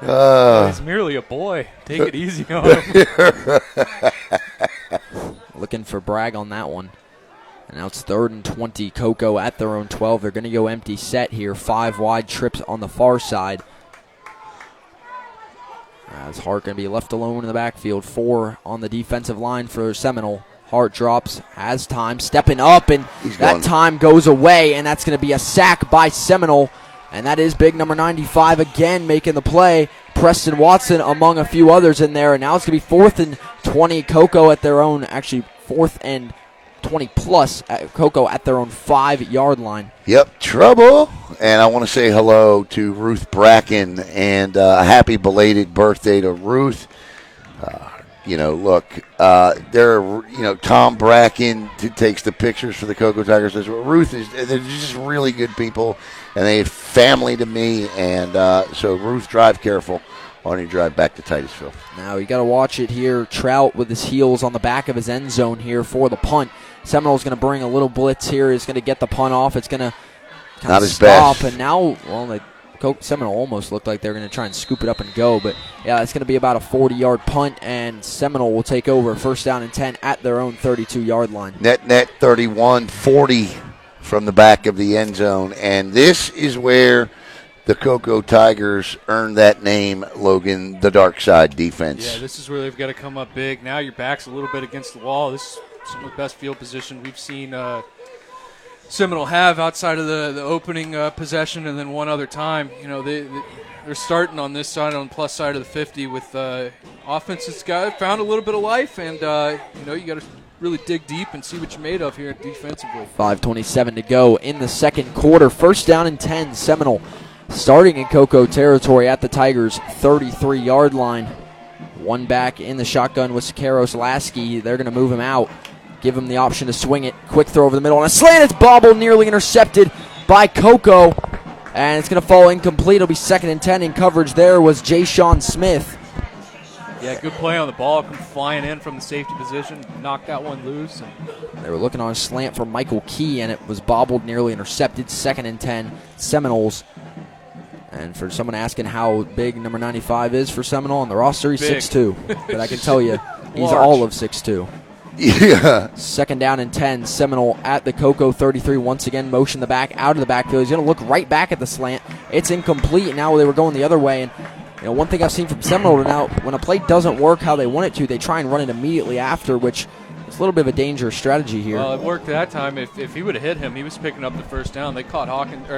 Speaker 2: He's merely a boy. Take it easy on him.
Speaker 3: Looking for Bragg on that one. And now it's 3rd and 20, Cocoa at their own 12. They're going to go empty set here. 5 wide trips on the far side. As Hart going to be left alone in the backfield. 4 on the defensive line for Seminole. Hart drops, has time, stepping up, and time goes away, and that's going to be a sack by Seminole. And that is big number 95 again making the play. Preston Watson among a few others in there. And now it's going to be 4th and 20, Cocoa at their own, actually 4th and 20 plus, Cocoa at their own 5-yard line.
Speaker 1: Yep, trouble. And I want to say hello to Ruth Bracken and a happy belated birthday to Ruth. Tom Bracken takes the pictures for the Cocoa Tigers. Ruth they're just really good people, and they have family to me. And so Ruth, drive careful on your drive back to Titusville.
Speaker 3: Now you got to watch it here. Trout with his heels on the back of his end zone here for the punt. Seminole's going to bring a little blitz here. He's going to get the punt off. It's going to kind of stop. And now, Seminole almost looked like they're going to try and scoop it up and go. But, yeah, it's going to be about a 40-yard punt, and Seminole will take over 1st down and 10 at their own 32-yard line.
Speaker 1: Net 31-40 from the back of the end zone. And this is where the Cocoa Tigers earned that name, Logan, the dark side defense.
Speaker 2: Yeah, this is where they've got to come up big. Now your back's a little bit against the wall. This is some of the best field position we've seen Seminole have outside of the opening possession, and then one other time. They're starting on this side, on the plus side of the 50, with offense that's found a little bit of life, and you got to really dig deep and see what you're made of here defensively.
Speaker 3: 5:27 to go in the second quarter. First down and 10, Seminole starting in Cocoa territory at the Tigers' 33-yard line. One back in the shotgun with Sakaros Lasky. They're going to move him out, give him the option to swing it. Quick throw over the middle, and a slant. It's bobbled, nearly intercepted by Cocoa, and it's going to fall incomplete. It'll be 2nd and 10. In coverage there was Jayvan Smith.
Speaker 2: Yeah, good play on the ball. Come flying in from the safety position, knocked that one loose.
Speaker 3: They were looking on a slant for Michael Key, and it was bobbled, nearly intercepted. 2nd and 10, Seminoles. And for someone asking how big number 95 is for Seminole on the roster, he's 6'2". But I can tell you, he's all of 6'2".
Speaker 1: Yeah.
Speaker 3: 2nd down and 10, Seminole at the Cocoa 33. Once again, motion the back out of the backfield. He's going to look right back at the slant. It's incomplete, and now they were going the other way. And one thing I've seen from Seminole now, when a play doesn't work how they want it to, they try and run it immediately after, which is a little bit of a dangerous strategy here.
Speaker 2: Well, it worked that time. If he would have hit him, he was picking up the first down. They caught Hawkins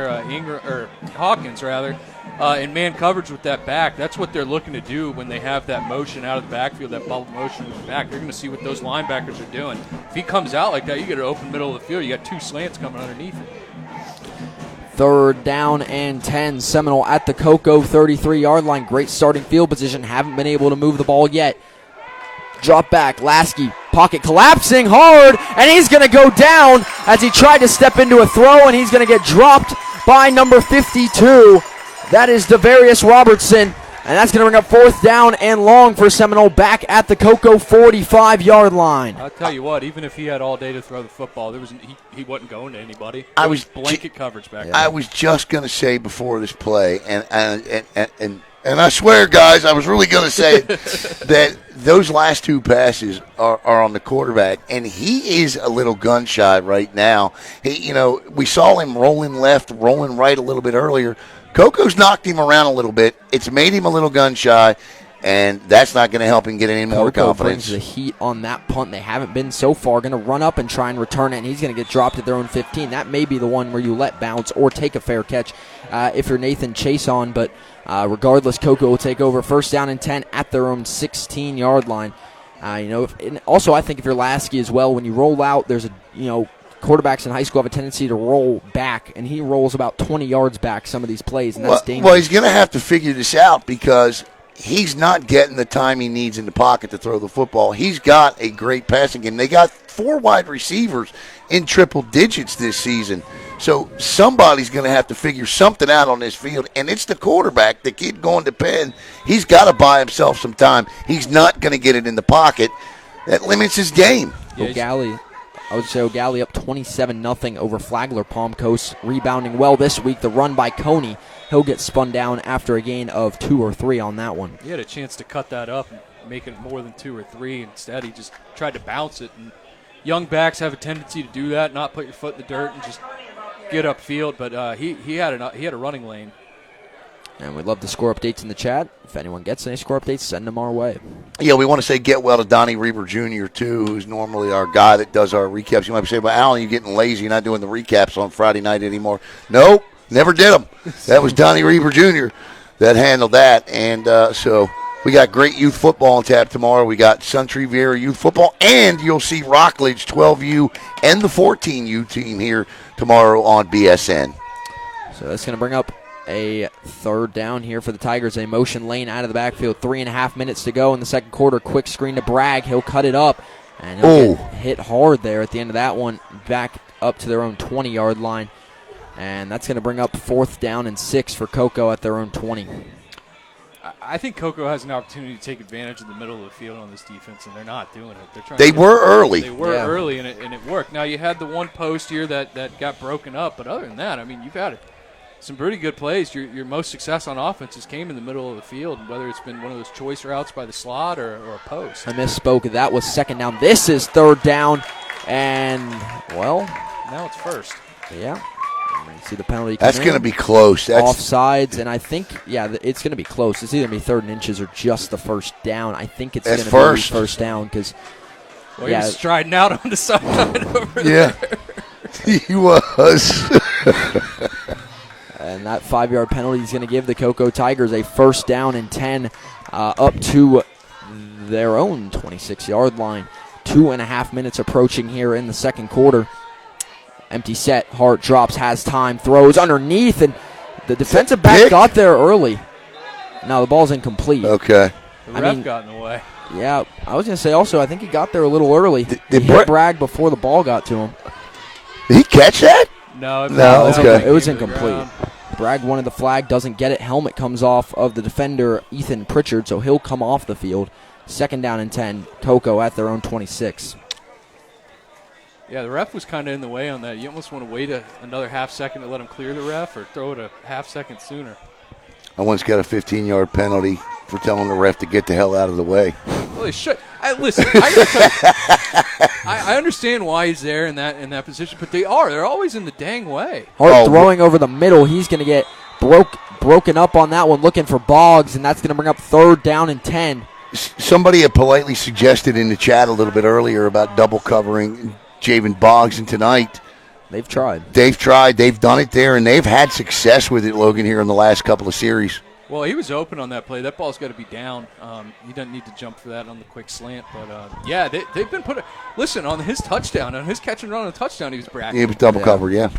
Speaker 2: in man coverage with that back. That's what they're looking to do when they have that motion out of the backfield, that bubble motion with the back. They're going to see what those linebackers are doing. If he comes out like that, you get an open middle of the field. You got 2 slants coming underneath it.
Speaker 3: 3rd down and 10, Seminole at the Cocoa 33-yard line. Great starting field position. Haven't been able to move the ball yet. Drop back, Lasky, pocket collapsing hard, and he's going to go down as he tried to step into a throw, and he's going to get dropped by number 52. That is Peewee Robinson, and that's going to bring up 4th down and long for Seminole back at the Cocoa 45-yard line.
Speaker 2: I'll tell you what, even if he had all day to throw the football, he wasn't going to anybody.
Speaker 1: I was
Speaker 2: blanket coverage back there.
Speaker 1: I was just going to say before this play, and I swear, guys, I was really going to say that those last 2 passes are on the quarterback, and he is a little gun shy right now. We saw him rolling left, rolling right a little bit earlier. Coco's knocked him around a little bit. It's made him a little gun shy, and that's not going to help him get any more confidence.
Speaker 3: Brings the heat on that punt. They haven't been so far. Going to run up and try and return it, and he's going to get dropped at their own 15. That may be the one where you let bounce or take a fair catch if you're Nathan Chase on, but regardless, Cocoa will take over 1st down and 10 at their own 16-yard line. And also I think if you're Lasky as well, when you roll out, there's quarterbacks in high school have a tendency to roll back, and he rolls about 20 yards back some of these plays, and that's dangerous. Well,
Speaker 1: he's going to have to figure this out because he's not getting the time he needs in the pocket to throw the football. He's got a great passing game. They got 4 wide receivers in triple digits this season. So somebody's going to have to figure something out on this field, and it's the quarterback, the kid going to Penn. He's got to buy himself some time. He's not going to get it in the pocket. That limits his game.
Speaker 3: O'Galley up 27-0 over Flagler Palm Coast. Rebounding well this week. The run by Coney. He'll get spun down after a gain of 2 or 3 on that one.
Speaker 2: He had a chance to cut that up and make it more than 2 or 3. Instead, he just tried to bounce it. And young backs have a tendency to do that, not put your foot in the dirt and just get upfield. But he had a running lane.
Speaker 3: And we'd love the score updates in the chat. If anyone gets any score updates, send them our way.
Speaker 1: Yeah, we want to say get well to Donnie Reber Jr., too, who's normally our guy that does our recaps. You might say, well, Alan, you're getting lazy. You're not doing the recaps on Friday night anymore. Nope, never did them. That was Donnie Reber Jr. that handled that. And so we got great youth football on tap tomorrow. We got Suntree Vieira youth football, and you'll see Rockledge 12U and the 14U team here tomorrow on BSN.
Speaker 3: So that's going to bring up a 3rd down here for the Tigers. A motion lane out of the backfield. 3.5 minutes to go in the second quarter. Quick screen to Bragg. He'll cut it up. And he'll get hit hard there at the end of that one. Back up to their own 20-yard line. And that's going to bring up 4th down and 6 for Cocoa at their own 20.
Speaker 2: I think Cocoa has an opportunity to take advantage of the middle of the field on this defense, and they're not doing it. They're trying.
Speaker 1: They were early.
Speaker 2: They were early, and it worked. Now, you had the one post here that got broken up, but other than that, I mean, you've had some pretty good plays. Your most success on offenses came in the middle of the field, whether it's been one of those choice routes by the slot or a post.
Speaker 3: I misspoke. That was 2nd down. This is 3rd down, and, well.
Speaker 2: Now it's 1st.
Speaker 3: Yeah. See the penalty.
Speaker 1: That's going to be close. That's
Speaker 3: offsides, and I think, it's going to be close. It's either going to be 3rd and inches or just the 1st down. I think it's going to be 1st down because.
Speaker 2: Well, he was striding out on the sideline over
Speaker 1: there. He was.
Speaker 3: And that 5-yard penalty is going to give the Cocoa Tigers a 1st down and 10 up to their own 26-yard line. 2.5 minutes approaching here in the second quarter. Empty set. Hart drops, has time, throws underneath, and the defensive back got there early. Now the ball's incomplete.
Speaker 1: Okay.
Speaker 2: The ref got in the way.
Speaker 3: Yeah, I was going to say also, I think he got there a little early. He hit Bragg before the ball got to him.
Speaker 1: Did he catch that?
Speaker 2: No,
Speaker 1: okay.
Speaker 3: It was incomplete. Bragg wanted the flag, doesn't get it. Helmet comes off of the defender, Ethan Pritchard, so he'll come off the field. 2nd down and 10. Cocoa at their own 26.
Speaker 2: Yeah, the ref was kind of in the way on that. You almost want to wait another half second to let him clear the ref or throw it a half second sooner.
Speaker 1: I once got a 15-yard penalty for telling the ref to get the hell out of the way.
Speaker 2: Well, they should. Listen, I understand why he's there in that position, but they're always in the dang way.
Speaker 3: Hart throwing over the middle. He's going to get broken up on that one, looking for Boggs, and that's going to bring up 3rd down and 10.
Speaker 1: Somebody had politely suggested in the chat a little bit earlier about double covering Jayvan Boggs, and tonight
Speaker 3: they've tried.
Speaker 1: They've done it there, and they've had success with it, Logan, here in the last couple of series.
Speaker 2: Well, he was open on that play. That ball's got to be down. He doesn't need to jump for that on the quick slant. But, yeah, they've been listen, on his touchdown, on his catch and run on a touchdown, he was bragging.
Speaker 1: He was double covered, yeah.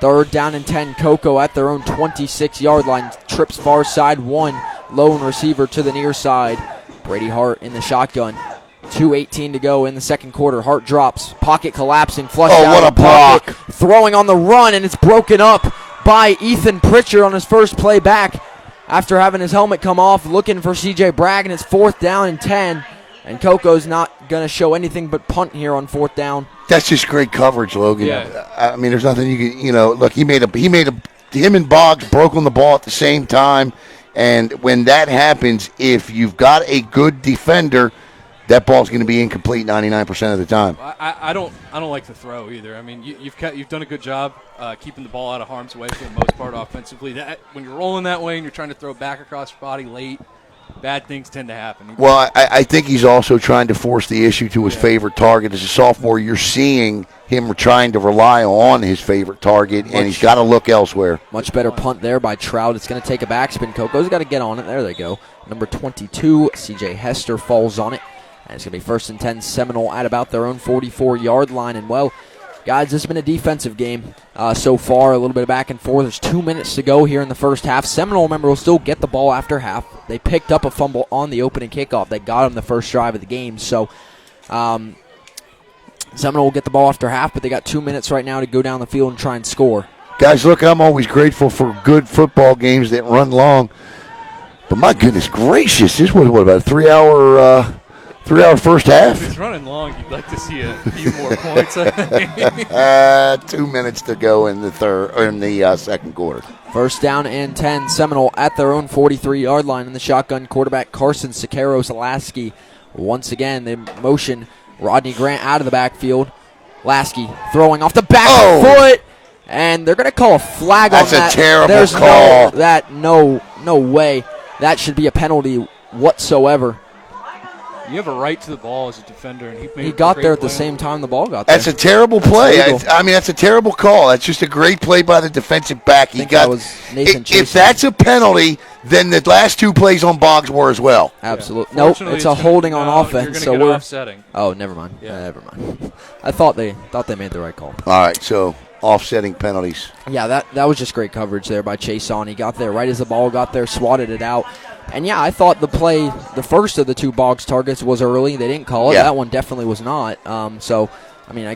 Speaker 3: 3rd down and 10. Cocoa at their own 26-yard line. Trips far side 1. Lone receiver to the near side. Brady Hart in the shotgun. 2:18 to go in the second quarter. Hart drops. Pocket collapsing. Flush out.
Speaker 1: What a block.
Speaker 3: Throwing on the run, and it's broken up by Ethan Pritchard on his first play back. After having his helmet come off, looking for C.J. Bragg, and it's 4th down and 10. And Coco's not going to show anything but punt here on 4th down.
Speaker 1: That's just great coverage, Logan.
Speaker 2: Yeah.
Speaker 1: I mean, there's nothing you can, look, him and Boggs broke on the ball at the same time. And when that happens, if you've got a good defender, that ball's going to be incomplete 99% of the time.
Speaker 2: I don't like the throw either. I mean, you've done a good job keeping the ball out of harm's way for the most part offensively. That when you're rolling that way and you're trying to throw back across your body late, bad things tend to happen.
Speaker 1: Well, I think he's also trying to force the issue to his favorite target. As a sophomore, you're seeing him trying to rely on his favorite target, and he's got to look elsewhere.
Speaker 3: Much better punt there by Trout. It's going to take a backspin. Coco's got to get on it. There they go. Number 22, C.J. Hester falls on it. And it's going to be 1st and 10 Seminole at about their own 44-yard line. And, well, guys, this has been a defensive game so far, a little bit of back and forth. There's 2 minutes to go here in the first half. Seminole, remember, will still get the ball after half. They picked up a fumble on the opening kickoff that got them the first drive of the game. So Seminole will get the ball after half, but they got 2 minutes right now to go down the field and try and score.
Speaker 1: Guys, look, I'm always grateful for good football games that run long. But my goodness gracious, this was, about a 3-hour... 3-hour first half.
Speaker 2: If it's running long, you'd like to see a few more points, I think.
Speaker 1: 2 minutes to go in the second quarter.
Speaker 3: 1st down and 10. Seminole at their own 43-yard line in the shotgun. Quarterback Carson Sakaros-Lasky. Once again, they motion Rodney Grant out of the backfield. Lasky throwing off the back foot. And they're going to call a flag on that.
Speaker 1: That's a terrible
Speaker 3: There's
Speaker 1: call.
Speaker 3: No way. That should be a penalty whatsoever.
Speaker 2: You have a right to the ball as a defender, and
Speaker 3: he got there at the same time the ball got there.
Speaker 1: That's a terrible play. I mean, that's a terrible call. That's just a great play by the defensive back.
Speaker 3: That was Nathan Chase.
Speaker 1: If that's a penalty, then the last 2 plays on Boggs were as well.
Speaker 3: Absolutely. Yeah. Nope, it's a holding on offense.
Speaker 2: So we're offsetting.
Speaker 3: Oh, never mind. Yeah. Never mind. I thought they made the right call.
Speaker 1: All right, so offsetting penalties.
Speaker 3: Yeah, that was just great coverage there by Chase on. He got there right as the ball got there, swatted it out. And, yeah, I thought the first of the 2 Boggs targets was early. They didn't call it. Yeah. That one definitely was not. So, I mean,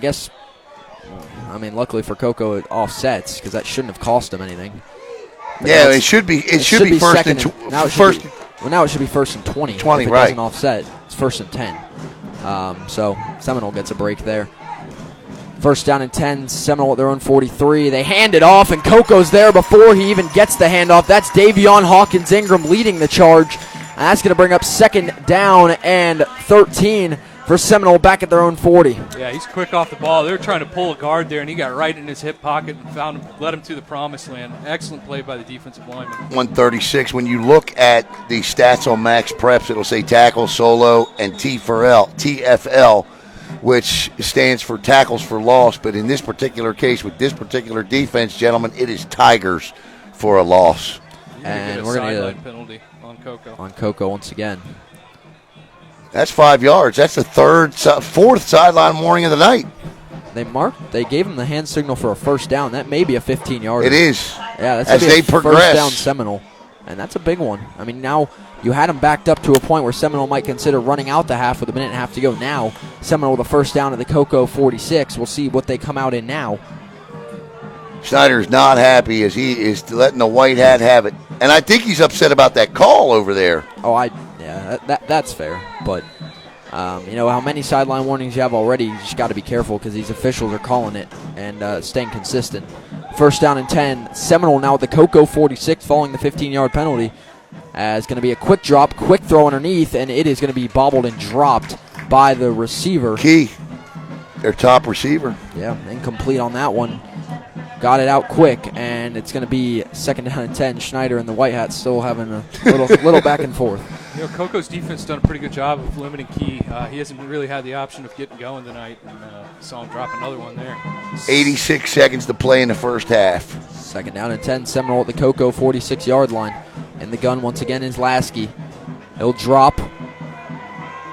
Speaker 3: luckily for Cocoa, it offsets because that shouldn't have cost them anything. But
Speaker 1: yeah, it should be first and
Speaker 3: now it should be 1st and 20.
Speaker 1: 20,
Speaker 3: if it
Speaker 1: right.
Speaker 3: doesn't offset, it's 1st and 10. So Seminole gets a break there. 1st down and 10, Seminole at their own 43. They hand it off, and Coco's there before he even gets the handoff. That's Davion Hawkins Ingram leading the charge. And that's going to bring up 2nd down and 13 for Seminole back at their own 40.
Speaker 2: Yeah, he's quick off the ball. They were trying to pull a guard there, and he got right in his hip pocket and led him to the promised land. Excellent play by the defensive lineman.
Speaker 1: 136. When you look at the stats on Max Preps, it'll say tackle, solo, and TFL, which stands for tackles for loss. But in this particular case, with this particular defense, gentlemen, it is Tigers for a loss.
Speaker 2: And we're going to get a penalty on Cocoa.
Speaker 3: On Cocoa once again.
Speaker 1: That's 5 yards. That's the fourth sideline warning of the night.
Speaker 3: They gave him the hand signal for a first down. That may be a 15-yarder.
Speaker 1: It is.
Speaker 3: Yeah, that's
Speaker 1: as they progress.
Speaker 3: First down Seminole. And that's a big one. I mean, now you had them backed up to a point where Seminole might consider running out the half with a minute and a half to go. Now, Seminole with a first down at the Cocoa 46. We'll see what they come out in now.
Speaker 1: Schneider's not happy as he is letting the white hat have it. And I think he's upset about that call over there.
Speaker 3: That's fair. But, you know, how many sideline warnings you have already, you just got to be careful because these officials are calling it and staying consistent. First down and 10. Seminole now at the Cocoa 46 following the 15-yard penalty. It's going to be a quick drop, quick throw underneath, and it is going to be bobbled and dropped by the receiver.
Speaker 1: Key, their top receiver.
Speaker 3: Yeah, incomplete on that one. Got it out quick, and it's going to be second down and 10. Schneider and the white hat still having a little back and forth.
Speaker 2: You know, Coco's defense done a pretty good job of limiting Key. He hasn't really had the option of getting going tonight, and saw him drop another one there.
Speaker 1: 86 seconds to play in the first half.
Speaker 3: Second down and 10. Seminole at the Cocoa 46-yard line. And the gun once again is Lasky. He'll drop.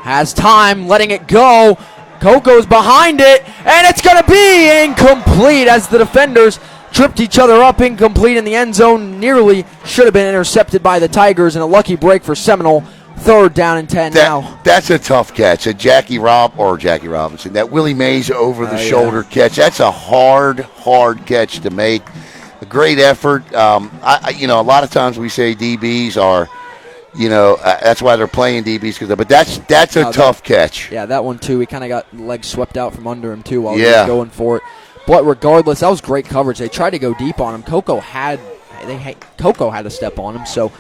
Speaker 3: Has time, letting it go. Coco's behind it, and it's going to be incomplete as the defenders tripped each other up. Incomplete in the end zone. Nearly should have been intercepted by the Tigers, and a lucky break for Seminole. Third down and 10 now.
Speaker 1: That's a tough catch. A Jackie Robinson. That Willie Mays over-the-shoulder catch. That's a hard catch to make. A great effort. You know, a lot of times we say DBs are, you know, that's why they're playing DBs. But that's a tough catch.
Speaker 3: Yeah, that one too. He kind of got legs swept out from under him too while he was going for it. But regardless, that was great coverage. They tried to go deep on him. Cocoa had to step on him. So,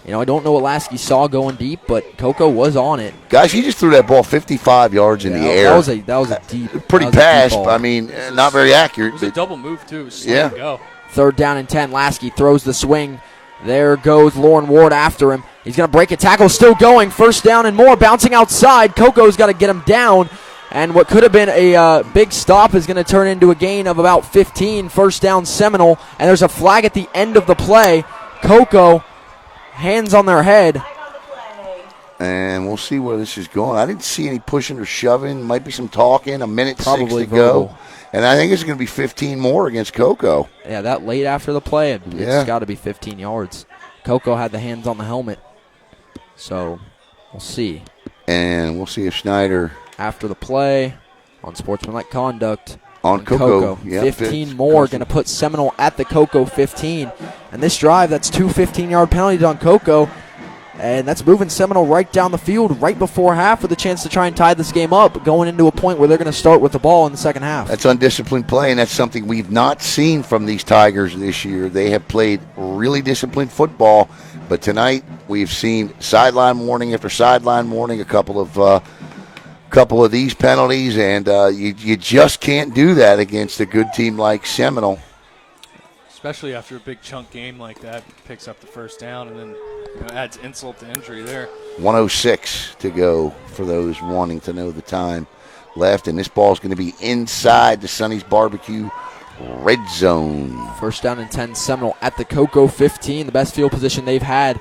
Speaker 3: you know, I don't know what Lasky saw going deep, but Cocoa was on it.
Speaker 1: Guys, he just threw that ball 55 yards in the air.
Speaker 3: That was a deep,
Speaker 1: pretty pass. I mean, not very accurate.
Speaker 2: It was a double move too. It was slow to go.
Speaker 3: Third down and 10. Lasky throws the swing. There goes Lauren Ward after him. He's going to break a tackle. Still going. First down and more. Bouncing outside. Coco's got to get him down. And what could have been a big stop is going to turn into a gain of about 15. First down Seminole. And there's a flag at the end of the play. Cocoa, hands on their head.
Speaker 1: And we'll see where this is going. I didn't see any pushing or shoving. Might be some talking. A minute
Speaker 3: Probably
Speaker 1: 6 to go. And I think it's going to be 15 more against Cocoa.
Speaker 3: Yeah, that late after the play, it's got to be 15 yards. Cocoa had the hands on the helmet. So, we'll see.
Speaker 1: And we'll see if Schneider.
Speaker 3: After the play, on sportsmanlike conduct.
Speaker 1: On Cocoa.
Speaker 3: 15 more, going to put Seminole at the Cocoa 15. And this drive, that's two 15-yard penalties on Cocoa. And that's moving Seminole right down the field right before half with a chance to try and tie this game up, going into a point where they're going to start with the ball in the second half.
Speaker 1: That's undisciplined play, and that's something we've not seen from these Tigers this year. They have played really disciplined football, but tonight we've seen sideline warning after sideline warning, a couple of these penalties, and you just can't do that against a good team like Seminole.
Speaker 2: Especially after a big chunk game like that, picks up the first down and then adds insult to injury there.
Speaker 1: 1:06 to go for those wanting to know the time left, and this ball is going to be inside the Sonny's Barbecue red zone.
Speaker 3: First down and 10, Seminole at the Cocoa 15, the best field position they've had,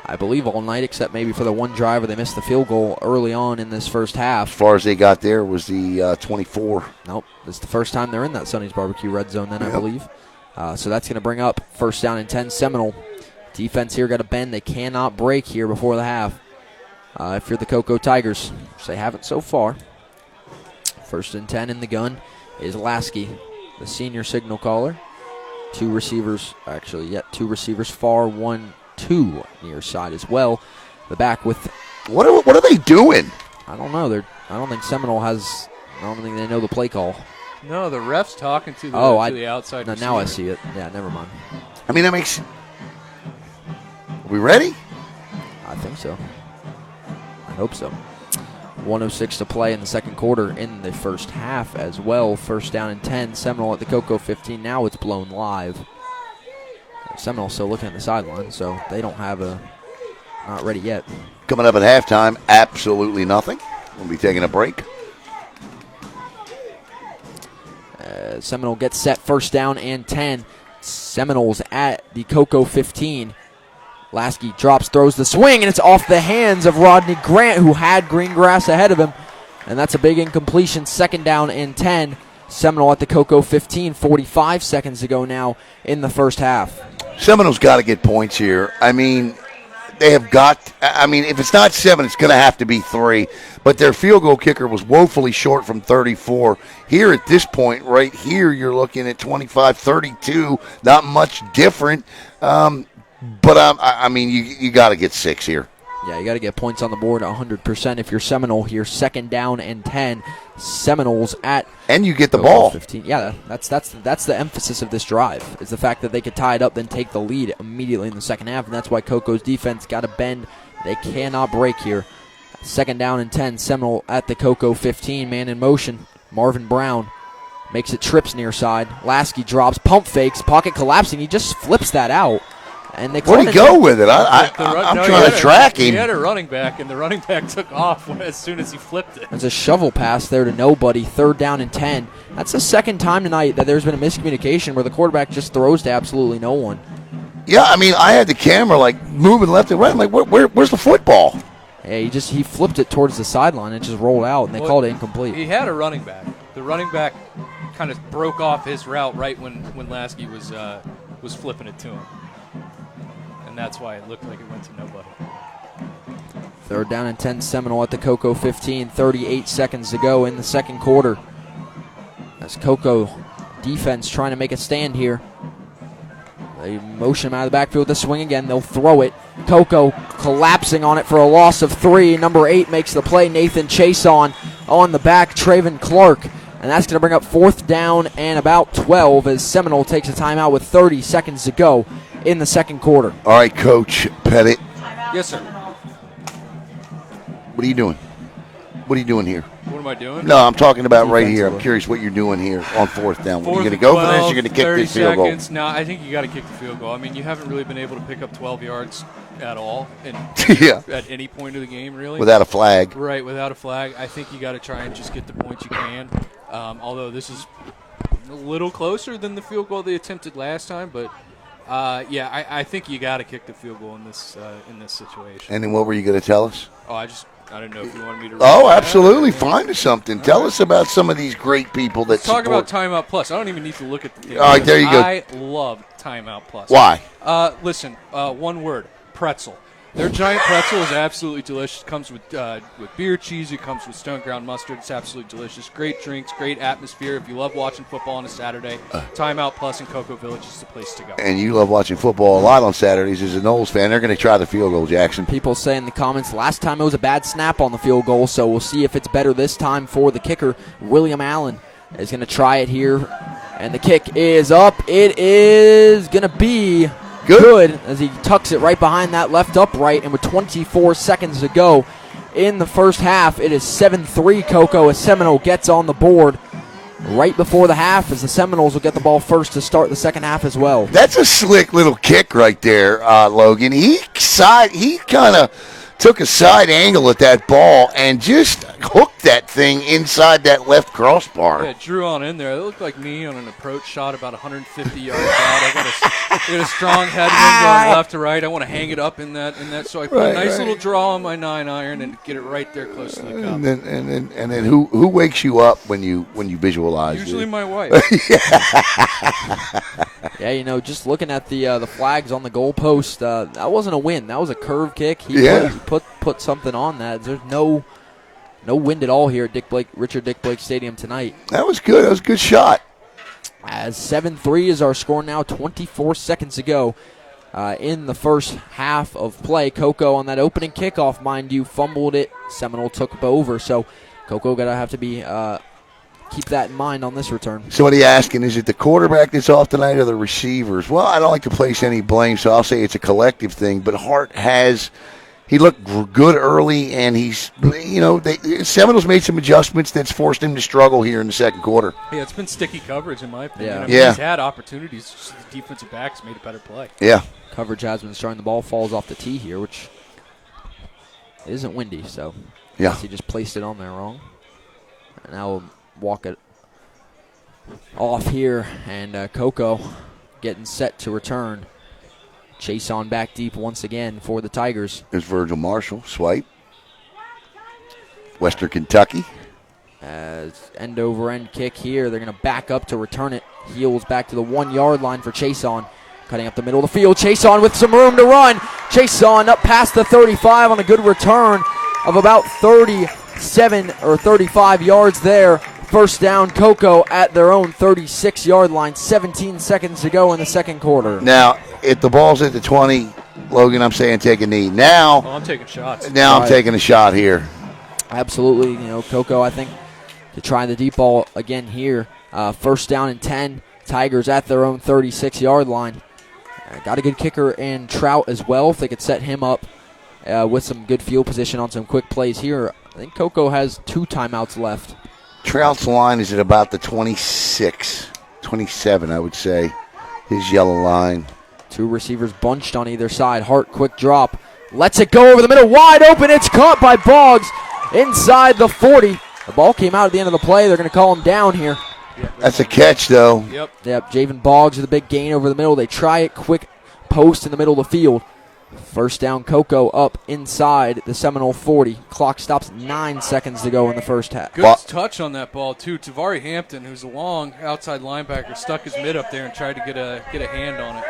Speaker 3: I believe, all night, except maybe for the one drive where they missed the field goal early on in this first half.
Speaker 1: As far as they got there was the 24.
Speaker 3: Nope, this is the first time they're in that Sonny's Barbecue red zone then, I believe. So that's going to bring up first down and 10, Seminole. Defense here got to bend. They cannot break here before the half. If you're the Cocoa Tigers, which they haven't so far. First and 10 in the gun is Lasky, the senior signal caller. Two receivers far, 1-2 near side as well. The back with.
Speaker 1: What are they doing?
Speaker 3: I don't know. I don't think Seminole has. I don't think they know the play call.
Speaker 2: No, the ref's talking to the outside receiver.
Speaker 3: Now I see it. Yeah, never mind.
Speaker 1: I mean, that makes. Are we ready?
Speaker 3: I think so. I hope so. 1:06 to play in the second quarter in the first half as well. First down and 10. Seminole at the Cocoa 15. Now it's blown live. Seminole still looking at the sideline, so they don't have not ready yet.
Speaker 1: Coming up at halftime, absolutely nothing. We'll be taking a break.
Speaker 3: Seminole gets set, first down and 10. Seminoles at the Cocoa 15. Lasky drops, throws the swing, and it's off the hands of Rodney Grant, who had green grass ahead of him. And that's a big incompletion. 2nd down and 10. Seminole at the Cocoa 15, 45 seconds to go now in the first half.
Speaker 1: Seminole's got to get points here. I mean, they have got – I mean, if it's not 7, it's going to have to be 3. But their field goal kicker was woefully short from 34. Here at this point, right here, you're looking at 25-32. Not much different. But, I mean, you got to get 6 here.
Speaker 3: Yeah, you got to get points on the board 100% if you're Seminole here. 2nd down and 10. Seminoles at
Speaker 1: and you get the ball.
Speaker 3: 15. Yeah, that's the emphasis of this drive, is the fact that they could tie it up, then take the lead immediately in the second half, and that's why Coco's defense got to bend. They cannot break here. 2nd down and 10. Seminole at the Cocoa 15. Man in motion. Marvin Brown makes it trips near side. Lasky drops, pump fakes, pocket collapsing. He just flips that out. And they
Speaker 1: where'd he go with it? I'm trying to track him.
Speaker 2: He had a running back, and the running back took off as soon as he flipped it.
Speaker 3: There's a shovel pass there to nobody. 3rd down and 10. That's the 2nd time tonight that there's been a miscommunication where the quarterback just throws to absolutely no one.
Speaker 1: Yeah, I mean, I had the camera like moving left and right. I'm like, where's the football?
Speaker 3: Yeah, he flipped it towards the sideline and just rolled out, and they called it incomplete.
Speaker 2: He had a running back. The running back kind of broke off his route right when Lasky was flipping it to him. And that's why it looked like it went to nobody.
Speaker 3: 3rd down and 10, Seminole at the Cocoa 15, 38 seconds to go in the second quarter. As Cocoa defense trying to make a stand here. They motion him out of the backfield to swing again. They'll throw it. Cocoa collapsing on it for a loss of 3. Number 8 makes the play. Nathan Chase on the back. Traven Clark. And that's going to bring up 4th down and about 12 as Seminole takes a timeout with 30 seconds to go in the second quarter.
Speaker 1: All right, Coach Pettit.
Speaker 2: Yes, sir.
Speaker 1: What are you doing? What are you doing here?
Speaker 2: What am I doing?
Speaker 1: No, I'm talking about right here. I'm curious what you're doing here on 4th down. Are you going to go for this? You're going to kick this field goal?
Speaker 2: No, I think you got to kick the field goal. I mean, you haven't really been able to pick up 12 yards at all at any point of the game, really.
Speaker 1: Without a flag.
Speaker 2: Right, without a flag. I think you got to try and just get the points you can. Although this is a little closer than the field goal they attempted last time, but I think you got to kick the field goal in this situation.
Speaker 1: And then what were you going to tell us?
Speaker 2: I don't know if you wanted me to.
Speaker 1: Oh, absolutely. Find us something. Tell us about some of these great people that
Speaker 2: talk about Timeout Plus. I don't even need to look at the thing.
Speaker 1: All right, there you go.
Speaker 2: I love Timeout Plus.
Speaker 1: Why?
Speaker 2: Listen, one word: pretzel. Their giant pretzel is absolutely delicious. It comes with beer cheese. It comes with stone ground mustard. It's absolutely delicious. Great drinks, great atmosphere. If you love watching football on a Saturday, Timeout Plus in Cocoa Village is the place to go.
Speaker 1: And you love watching football a lot on Saturdays as a Noles fan. They're going to try the field goal, Jackson.
Speaker 3: People say in the comments, last time it was a bad snap on the field goal, so we'll see if it's better this time for the kicker. William Allen is going to try it here, and the kick is up. It is going to be good as he tucks it right behind that left upright, and with 24 seconds to go in the first half, it is 7-3 Cocoa as Seminole gets on the board right before the half, as the Seminoles will get the ball first to start the second half as well.
Speaker 1: That's a slick little kick right there, Logan. He kind of took a side angle at that ball and just hooked that thing inside that left crossbar.
Speaker 2: Yeah, it drew on in there. It looked like me on an approach shot about 150 yards out. I got a strong headwind going left to right. I want to hang it up in that. So I put a nice little draw on my 9-iron and get it right there close to the cup.
Speaker 1: And then who wakes you up when you visualize?
Speaker 2: Usually my wife.
Speaker 3: Yeah, just looking at the flags on the goalpost, that wasn't a win. That was a curve kick. He put something on that. There's no wind at all here at Richard Dick Blake Stadium tonight.
Speaker 1: That was good. That was a good shot.
Speaker 3: As 7-3 is our score now, 24 seconds to go in the first half of play. Cocoa on that opening kickoff, mind you, fumbled it. Seminole took over, so Cocoa going to have to be keep that in mind on this return.
Speaker 1: Somebody asking, is it the quarterback that's off tonight or the receivers? Well, I don't like to place any blame, so I'll say it's a collective thing, but Hart he looked good early, and Seminoles made some adjustments that's forced him to struggle here in the second quarter.
Speaker 2: Yeah, it's been sticky coverage, in my opinion.
Speaker 3: Yeah.
Speaker 2: I mean, he's had opportunities. Just the defensive backs made a better play.
Speaker 1: Yeah.
Speaker 3: Coverage has been starting. The ball falls off the tee here, which isn't windy, so I guess he just placed it on there wrong. And now we'll walk it off here, and Cocoa getting set to return. Chase on back deep once again for the Tigers.
Speaker 1: There's Virgil Marshall, swipe. Western Kentucky.
Speaker 3: As end-over-end kick here, they're going to back up to return it. Heels back to the 1-yard line for Chason. Cutting up the middle of the field. Chason with some room to run. Chason up past the 35 on a good return of about 37 or 35 yards there. First down, Cocoa at their own 36-yard line. 17 seconds to go in the second quarter.
Speaker 1: Now, if the ball's at the 20, Logan, I'm saying take a knee. Now,
Speaker 2: I'm taking shots.
Speaker 1: Now I'm taking a shot here.
Speaker 3: Absolutely. You know, Cocoa, I think, to try the deep ball again here. First down and 10. Tigers at their own 36-yard line. Got a good kicker in Trout as well. If they could set him up with some good field position on some quick plays here. I think Cocoa has 2 timeouts left.
Speaker 1: Trout's line is at about the 26, 27, I would say. His yellow line.
Speaker 3: 2 receivers bunched on either side. Hart, quick drop. Lets it go over the middle. Wide open. It's caught by Boggs inside the 40. The ball came out at the end of the play. They're going to call him down here.
Speaker 1: That's a catch, though.
Speaker 2: Yep.
Speaker 3: Jayvan Boggs with a big gain over the middle. They try it quick post in the middle of the field. First down, Cocoa up inside the Seminole 40. Clock stops 9 seconds to go in the first half.
Speaker 2: Good touch on that ball, too. Tavari Hampton, who's a long outside linebacker, stuck his mid up there and tried to get a hand on it.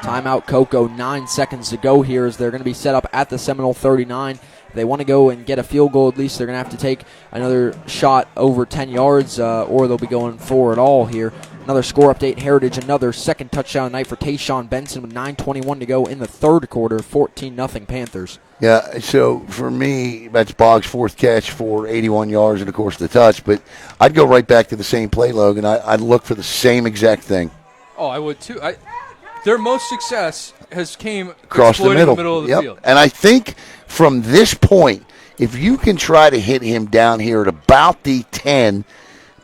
Speaker 3: Timeout, Cocoa. 9 seconds to go here as they're going to be set up at the Seminole 39. If they want to go and get a field goal, at least they're going to have to take another shot over 10 yards, or they'll be going for it all here. Another score update, Heritage, another second touchdown tonight for Tayshawn Benson with 9:21 to go in the third quarter, 14-0 Panthers.
Speaker 1: Yeah, so for me, that's Boggs' 4th catch for 81 yards and, of course, the touch. But I'd go right back to the same play, Logan. I'd look for the same exact thing.
Speaker 2: Oh, I would, too. Their most success has came
Speaker 1: Across the middle.
Speaker 2: Of the field.
Speaker 1: And I think from this point, if you can try to hit him down here at about the 10,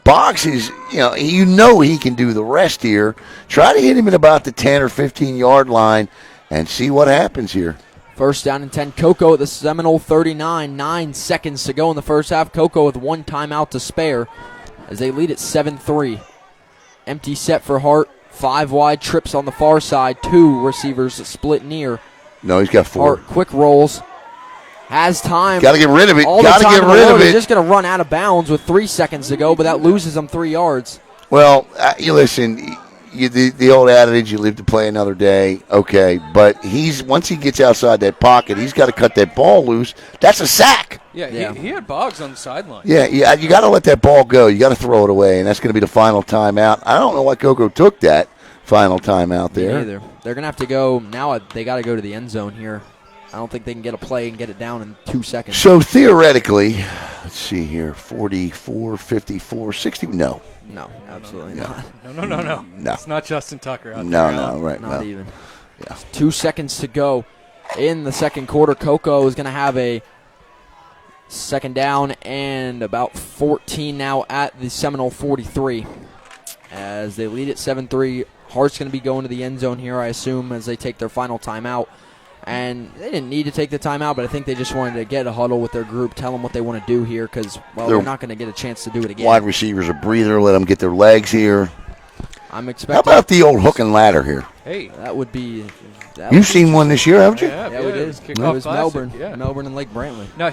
Speaker 1: Boggs is, you know he can do the rest here. Try to hit him at about the 10 or 15-yard line and see what happens here.
Speaker 3: First down and 10, Cocoa at the Seminole 39. 9 seconds to go in the first half. Cocoa with 1 timeout to spare as they lead at 7-3. Empty set for Hart. 5 wide trips on the far side. 2 receivers split near.
Speaker 1: No, he's got 4.
Speaker 3: Hart quick rolls. Has time.
Speaker 1: Got to get rid of it.
Speaker 3: Got to get rid of it. He's just going to run out of bounds with 3 seconds to go, but that loses him 3 yards.
Speaker 1: Well, you listen, the old adage, you live to play another day, okay, but once he gets outside that pocket, he's got to cut that ball loose. That's a sack.
Speaker 2: Yeah. He had Boggs on the sideline.
Speaker 1: Yeah, you got to let that ball go. You got to throw it away, and that's going to be the final timeout. I don't know why Cocoa took that final timeout there.
Speaker 3: Either. They're going to have to go, now they got to go to the end zone here. I don't think they can get a play and get it down in 2 seconds.
Speaker 1: So theoretically, let's see here, 44, 54, 60, no.
Speaker 3: No, absolutely not.
Speaker 2: No. It's not Justin Tucker out there.
Speaker 1: No, right.
Speaker 3: Not
Speaker 1: no.
Speaker 3: even.
Speaker 1: Yeah.
Speaker 3: 2 seconds to go in the second quarter. Cocoa is going to have a second down and about 14 now at the Seminole 43. As they lead at 7-3, Hart's going to be going to the end zone here, I assume, as they take their final timeout. And they didn't need to take the timeout, but I think they just wanted to get a huddle with their group, tell them what they want to do here because, they're not going to get a chance to do it again.
Speaker 1: Wide receivers a breather, let them get their legs here.
Speaker 3: I'm expecting.
Speaker 1: How about the old hook and ladder here?
Speaker 2: Hey.
Speaker 3: That would be.
Speaker 1: You've seen one this year, haven't you?
Speaker 3: Yeah, we did. It was Melbourne. Yeah. Melbourne and Lake Brantley.
Speaker 2: Now,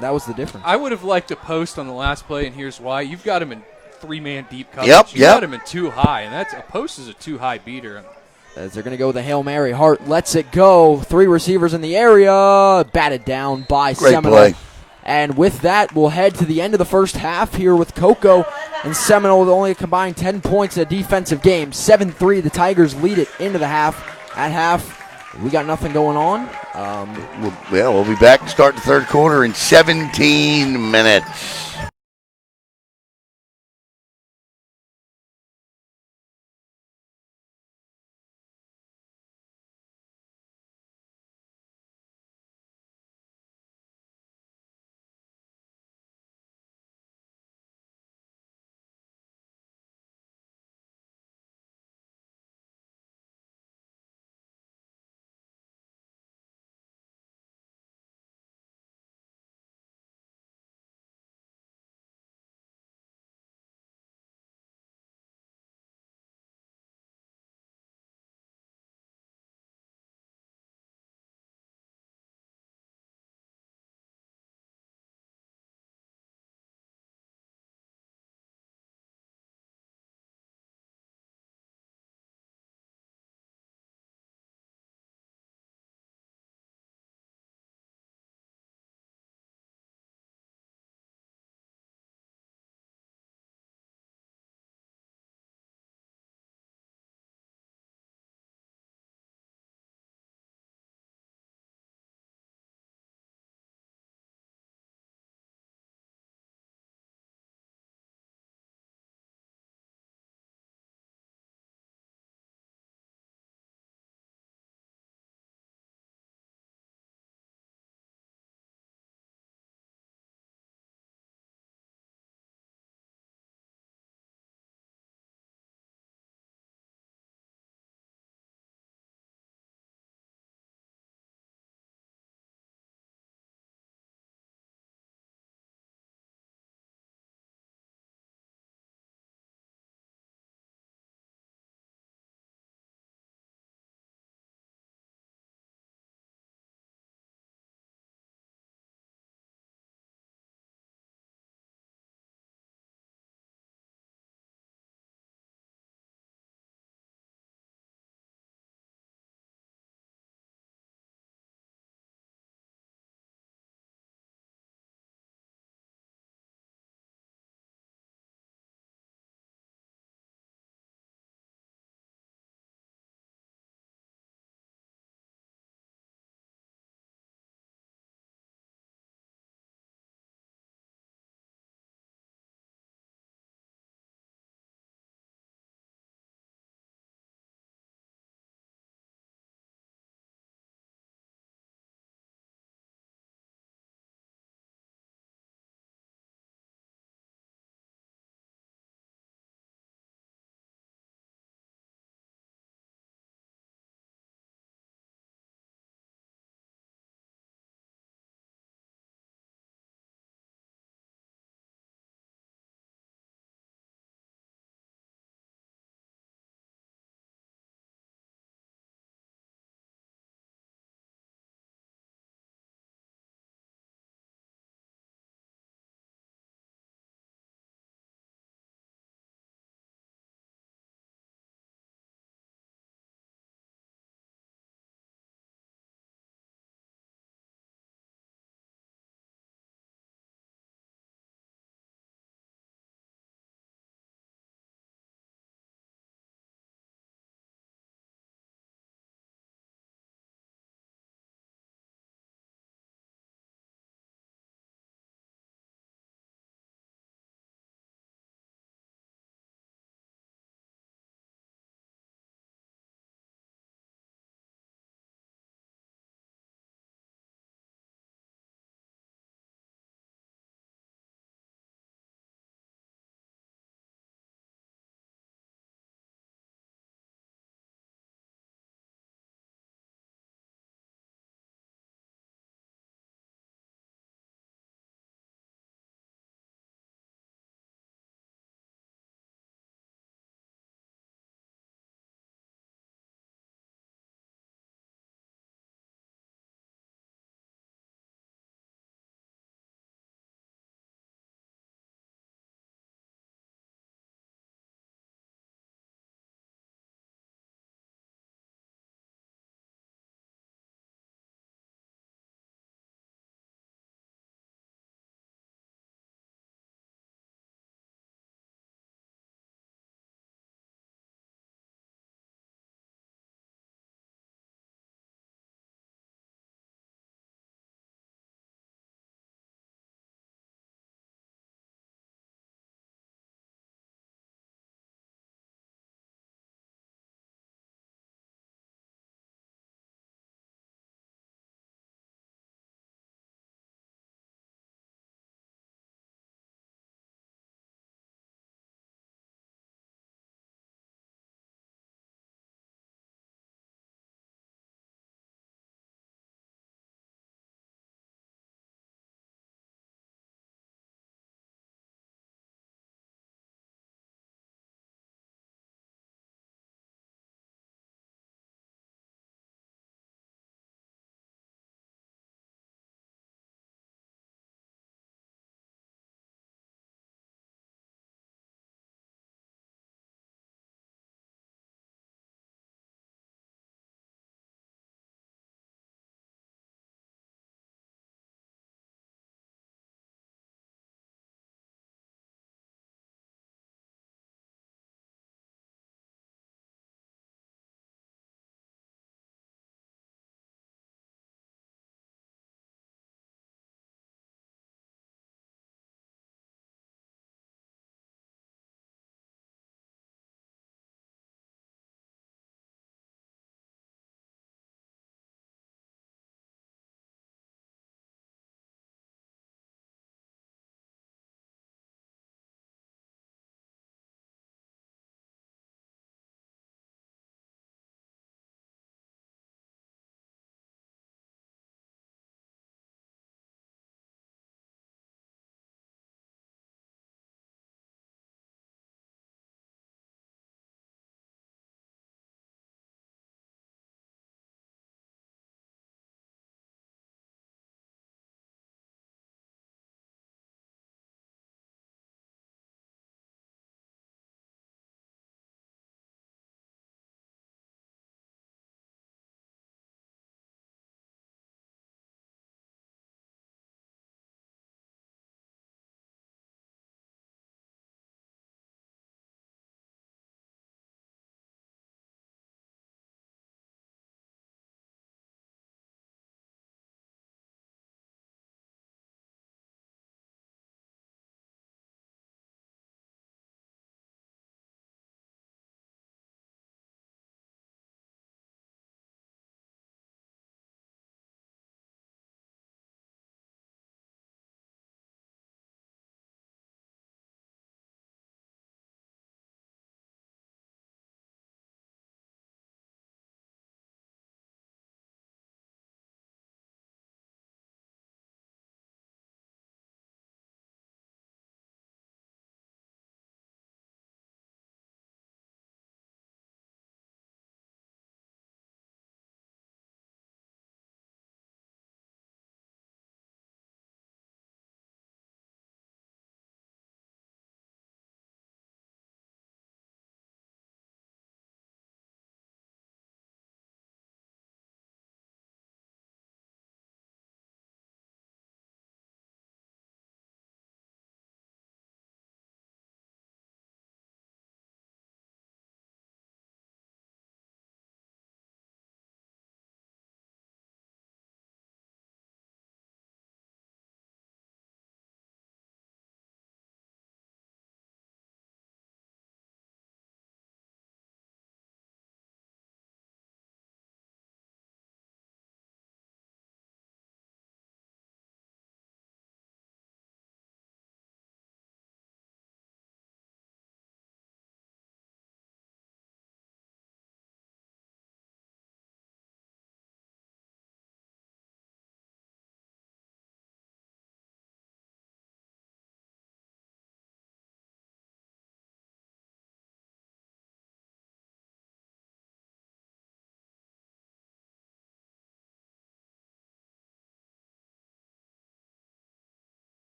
Speaker 3: that was the difference.
Speaker 2: I would have liked to post on the last play, and here's why. You've got him in 3-man deep coverage.
Speaker 1: Yep.
Speaker 2: You got him in too high, and a post is a too high beater.
Speaker 3: As they're going to go with a Hail Mary. Hart lets it go. 3 receivers in the area. Batted down by Seminole.
Speaker 1: Play.
Speaker 3: And with that, we'll head to the end of the first half here with Cocoa and Seminole with only a combined 10 points in a defensive game. 7-3, the Tigers lead it into the half. At half, we got nothing going on.
Speaker 1: We'll be back to start the third quarter in 17 minutes.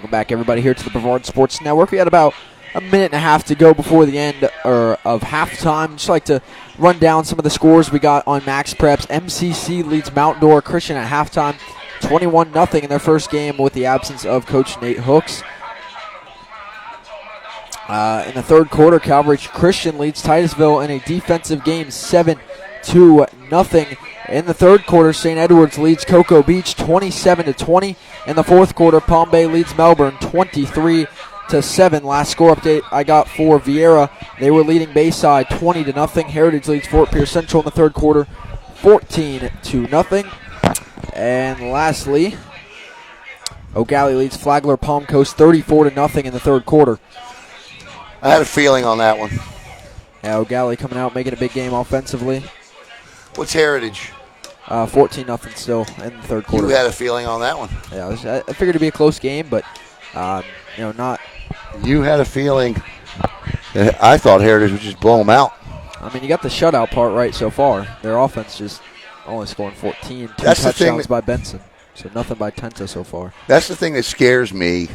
Speaker 3: Welcome back, everybody, here to the Brevard Sports Network. We had about a minute and a half to go before the end of halftime. Just like to run down some of the scores we got on Max Preps. MCC leads Mount Dora Christian at halftime, 21-0 in their first game with the absence of Coach Nate Hooks. In the third quarter, Calvary Christian leads Titusville in a defensive game, 7-0. In the third quarter, St. Edwards leads Cocoa Beach 27-20. In the fourth quarter, Palm Bay leads Melbourne 23-7. Last score update I got for Vieira. They were leading Bayside 20-0. Heritage leads Fort Pierce Central in the third quarter 14-0. And lastly, O'Galley leads Flagler Palm Coast 34-0 in the third quarter.
Speaker 1: I had a feeling on that one.
Speaker 3: Yeah, O'Galley coming out making a big game offensively.
Speaker 1: What's Heritage?
Speaker 3: 14-0 still in the third quarter.
Speaker 1: You had a feeling on that one.
Speaker 3: Yeah, I figured it'd be a close game, but not.
Speaker 1: You had a feeling. I thought Heritage would just blow them out.
Speaker 3: I mean, you got the shutout part right so far. Their offense just only scoring 14. Two
Speaker 1: That's
Speaker 3: touchdowns by Benson, so nothing by Tenta so far.
Speaker 1: That's the thing that scares me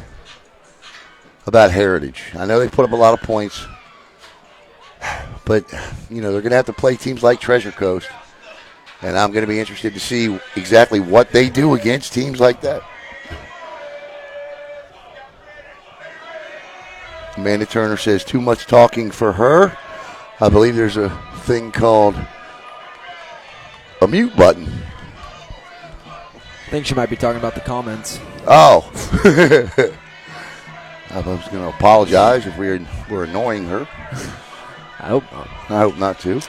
Speaker 1: about Heritage. I know they put up a lot of points, but they're going to have to play teams like Treasure Coast, and I'm going to be interested to see exactly what they do against teams like that. Amanda Turner says too much talking for her. I believe there's a thing called a mute button.
Speaker 3: I think she might be talking about the comments.
Speaker 1: Oh. I was going to apologize if we're annoying her.
Speaker 3: I hope not.
Speaker 1: I hope not, too.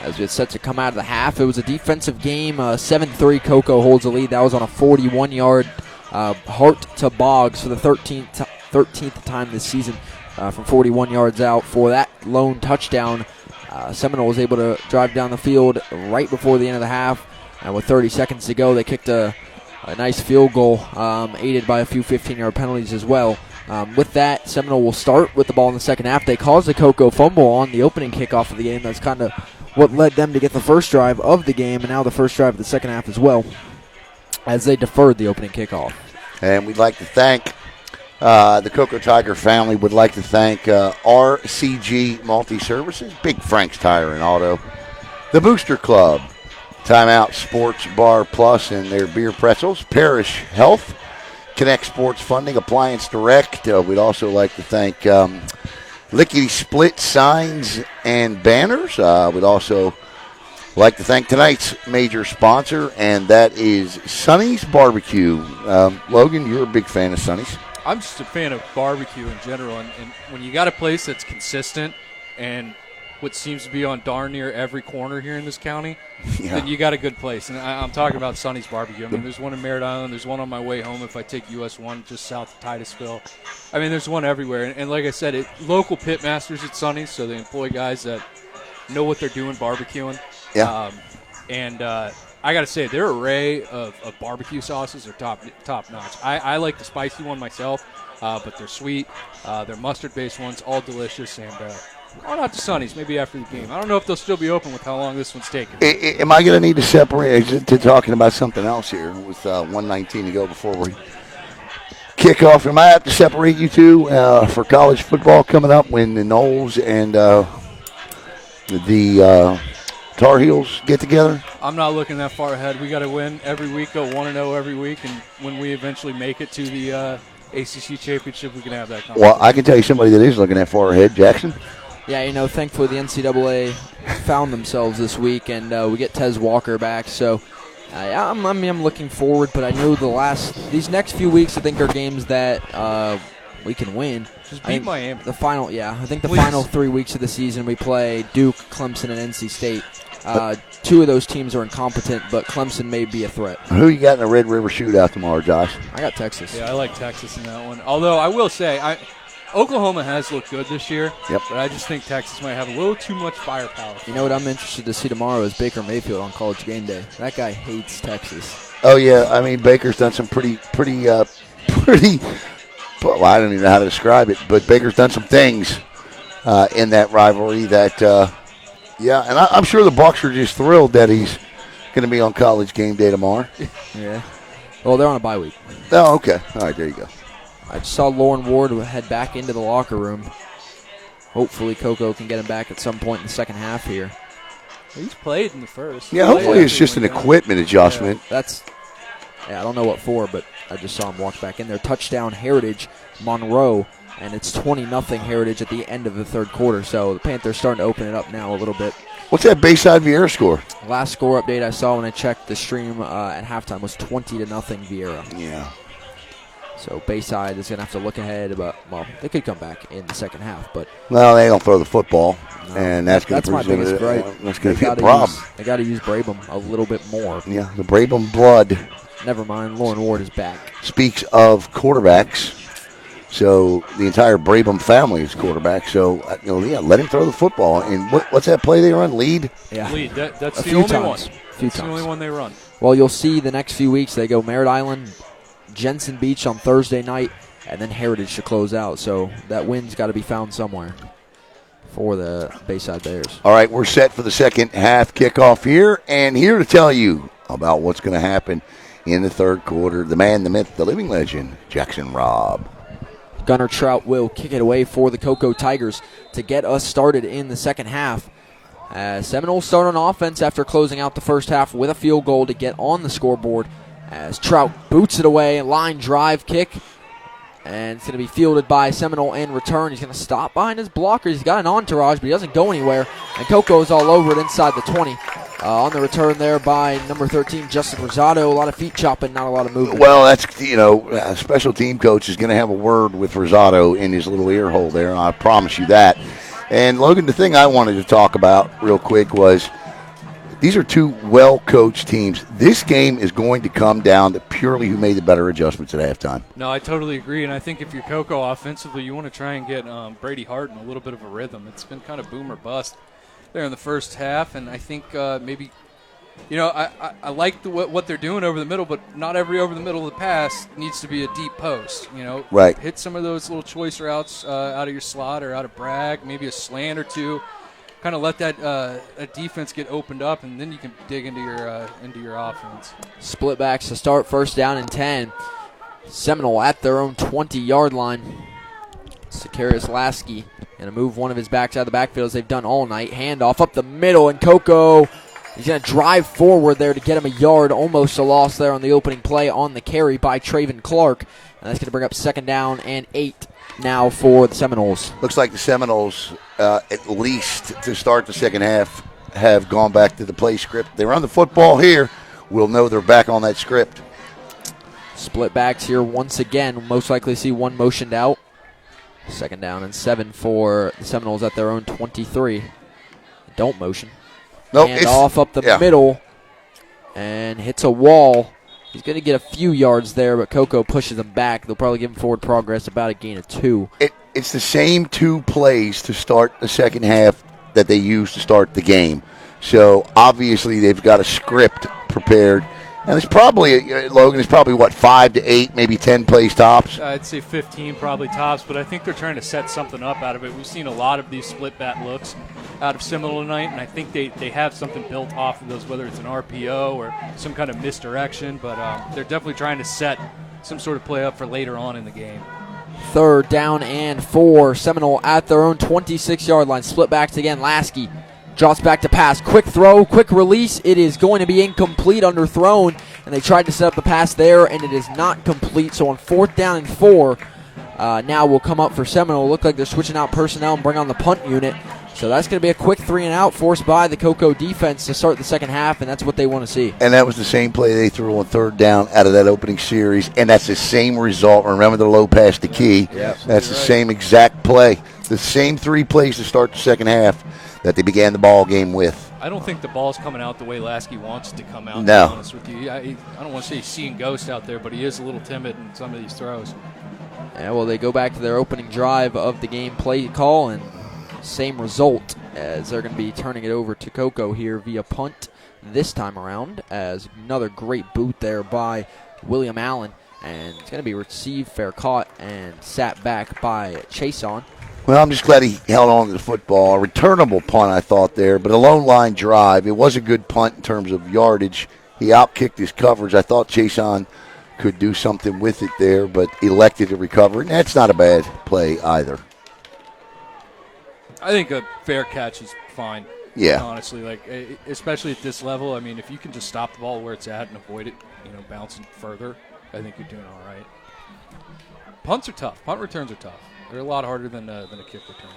Speaker 3: As we get set to come out of the half, it was a defensive game. 7-3 Cocoa holds the lead. That was on a 41-yard Hart to Boggs for the 13th time this season from 41 yards out for that lone touchdown. Seminole was able to drive down the field right before the end of the half. And with 30 seconds to go, they kicked a nice field goal, aided by a few 15-yard penalties as well. With that, Seminole will start with the ball in the second half. They caused a Cocoa fumble on the opening kickoff of the game. That's kind of what led them to get the first drive of the game, and now the first drive of the second half as well, as they deferred the opening kickoff.
Speaker 1: And we'd like to thank the Cocoa Tiger family. Would like to thank RCG Multi-Services, Big Frank's Tire and Auto, the Booster Club, Timeout Sports Bar Plus and their beer pretzels, Parish Health, Connect Sports Funding, Appliance Direct. We'd also like to thank Lickety Split Signs and Banners. We'd also like to thank tonight's major sponsor, and that is Sonny's Barbecue. Logan, you're a big fan of Sonny's.
Speaker 2: I'm just a fan of barbecue in general, and when you got a place that's consistent and what seems to be on darn near every corner here in this county, then you got a good place. And I'm talking about Sonny's Barbecue. I mean, there's one in Merritt Island. There's one on my way home if I take US 1 just south of Titusville. I mean, there's one everywhere. And like I said, local pit masters at Sonny's, so they employ guys that know what they're doing barbecuing.
Speaker 1: Yeah.
Speaker 2: I got to say, their array of barbecue sauces are top notch. I like the spicy one myself, but they're sweet. They're mustard-based ones, all delicious, and going out to Sonny's maybe after the game. I don't know if they'll still be open with how long this one's taking.
Speaker 1: Am I going to need to separate to talking about something else here with 1:19 to go before we kick off? Am I have to separate you two for college football coming up when the Noles and the Tar Heels get together?
Speaker 2: I'm not looking that far ahead. We got to win every week, go 1-0 every week, and when we eventually make it to the ACC championship, we can have that conversation.
Speaker 1: Well, I can tell you somebody that is looking that far ahead, Jackson.
Speaker 3: Yeah, thankfully the NCAA found themselves this week, and we get Tez Walker back. So I'm looking forward, but I know these next few weeks I think are games that we can win.
Speaker 2: Just beat Miami.
Speaker 3: I think the final 3 weeks of the season we play Duke, Clemson, and NC State. Two of those teams are incompetent, but Clemson may be a threat.
Speaker 1: Who you got in the Red River Shootout tomorrow, Josh?
Speaker 3: I got Texas.
Speaker 2: Yeah, I like Texas in that one. Although I will say, Oklahoma has looked good this year, but I just think Texas might have a little too much firepower.
Speaker 3: You know what I'm interested to see tomorrow is Baker Mayfield on College Game Day. That guy hates Texas.
Speaker 1: Oh, yeah. I mean, Baker's done some pretty well, I don't even know how to describe it, but Baker's done some things in that rivalry that, and I'm sure the Bucs are just thrilled that he's going to be on College Game Day tomorrow.
Speaker 3: Yeah. Well, they're on a bye week.
Speaker 1: Oh, okay. All right, there you go.
Speaker 3: I just saw Lauren Ward head back into the locker room. Hopefully Cocoa can get him back at some point in the second half here.
Speaker 2: He's played in the first.
Speaker 1: Yeah, hopefully it's just an equipment adjustment.
Speaker 3: I don't know what for, but I just saw him walk back in there. Touchdown Heritage Monroe, and it's 20-0 Heritage at the end of the third quarter. So the Panthers starting to open it up now a little bit.
Speaker 1: What's that Bayside Vieira score?
Speaker 3: Last score update I saw when I checked the stream at halftime was 20-0 Vieira.
Speaker 1: Yeah.
Speaker 3: So Bayside is going to have to look ahead, but they could come back in the second half. But
Speaker 1: well, they don't throw the football, and that's
Speaker 3: my biggest gripe.
Speaker 1: That's going to be a problem.
Speaker 3: They got to use Brabham a little bit more.
Speaker 1: Yeah, the Brabham blood.
Speaker 3: Never mind, Lauren Ward is back.
Speaker 1: Speaks of quarterbacks. So the entire Brabham family is quarterback. So let him throw the football. And what's that play they run? Lead.
Speaker 3: Yeah,
Speaker 2: lead. That's
Speaker 3: a
Speaker 2: the
Speaker 3: few
Speaker 2: only
Speaker 3: times.
Speaker 2: one.
Speaker 3: That's
Speaker 2: the only one they run.
Speaker 3: Well, you'll see the next few weeks they go Merritt Island, Jensen Beach on Thursday night, and then Heritage to close out. So that win's got to be found somewhere for the Bayside Bears.
Speaker 1: All right, we're set for the second half kickoff here, and here to tell you about what's going to happen in the third quarter, the man, the myth, the living legend, Jackson Robb.
Speaker 3: Gunnar Trout will kick it away for the Cocoa Tigers to get us started in the second half. Seminoles start on offense after closing out the first half with a field goal to get on the scoreboard as Trout boots it away, line drive kick, and it's going to be fielded by Seminole and return. He's going to stop behind his blocker. He's got an entourage, but he doesn't go anywhere, and Cocoa's all over it inside the 20. On the return there by number 13, Justin Rosado. A lot of feet chopping, not a lot of movement.
Speaker 1: Well, that's, a special team coach is going to have a word with Rosado in his little ear hole there, I promise you that. And, Logan, the thing I wanted to talk about real quick was these are two well-coached teams. This game is going to come down to purely who made the better adjustments at halftime.
Speaker 2: No, I totally agree, and I think if you're Cocoa offensively, you want to try and get Brady Hart in a little bit of a rhythm. It's been kind of boom or bust there in the first half, and I think maybe, I like what they're doing over the middle, but not every over the middle of the pass needs to be a deep post.
Speaker 1: Right.
Speaker 2: Hit some of those little choice routes out of your slot or out of Bragg, maybe a slant or two. Kind of let that defense get opened up, and then you can dig into your offense.
Speaker 3: Split backs to start, first down and 10. Seminole at their own 20-yard line. Sakarius Lasky going to move one of his backs out of the backfield as they've done all night. Handoff up the middle, and Cocoa, he's going to drive forward there to get him a yard. Almost a loss there on the opening play on the carry by Traven Clark. And that's going to bring up second down and 8 now for the Seminoles.
Speaker 1: Looks like the Seminoles, at least to start the second half, have gone back to the play script. They run the football here. We'll know they're back on that script.
Speaker 3: Split backs here once again. Most likely see one motioned out. Second down and 7 for the Seminoles at their own 23. Don't motion.
Speaker 1: Nope,
Speaker 3: Hand off up the middle and hits a wall. He's going to get a few yards there, but Cocoa pushes him back. They'll probably give him forward progress, about a gain of 2.
Speaker 1: It's the same 2 plays to start the second half that they used to start the game. So, obviously, they've got a script prepared. And it's probably, Logan, it's probably, 5 to 8, maybe 10 plays tops?
Speaker 2: I'd say 15 probably tops, but I think they're trying to set something up out of it. We've seen a lot of these split bat looks out of Seminole tonight, and I think they have something built off of those, whether it's an RPO or some kind of misdirection, but they're definitely trying to set some sort of play up for later on in the game.
Speaker 3: Third down and 4. Seminole at their own 26-yard line. Split backs again. Lasky drops back to pass. Quick throw, quick release. It is going to be incomplete, underthrown, and they tried to set up the pass there, and it is not complete. So on fourth down and 4, now will come up for Seminole. Look like they're switching out personnel and bring on the punt unit. So that's going to be a quick 3-and-out forced by the Cocoa defense to start the second half, and that's what they want to see.
Speaker 1: And that was the same play they threw on third down out of that opening series, and that's the same result. Remember the low pass to Key?
Speaker 3: Yep.
Speaker 1: That's the same exact play. The same 3 plays to start the second half that they began the ball game with.
Speaker 2: I don't think the ball's coming out the way Lasky wants it to come out,
Speaker 1: no.
Speaker 2: To be honest with you. I don't want to say he's seeing ghosts out there, but he is a little timid in some of these throws.
Speaker 3: Yeah, well, they go back to their opening drive of the game play call, and same result as they're going to be turning it over to Cocoa here via punt this time around, as another great boot there by William Allen, and it's going to be received, fair caught, and sat back by Chason.
Speaker 1: Well, I'm just glad he held on to the football. A returnable punt, I thought there, but a lone line drive. It was a good punt in terms of yardage. He outkicked his coverage. I thought Chason could do something with it there, but elected to recover. And that's not a bad play either.
Speaker 2: I think a fair catch is fine.
Speaker 1: Yeah.
Speaker 2: Honestly, like especially at this level, I mean, if you can just stop the ball where it's at and avoid it, bouncing further, I think you're doing all right. Punts are tough. Punt returns are tough. They're a lot harder than a kick return.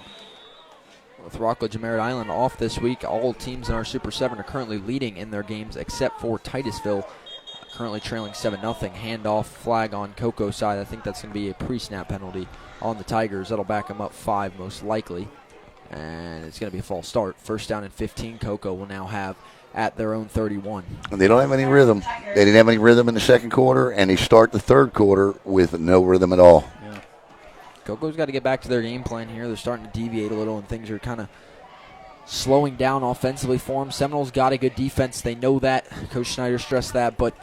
Speaker 3: With Rockledge and Merritt Island off this week, all teams in our Super 7 are currently leading in their games except for Titusville, currently trailing 7-0. Handoff flag on Cocoa side. I think that's going to be a pre-snap penalty on the Tigers. That'll back them up 5 most likely. And it's going to be a false start. First down and 15, Cocoa will now have at their own 31.
Speaker 1: And they don't have any rhythm. They didn't have any rhythm in the second quarter, and they start the third quarter with no rhythm at all.
Speaker 2: Yeah.
Speaker 3: Cocoa's got to get back to their game plan here. They're starting to deviate a little, and things are kind of slowing down offensively for them. Seminoles got a good defense. They know that. Coach Schneider stressed that, but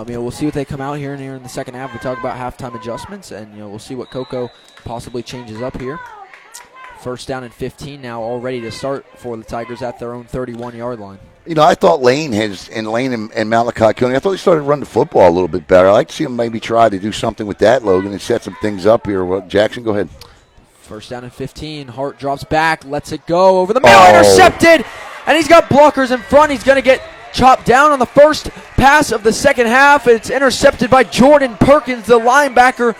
Speaker 3: we'll see what they come out here in the second half. We talk about halftime adjustments, and we'll see what Cocoa possibly changes up here. First down and 15 now, all ready to start for the Tigers at their own 31-yard line.
Speaker 1: I thought Lane and Malachi Cooney, I thought they started to run the football a little bit better. I'd like to see them maybe try to do something with that, Logan, and set some things up here. Well, Jackson, go ahead.
Speaker 3: First down and 15. Hart drops back, lets it go over the middle, intercepted, and he's got blockers in front. He's going to get chopped down on the first pass of the second half. It's intercepted by Jordan Perkins, the linebacker,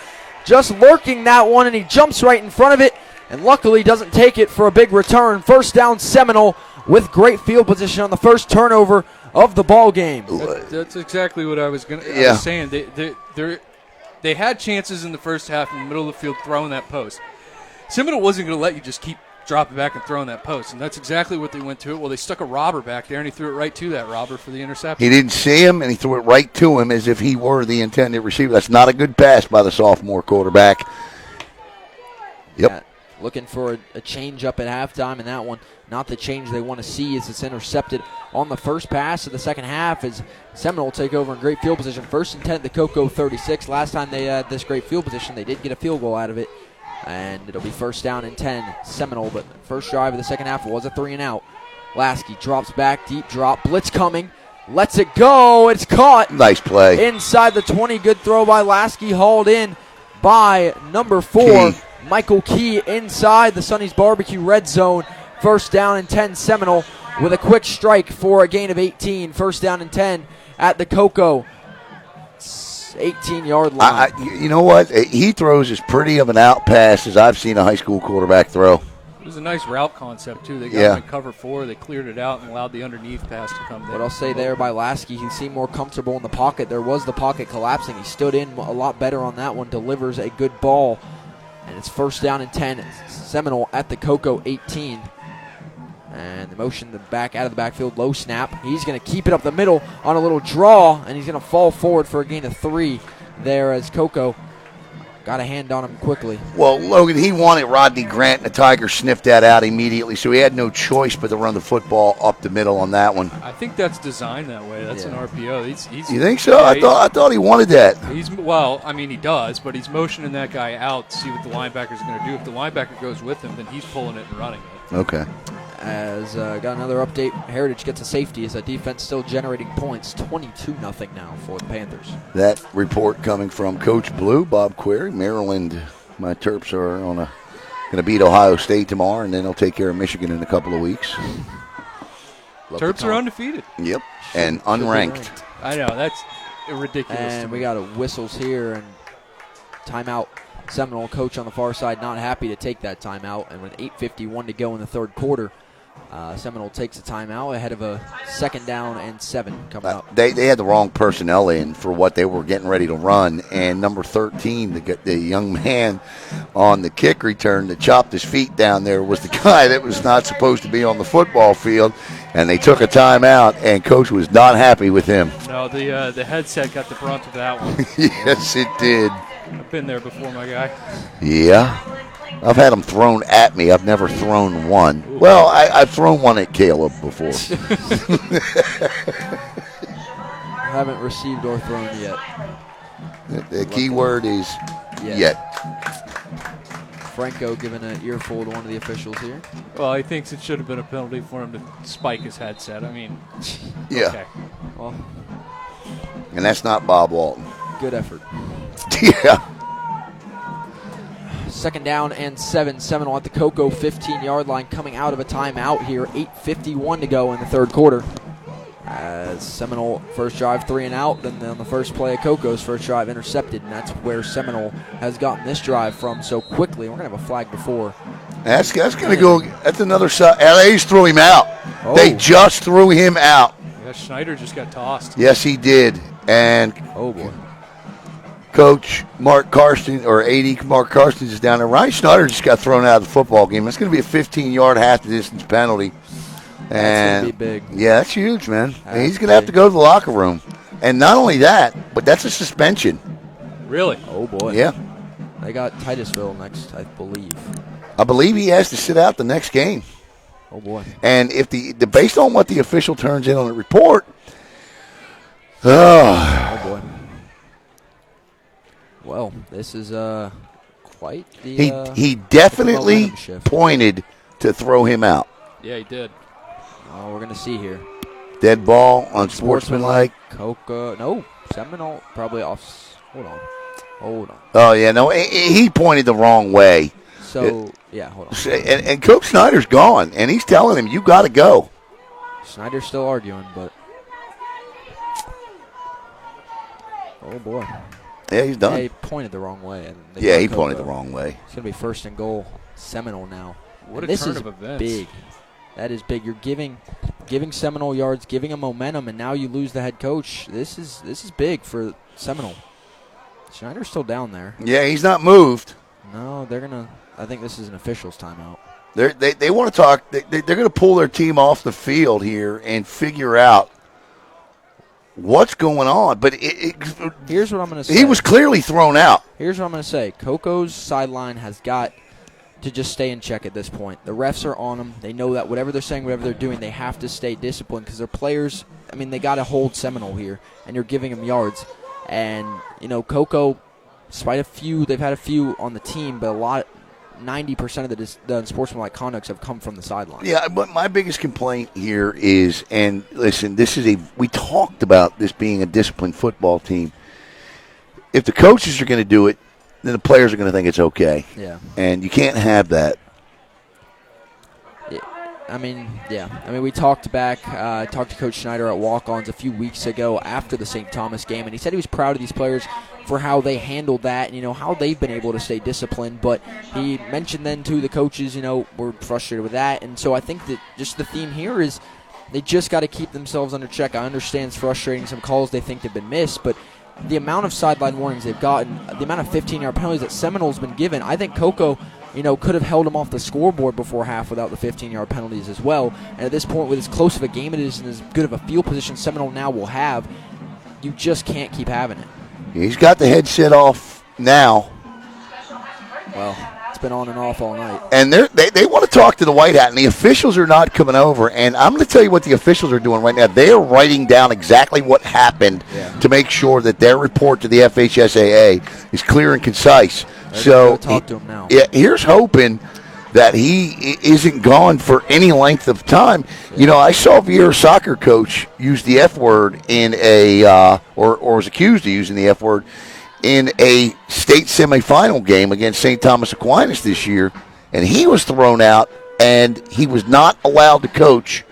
Speaker 3: just lurking that one, and he jumps right in front of it. And luckily doesn't take it for a big return. First down Seminole with great field position on the first turnover of the ball game.
Speaker 2: That's exactly what I was saying. They had chances in the first half in the middle of the field throwing that post. Seminole wasn't going to let you just keep dropping back and throwing that post, and that's exactly what they went to it. Well, they stuck a robber back there, and he threw it right to that robber for the interception.
Speaker 1: He didn't see him, and he threw it right to him as if he were the intended receiver. That's not a good pass by the sophomore quarterback. Yep.
Speaker 3: Yeah. Looking for a change up at halftime, and that one, not the change they want to see as it's intercepted on the first pass of the second half as Seminole take over in great field position. First and 10 at the Cocoa 36. Last time they had this great field position, they did get a field goal out of it, and it'll be first down and 10 Seminole, but first drive of the second half was a 3-and-out. Lasky drops back, deep drop, blitz coming, lets it go, it's caught.
Speaker 1: Nice play.
Speaker 3: Inside the 20, good throw by Lasky, hauled in by number 4.
Speaker 1: Key.
Speaker 3: Michael Key inside the Sonny's Barbecue red zone. First down and 10 Seminole with a quick strike for a gain of 18. First down and 10 at the Cocoa 18-yard line.
Speaker 1: You know what? He throws as pretty of an out pass as I've seen a high school quarterback throw.
Speaker 2: It was a nice route concept, too. They got him in cover 4. They cleared it out and allowed the underneath pass to come down.
Speaker 3: What I'll say there by Lasky, he seemed more comfortable in the pocket. There was the pocket collapsing. He stood in a lot better on that one, delivers a good ball. And it's first down and 10. Seminole at the Cocoa 18. And the motion back out of the backfield, low snap. He's going to keep it up the middle on a little draw, and he's going to fall forward for a gain of 3 there as Cocoa got a hand on him quickly.
Speaker 1: Well, Logan, he wanted Rodney Grant, and the Tigers sniffed that out immediately, so he had no choice but to run the football up the middle on that one.
Speaker 2: I think that's designed that way. That's an RPO.
Speaker 1: You think so?
Speaker 2: Yeah,
Speaker 1: I thought he wanted that.
Speaker 2: He does, but he's motioning that guy out to see what the linebacker's going to do. If the linebacker goes with him, then he's pulling it and running it.
Speaker 1: Okay.
Speaker 3: As got another update, Heritage gets a safety as a defense still generating points. 22-0 now for the Panthers.
Speaker 1: That report coming from Coach Blue, Bob Query. Maryland, my Terps are going to beat Ohio State tomorrow, and then they'll take care of Michigan in a couple of weeks.
Speaker 2: Terps are undefeated.
Speaker 1: Yep, and unranked.
Speaker 2: I know, that's ridiculous.
Speaker 3: And we got a whistles here and timeout. Seminole coach on the far side not happy to take that timeout, and with 8:51 to go in the third quarter, Seminole takes a timeout ahead of a second down and 7 coming up.
Speaker 1: They had the wrong personnel in for what they were getting ready to run, and number 13, the young man on the kick return that chopped his feet down there was the guy that was not supposed to be on the football field, and they took a timeout, and Coach was not happy with him.
Speaker 2: No, the headset got the brunt of that one.
Speaker 1: Yes, it did.
Speaker 2: I've been there before, my guy.
Speaker 1: Yeah. I've had them thrown at me. I've never thrown one. Ooh. Well, I've thrown one at Caleb before.
Speaker 3: I haven't received or thrown yet.
Speaker 1: The key word is yet.
Speaker 3: Franco giving an earful to one of the officials here.
Speaker 2: Well, he thinks it should have been a penalty for him to spike his headset. I mean,
Speaker 1: yeah.
Speaker 2: Okay.
Speaker 3: Well,
Speaker 1: and that's not Bob Walton.
Speaker 3: Good effort.
Speaker 1: Yeah.
Speaker 3: 2nd down and 7. Seminole at the Cocoa 15-yard line coming out of a timeout here. 8:51 to go in the 3rd quarter. As Seminole first drive 3 and out, then on the first play of Cocoa's first drive intercepted, and that's where Seminole has gotten this drive from so quickly. We're going to have a flag before.
Speaker 1: That's going to go. That's another side. LA's threw him out.
Speaker 3: Oh.
Speaker 1: They just threw him out.
Speaker 2: Yeah, Schneider just got tossed.
Speaker 1: Yes, he did. And
Speaker 3: Oh, boy.
Speaker 1: Coach Mark Karsten, or AD Mark Karsten, is down there. Ryan Schneider just got thrown out of the football game. That's going to be a 15-yard half-distance penalty.
Speaker 3: That's going to be big.
Speaker 1: Yeah, that's huge, man. And he's going to have to go to the locker room. And not only that, but that's a suspension.
Speaker 2: Really?
Speaker 3: Oh, boy.
Speaker 1: Yeah.
Speaker 3: They got Titusville next, I believe.
Speaker 1: I believe he has to sit out the next game.
Speaker 3: Oh, boy.
Speaker 1: And if the based on what the official turns in on the report,
Speaker 3: Oh, boy. Well, this is quite the
Speaker 1: he definitely
Speaker 3: momentum shift.
Speaker 1: pointed to throw him out.
Speaker 2: Yeah, he did.
Speaker 3: Oh, we're going to see here.
Speaker 1: Dead ball, unsportsmanlike.
Speaker 3: Coca. No, Seminole probably off. Hold on.
Speaker 1: Oh, yeah, no, he pointed the wrong way.
Speaker 3: So, yeah, hold on.
Speaker 1: And Coach Snyder's gone, and he's telling him, you got to go.
Speaker 3: Snyder's still arguing, but. Oh, boy.
Speaker 1: Yeah, he's done.
Speaker 3: Yeah, he pointed the wrong way. And
Speaker 1: Yeah, he pointed the wrong way.
Speaker 3: It's going to be 1st and goal, Seminole now.
Speaker 2: What
Speaker 3: And
Speaker 2: a
Speaker 3: this
Speaker 2: turn
Speaker 3: is
Speaker 2: of events.
Speaker 3: big. That is big. You're giving Seminole yards, giving them momentum, and now you lose the head coach. This is big for Seminole. Schneider's still down there.
Speaker 1: Yeah, he's not moved.
Speaker 3: No, they're going to – I think this is an official's timeout.
Speaker 1: They want to talk. They're going to pull their team off the field here and figure out what's going on. But
Speaker 3: Here's what I'm going to say.
Speaker 1: he was clearly thrown out.
Speaker 3: Here's what I'm going to say. Coco's sideline has got to just stay in check at this point. The refs are on them. They know that whatever they're saying, whatever they're doing, they have to stay disciplined because their players, I mean, they got to hold Seminole here, and you're giving them yards. And, you know, Cocoa, despite they've had a few on the team, but 90% of the unsportsmanlike conducts have come from the sideline.
Speaker 1: Yeah, but my biggest complaint here is, and listen, we talked about this being a disciplined football team. If the coaches are going to do it, then the players are going to think it's okay.
Speaker 3: Yeah.
Speaker 1: And you can't have that.
Speaker 3: I mean, we talked to Coach Schneider at Walk-Ons a few weeks ago after the St. Thomas game, and he said he was proud of these players for how they handled that and, you know, how they've been able to stay disciplined. But he mentioned then, too, the coaches, you know, were frustrated with that. And so I think that just the theme here is they just got to keep themselves under check. I understand it's frustrating, some calls they think have been missed, but the amount of sideline warnings they've gotten, the amount of 15-yard penalties that Seminole's been given, I think Cocoa, you know, could have held them off the scoreboard before half without the 15-yard penalties as well. And at this point, with as close of a game it is and as good of a field position Seminole now will have, you just can't keep having it.
Speaker 1: He's got the headset off now.
Speaker 3: Well, it's been on and off all night.
Speaker 1: And they want to talk to the White Hat, and the officials are not coming over. And I'm going to tell you what the officials are doing right now. They are writing down exactly what happened to make sure that their report to the FHSAA is clear and concise.
Speaker 3: So talk to him now.
Speaker 1: Yeah, here's hoping that he isn't gone for any length of time. Yeah. You know, I saw Vieira's soccer coach use the F word in or was accused of using the F word in a state semifinal game against St. Thomas Aquinas this year, and he was thrown out, and he was not allowed to coach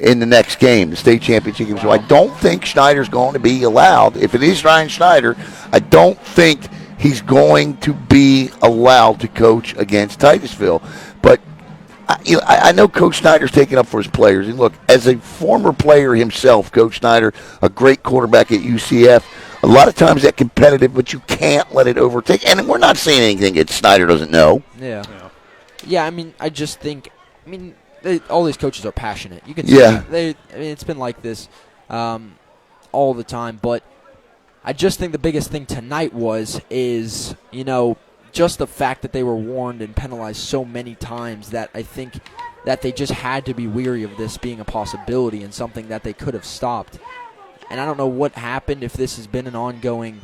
Speaker 1: in the next game, the state championship game. So I don't think Schneider's going to be allowed. If it is Ryan Schneider, I don't think he's going to be allowed to coach against Titusville. But I know Coach Schneider's taking up for his players. And look, as a former player himself, Coach Schneider, a great quarterback at UCF, a lot of times that competitive, but you can't let it overtake. And we're not saying anything that Schneider doesn't know.
Speaker 3: Yeah, I mean, I just think, all these coaches are passionate. You can see it's been like this all the time. But I just think the biggest thing tonight is, you know, just the fact that they were warned and penalized so many times that I think that they just had to be weary of this being a possibility and something that they could have stopped. And I don't know what happened, if this has been an ongoing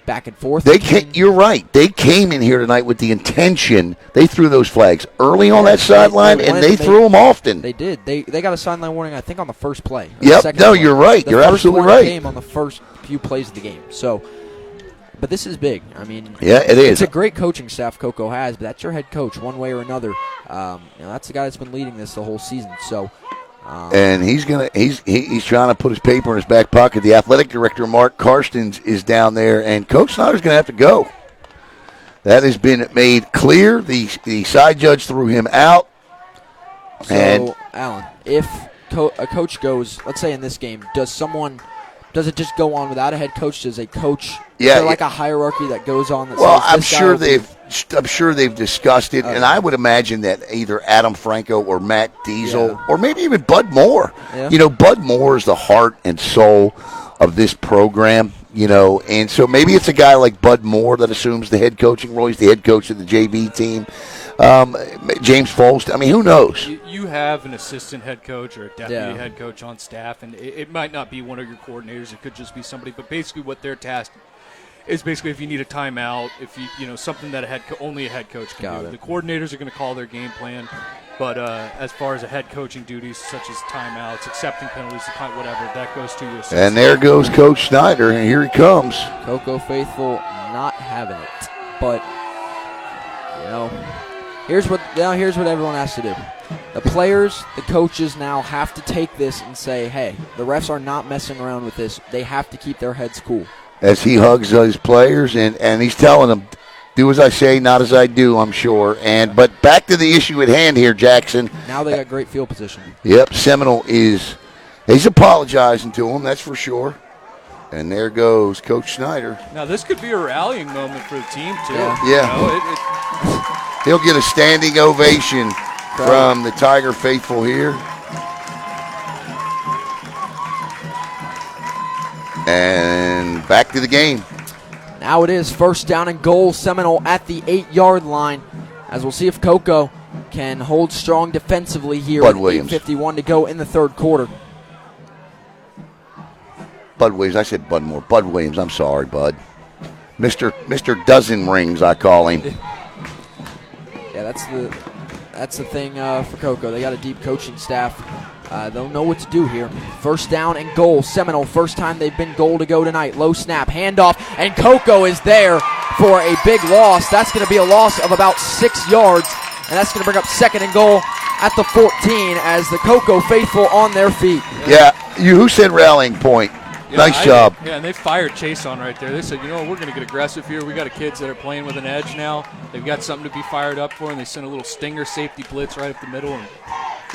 Speaker 3: back and forth.
Speaker 1: You're right. They came in here tonight with the intention. They threw those flags early on that sideline, and they threw them often.
Speaker 3: They did. They got a sideline warning, I think, on the first play.
Speaker 1: Yep. No, you're right. You're absolutely right.
Speaker 3: Came on the first few plays of the game. So But this is big. I mean,
Speaker 1: yeah, it is.
Speaker 3: It's a great coaching staff Cocoa has, but that's your head coach one way or another. That's the guy that's been leading this the whole season. So,
Speaker 1: and he's trying to put his paper in his back pocket. The athletic director, Mark Karstens, is down there, and Coach Snyder's going to have to go. That has been made clear. The side judge threw him out.
Speaker 3: So, Alan, if a coach goes, let's say in this game, does it just go on without a head coach? Does a coach? Is there like a hierarchy that goes on? That
Speaker 1: well,
Speaker 3: says
Speaker 1: I'm sure they've discussed it, and I would imagine that either Adam Franco or Matt Diesel or maybe even Bud Moore.
Speaker 3: Yeah.
Speaker 1: Bud Moore is the heart and soul of this program. And so maybe it's a guy like Bud Moore that assumes the head coaching role. He's the head coach of the JV team. James Folst. I mean, who knows?
Speaker 2: You have an assistant head coach or a deputy head coach on staff, and it might not be one of your coordinators. It could just be somebody. But basically, what they're tasked is basically if you need a timeout, if you something that only a head coach can do. The coordinators are going to call their game plan. But as far as a head coaching duties such as timeouts, accepting penalties, whatever, that goes to you.
Speaker 1: And there goes Coach Snyder, and here he comes.
Speaker 3: Cocoa faithful not having it. But, here's what everyone has to do. The players, the coaches now have to take this and say, hey, the refs are not messing around with this. They have to keep their heads cool.
Speaker 1: As he hugs his players, and he's telling them, do as I say, not as I do, I'm sure. But back to the issue at hand here, Jackson.
Speaker 3: Now they got great field position.
Speaker 1: Yep, Seminole he's apologizing to him, that's for sure. And there goes Coach Snyder.
Speaker 2: Now this could be a rallying moment for the team too.
Speaker 1: Yeah. He'll get a standing ovation from the Tiger faithful here. And back to the game.
Speaker 3: Now it is first down and goal, Seminole at the 8-yard line. As we'll see if Cocoa can hold strong defensively here.
Speaker 1: Bud
Speaker 3: with
Speaker 1: Williams.
Speaker 3: 8:51 to go in the third quarter.
Speaker 1: Bud Williams. I said Bud Moore. Bud Williams. I'm sorry, Bud. Mr. Dozen Rings, I call him.
Speaker 3: Yeah, that's the thing for Cocoa. They got a deep coaching staff. They'll know what to do here. First down and goal. Seminole, first time they've been goal to go tonight. Low snap, handoff, and Cocoa is there for a big loss. That's going to be a loss of about 6 yards, and that's going to bring up second and goal at the 14 as the Cocoa faithful on their feet.
Speaker 1: Yeah, who said rallying point? Nice job.
Speaker 2: Yeah, and they fired Chase on right there. They said, we're going to get aggressive here. We got kids that are playing with an edge now. They've got something to be fired up for, and they sent a little stinger safety blitz right up the middle and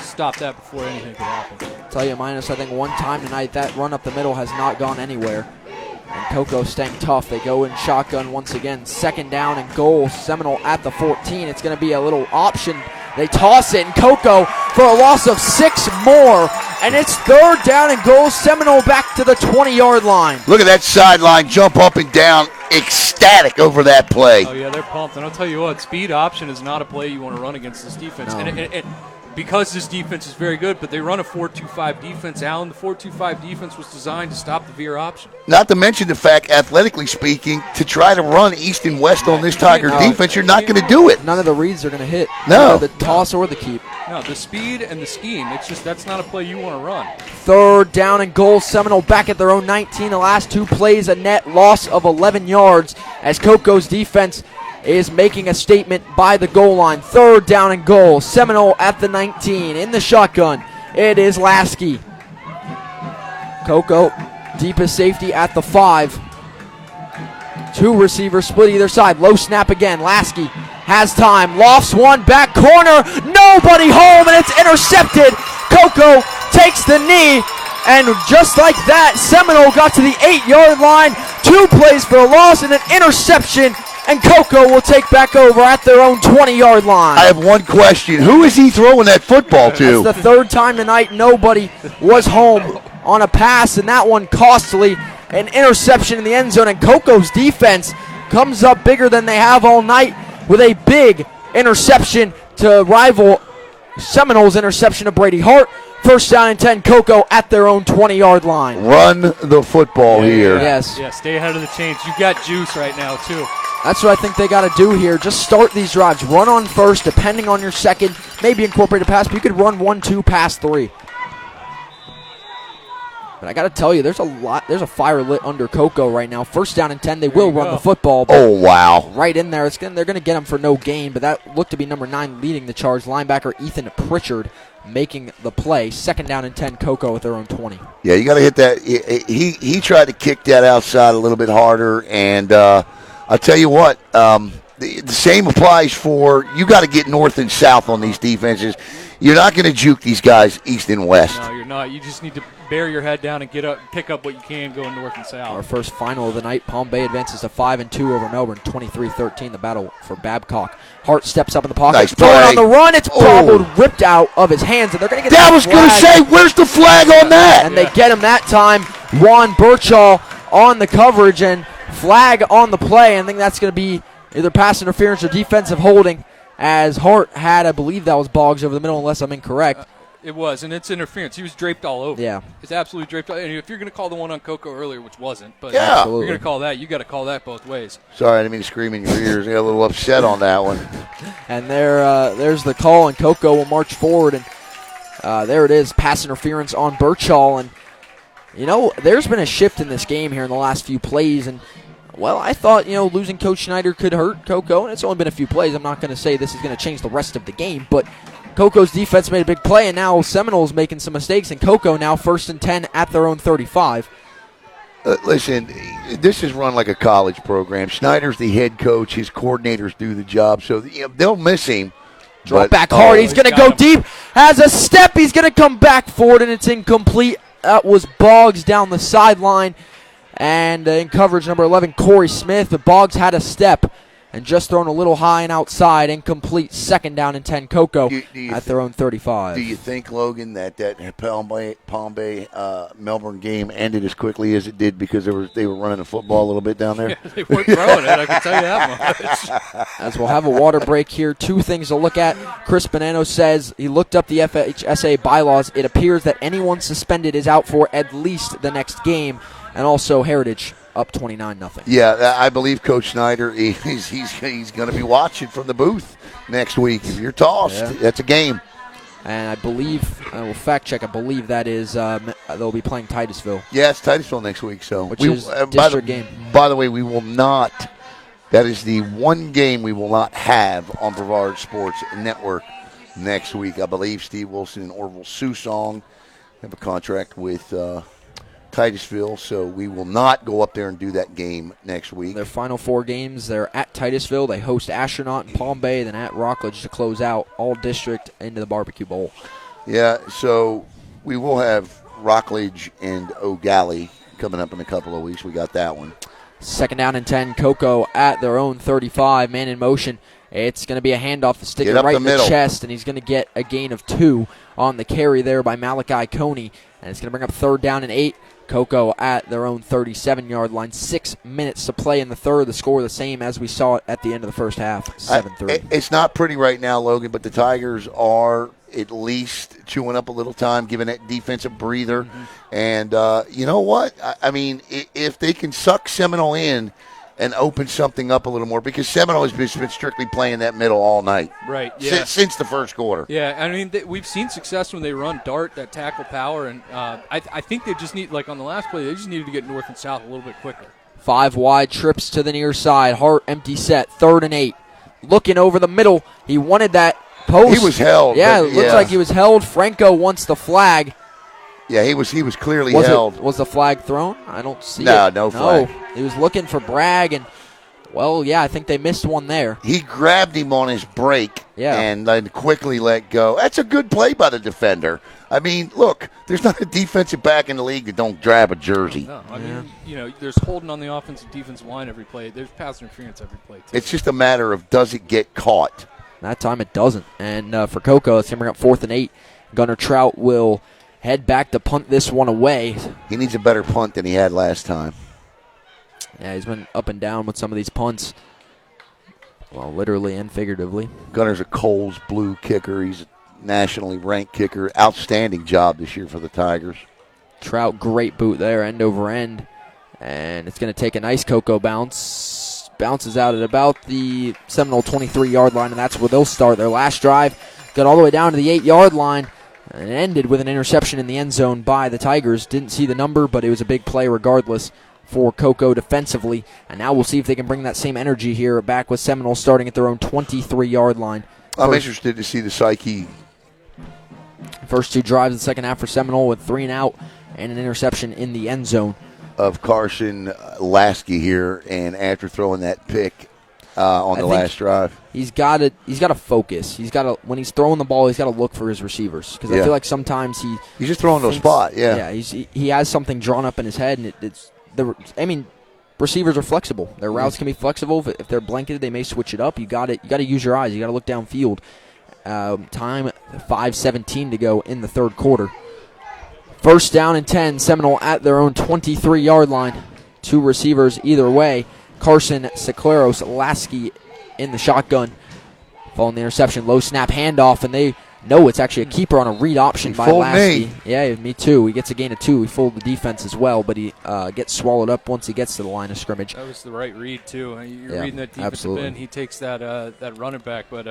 Speaker 2: stop that before anything could happen.
Speaker 3: I'll tell you, minus I think one time tonight, that run up the middle has not gone anywhere. And Cocoa staying tough. They go in shotgun once again. Second down and goal. Seminole at the 14. It's going to be a little option. They toss it, and Cocoa for a loss of 6 more. And it's third down and goal. Seminole back to the 20-yard line.
Speaker 1: Look at that sideline jump up and down, ecstatic over that play.
Speaker 2: Oh, yeah, they're pumped. And I'll tell you what, speed option is not a play you want to run against this defense.
Speaker 3: No.
Speaker 2: And because this defense is very good, but they run a 4-2-5 defense. Alan, the 4-2-5 defense was designed to stop the veer option.
Speaker 1: Not to mention the fact, athletically speaking, to try to run east and west on this Tiger defense, you're not going to do it.
Speaker 3: None of the reads are going to hit.
Speaker 1: No.
Speaker 3: The toss or the keep.
Speaker 2: No, the speed and the scheme, that's not a play you want to run.
Speaker 3: Third down and goal. Seminole back at their own 19. The last 2 plays, a net loss of 11 yards as Cocoa's defense is making a statement by the goal line. Third down and goal. Seminole at the 19. In the shotgun, it is Lasky. Cocoa, deepest safety at the 5. 2 receivers split either side. Low snap again. Lasky has time. Lofts one, back corner. Nobody home, and it's intercepted. Cocoa takes the knee, and just like that, Seminole got to the 8-yard line. 2 plays for a loss and an interception. And Cocoa will take back over at their own 20-yard line.
Speaker 1: I have one question. Who is he throwing that football to?
Speaker 3: That's the third time tonight nobody was home on a pass, and that one costly. An interception in the end zone, and Cocoa's defense comes up bigger than they have all night with a big interception to rival Seminole's interception of Brady Hart. First down and 10, Cocoa at their own 20-yard line.
Speaker 1: Run the football here.
Speaker 3: Yes.
Speaker 2: Yeah, stay ahead of the chains. You've got juice right now, too.
Speaker 3: That's what I think they got to do here. Just start these drives. Run on first, depending on your second. Maybe incorporate a pass, but you could run 1, 2, pass 3. But I got to tell you, there's a fire lit under Cocoa right now. 1st down and 10. They will run the football.
Speaker 1: Oh, wow.
Speaker 3: Right in there. They're going to get him for no gain, but that looked to be number 9 leading the charge. Linebacker Ethan Pritchard making the play. 2nd down and 10, Cocoa at their own 20.
Speaker 1: Yeah, you got to hit that. He tried to kick that outside a little bit harder, and I'll tell you what, the same applies for you got to get north and south on these defenses. You're not going to juke these guys east and west.
Speaker 2: No, you're not. You just need to bear your head down and pick up what you can going north and south.
Speaker 3: Our first final of the night, Palm Bay advances to 5-2 over Melbourne, 23-13, the battle for Babcock. Hart steps up in the pocket,
Speaker 1: nice
Speaker 3: throw it
Speaker 1: play.
Speaker 3: on the run, it's bobbled, ripped out of his hands, and they're going to get
Speaker 1: that. Was going to say, where's the flag on that?
Speaker 3: And they get him that time. Juan Burchall on the coverage, and flag on the play. I think that's going to be either pass interference or defensive holding, as Hart had, I believe that was Boggs over the middle, unless I'm incorrect.
Speaker 2: It was, and it's interference. He was draped all over.
Speaker 3: Yeah.
Speaker 2: It's absolutely draped all over. And if you're going to call the one on Cocoa earlier, which wasn't, but
Speaker 1: yeah.
Speaker 2: if you're going to call that, you got to call that both ways.
Speaker 1: Sorry, I didn't mean to scream in your ears. I got a little upset on that one.
Speaker 3: And there's the call, and Cocoa will march forward, and there it is, pass interference on Burchall. And, there's been a shift in this game here in the last few plays, and well, I thought, losing Coach Schneider could hurt Cocoa, and it's only been a few plays. I'm not going to say this is going to change the rest of the game, but Cocoa's defense made a big play, and now Seminole's making some mistakes, and Cocoa now 1st and 10 at their own 35.
Speaker 1: Listen, this is run like a college program. Schneider's the head coach. His coordinators do the job, so they'll miss him.
Speaker 3: Drop back hard. He's going to go deep. Has a step. He's going to come back forward, and it's incomplete. That was Boggs down the sideline. And in coverage, number 11, Corey Smith. But Boggs had a step and just thrown a little high and outside. Incomplete. 2nd down and 10, Cocoa at their own 35.
Speaker 1: Do you think, Logan, that Palm Bay Melbourne game ended as quickly as it did because they were running the football a little bit down there?
Speaker 2: Yeah, they weren't throwing it, I can tell you that much.
Speaker 3: As we'll have a water break here, 2 things to look at. Chris Bonanno says he looked up the FHSA bylaws. It appears that anyone suspended is out for at least the next game. And also Heritage up 29-0.
Speaker 1: Yeah, I believe Coach Schneider, he's going to be watching from the booth next week. If you're tossed, that's a game.
Speaker 3: And I believe, I will fact check, I believe that is, they'll be playing Titusville.
Speaker 1: Yeah, it's Titusville next week. So
Speaker 3: which is district game.
Speaker 1: By the way, we will not, that is the one game we will not have on Brevard Sports Network next week. I believe Steve Wilson and Orville Susong have a contract with Titusville, so we will not go up there and do that game next week.
Speaker 3: Their final 4 games, they're at Titusville, they host Astronaut and Palm Bay, then at Rockledge to close out all district into the Barbecue Bowl.
Speaker 1: Yeah, so we will have Rockledge and O'Galley coming up in a couple of weeks. We got that one.
Speaker 3: 2nd down and 10, Cocoa at their own 35, man in motion. It's going to be a handoff to stick it right in the chest, and he's going to get a gain of 2 on the carry there by Malachi Coney, and it's going to bring up 3rd down and 8. Cocoa at their own 37-yard line. 6 minutes to play in the third. The score the same as we saw it at the end of the first half, 7-3.
Speaker 1: It's not pretty right now, Logan, but the Tigers are at least chewing up a little time, giving that defense a breather. Mm-hmm. And you know what? I mean, if they can suck Seminole in and open something up a little more, because Seminole has been strictly playing that middle all night.
Speaker 2: Right, yeah.
Speaker 1: Since the first quarter.
Speaker 2: Yeah, I mean, we've seen success when they run dart, that tackle power, and I think they just need, like on the last play, they just needed to get north and south a little bit quicker.
Speaker 3: 5 wide, trips to the near side. Hart, empty set, 3rd and 8. Looking over the middle. He wanted that post.
Speaker 1: He was held.
Speaker 3: Yeah, it looks like he was held. Franco wants the flag.
Speaker 1: Yeah, he was clearly held.
Speaker 3: Was the flag thrown? I don't see it.
Speaker 1: No flag.
Speaker 3: He was looking for Bragg, and, well, yeah, I think they missed one there.
Speaker 1: He grabbed him on his break and then quickly let go. That's a good play by the defender. I mean, look, there's not a defensive back in the league that don't grab a jersey.
Speaker 2: No, I mean, there's holding on the offensive defensive line every play. There's pass interference every play, too.
Speaker 1: It's just a matter of does it get caught.
Speaker 3: That time it doesn't. And for Cocoa, it's going to bring up 4th and 8. Gunnar Trout will head back to punt this one away.
Speaker 1: He needs a better punt than he had last time.
Speaker 3: Yeah, he's been up and down with some of these punts. Well, literally and figuratively.
Speaker 1: Gunner's a Coles Blue kicker. He's a nationally ranked kicker. Outstanding job this year for the Tigers.
Speaker 3: Trout, great boot there, end over end. And it's going to take a nice Cocoa bounce. Bounces out at about the Seminole 23-yard line, and that's where they'll start their last drive. Got all the way down to the 8-yard line. And it ended with an interception in the end zone by the Tigers. Didn't see the number, but it was a big play regardless for Cocoa defensively. And now we'll see if they can bring that same energy here back with Seminole starting at their own 23-yard line.
Speaker 1: I'm interested to see the psyche.
Speaker 3: First 2 drives in the second half for Seminole with 3 and out and an interception in the end zone
Speaker 1: Of Carson Lasky here, and after throwing that pick on the last drive.
Speaker 3: He's got to focus. When he's throwing the ball, he's got to look for his receivers, because I feel like sometimes
Speaker 1: he's just throwing to a spot. Yeah,
Speaker 3: he has something drawn up in his head, and receivers are flexible. Their routes can be flexible. If they're blanketed, they may switch it up. You got to use your eyes. You got to look downfield. Time 5:17 to go in the third quarter. First down and 10. Seminole at their own 23-yard line. 2 receivers either way. Carson Secleros Lasky in the shotgun. Following the interception, low snap handoff, and they know it's actually a keeper on a read option by Lasky.
Speaker 1: Me.
Speaker 3: Yeah, me too. He gets a gain of 2. He fooled the defense as well, but he gets swallowed up once he gets to the line of scrimmage.
Speaker 2: That was the right read, too. You're reading that defensive end. He takes that running back, but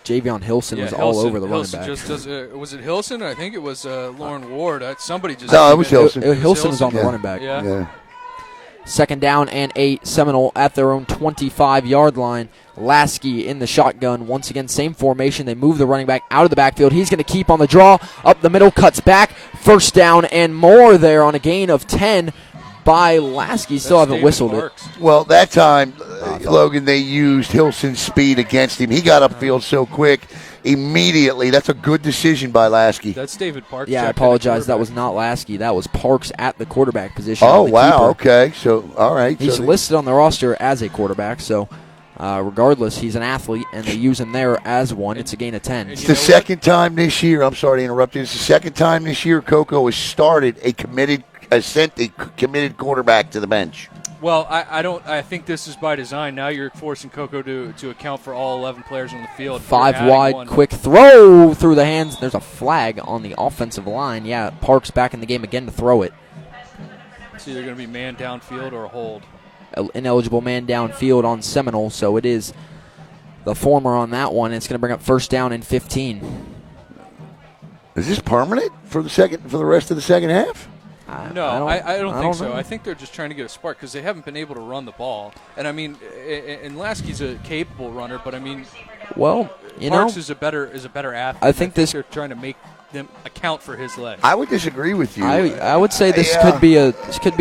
Speaker 3: Jayvan Hilson was all over the running back.
Speaker 2: Was it Hilson? I think it was Lauren Ward. Somebody just.
Speaker 1: No, it was Hilson.
Speaker 3: Hilson was on the running back.
Speaker 2: Yeah.
Speaker 3: Second down and 8. Seminole at their own 25-yard line. Lasky in the shotgun. Once again, same formation. They move the running back out of the backfield. He's going to keep on the draw. Up the middle, cuts back. First down and more there on a gain of 10 by Lasky. Still haven't whistled it.
Speaker 1: Well, that time, Logan, they used Hilson's speed against him. He got upfield so quick. Immediately, that's a good decision by Lasky.
Speaker 2: That's David Parks.
Speaker 3: Yeah, I apologize. That was not Lasky. That was Parks at the quarterback position.
Speaker 1: Oh, wow. Keeper. Okay. So, all right.
Speaker 3: He's listed on the roster as a quarterback, so regardless, he's an athlete, and they use him there as one. It's a gain of 10.
Speaker 1: It's the second time this year. I'm sorry to interrupt you. It's the second time this year Cocoa has started sent a committed quarterback to the bench.
Speaker 2: Well, I think this is by design. Now you're forcing Cocoa to account for all 11 players on the field.
Speaker 3: 5 wide, quick throw through the hands. There's a flag on the offensive line. Yeah, Parks back in the game again to throw it.
Speaker 2: It's either going to be man downfield or a hold.
Speaker 3: Ineligible man downfield on Seminole, so it is the former on that one. It's going to bring up first down and 15.
Speaker 1: Is this permanent for the rest of the second half?
Speaker 2: No, I don't think so. I think they're just trying to get a spark because they haven't been able to run the ball. And I mean, and Lasky's a capable runner, but I mean, Parks is a better athlete.
Speaker 3: I think
Speaker 2: they're trying to make them account for his legs.
Speaker 1: I would disagree with you.
Speaker 3: I would say this could be a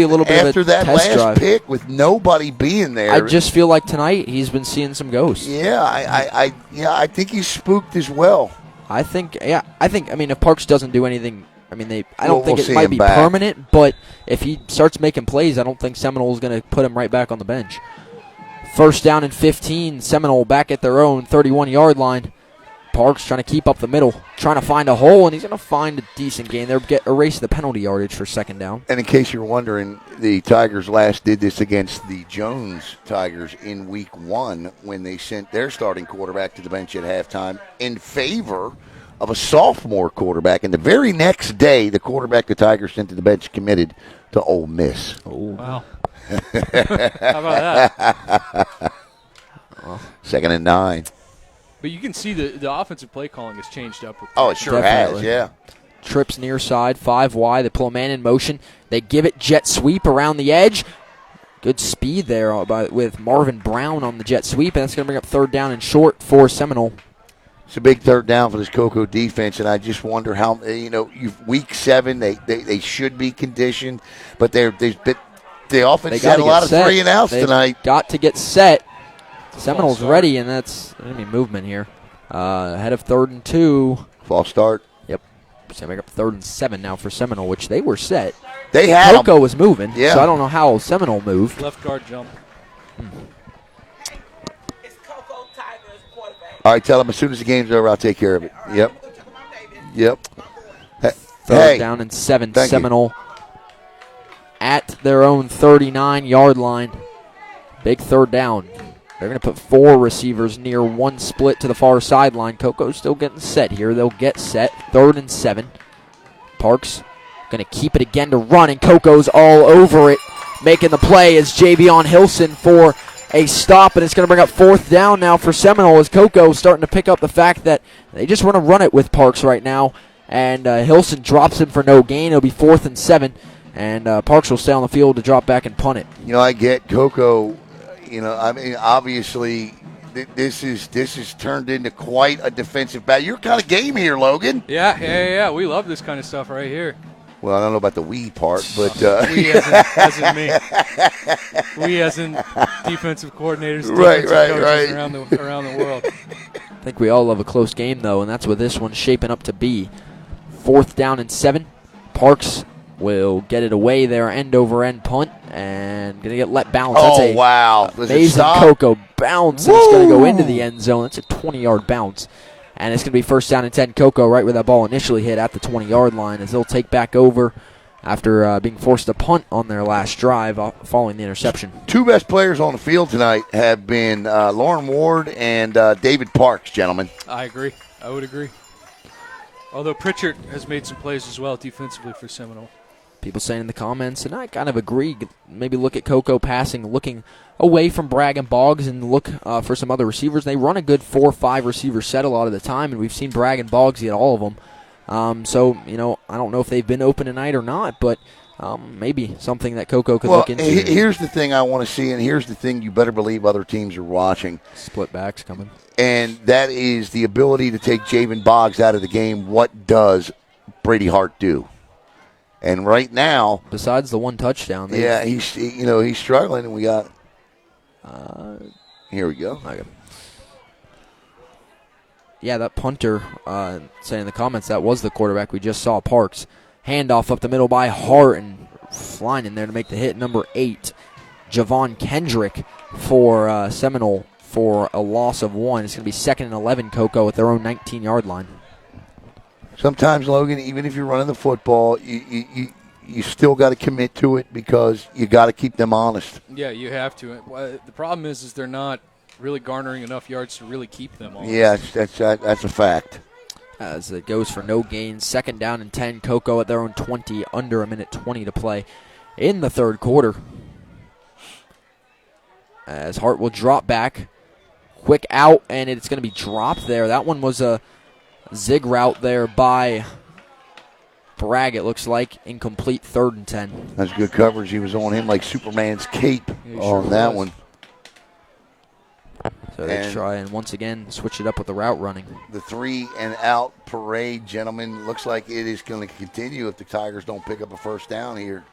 Speaker 3: little bit
Speaker 1: after
Speaker 3: of a test drive.
Speaker 1: After that last pick with nobody being there,
Speaker 3: I just feel like tonight he's been seeing some ghosts.
Speaker 1: Yeah, I think he's spooked as well.
Speaker 3: I mean, if Parks doesn't do anything. I mean, I don't think it might be
Speaker 1: back.
Speaker 3: permanent, but if he starts making plays, I don't think Seminole is going to put him right back on the bench. First down and 15, Seminole back at their own 31-yard line. Parks trying to keep up the middle, trying to find a hole, and he's going to find a decent gain. They'll erase the penalty yardage for second down.
Speaker 1: And in case you're wondering, the Tigers last did this against the Jones Tigers in Week 1 when they sent their starting quarterback to the bench at halftime in favor of a sophomore quarterback, and the very next day, the quarterback the Tigers sent to the bench committed to Ole Miss.
Speaker 2: Oh, wow. How about that?
Speaker 1: Second and 9.
Speaker 2: But you can see the offensive play calling has changed up.
Speaker 1: Oh, it sure has, yeah.
Speaker 3: Trips near side, 5 wide. They pull a man in motion. They give it jet sweep around the edge. Good speed there with Marvin Brown on the jet sweep, and that's going to bring up third down and short for Seminole.
Speaker 1: It's a big third down for this Cocoa defense, and I just wonder how, Week 7, they should be conditioned, but the offense had a lot of 3 and outs tonight.
Speaker 3: Got to get set. Seminole's ready, and that's going to be movement here. Ahead of 3rd and 2.
Speaker 1: False start.
Speaker 3: Yep. So make up 3rd and 7 now for Seminole, which they were set.
Speaker 1: They had
Speaker 3: Cocoa was moving,
Speaker 1: yeah.
Speaker 3: So I don't know how Seminole moved.
Speaker 2: Left guard jump.
Speaker 4: It's Cocoa Tigers quarterback.
Speaker 1: All right, tell them as soon as the game's over, I'll take care of it. Yep.
Speaker 3: Third down and 7. Seminole at their own 39-yard line. Big third down. They're going to put 4 receivers near one split to the far sideline. Coco's still getting set here. They'll get set. 3rd and 7. Parks going to keep it again to run, and Coco's all over it. Making the play is Davion Hilson for a stop, and it's going to bring up 4th down now for Seminole as Cocoa starting to pick up the fact that they just want to run it with Parks right now. And Hilson drops him for no gain. It'll be 4th and 7. And Parks will stay on the field to drop back and punt it.
Speaker 1: I get Cocoa. Obviously, this is turned into quite a defensive battle. Your kind of game here, Logan.
Speaker 2: Yeah. We love this kind of stuff right here.
Speaker 1: Well, I don't know about the we part, but
Speaker 2: we as in me. We as in defensive coordinators,
Speaker 1: right.
Speaker 2: coaches around the world.
Speaker 3: I think we all love a close game, though, and that's what this one's shaping up to be. 4th down and 7. Parks will get it away there, end-over-end punt, and going to get let bounce.
Speaker 1: Oh, wow.
Speaker 3: Amazing Cocoa bounce, and it's going to go into the end zone. That's a 20-yard bounce. And it's going to be 1st down and 10. Cocoa right where that ball initially hit at the 20-yard line as they'll take back over after being forced to punt on their last drive following the interception.
Speaker 1: 2 best players on the field tonight have been Lauren Ward and David Parks, gentlemen.
Speaker 2: I agree. I would agree. Although Pritchard has made some plays as well defensively for Seminole.
Speaker 3: People saying in the comments, and I kind of agree, maybe look at Cocoa passing, looking away from Bragg and Boggs and look for some other receivers. They run a good 4 or 5 receiver set a lot of the time, and we've seen Bragg and Boggs get all of them. So, I don't know if they've been open tonight or not, but maybe something that Cocoa could look into.
Speaker 1: Here's the thing I want to see, and here's the thing you better believe other teams are watching.
Speaker 3: Split backs coming.
Speaker 1: And that is the ability to take Jayvan Boggs out of the game. What does Brady Hart do? And right now,
Speaker 3: besides the 1 touchdown,
Speaker 1: he's struggling, and we got. Here we go.
Speaker 3: Okay. Yeah, that punter saying in the comments that was the quarterback we just saw. Parks handoff up the middle by Hart and flying in there to make the hit. Number 8, Javon Kendrick for Seminole for a loss of 1. It's going to be 2nd and 11. Cocoa at their own 19-yard line.
Speaker 1: Sometimes, Logan, even if you're running the football, you still got to commit to it because you got to keep them honest.
Speaker 2: Yeah, you have to. The problem is they're not really garnering enough yards to really keep them honest.
Speaker 1: Yeah, that's a fact.
Speaker 3: As it goes for no gain, 2nd down and 10. Cocoa at their own 20, under 1:20 to play in the 3rd quarter. As Hart will drop back, quick out, and it's going to be dropped there. That one was a zig route there by Bragg, it looks like. Incomplete, 3rd and 10.
Speaker 1: That's good coverage. He was on him like Superman's cape on that one.
Speaker 3: So they try and once again switch it up with the route running.
Speaker 1: The 3-and-out parade, gentlemen, looks like it is going to continue if the Tigers don't pick up a 1st down here.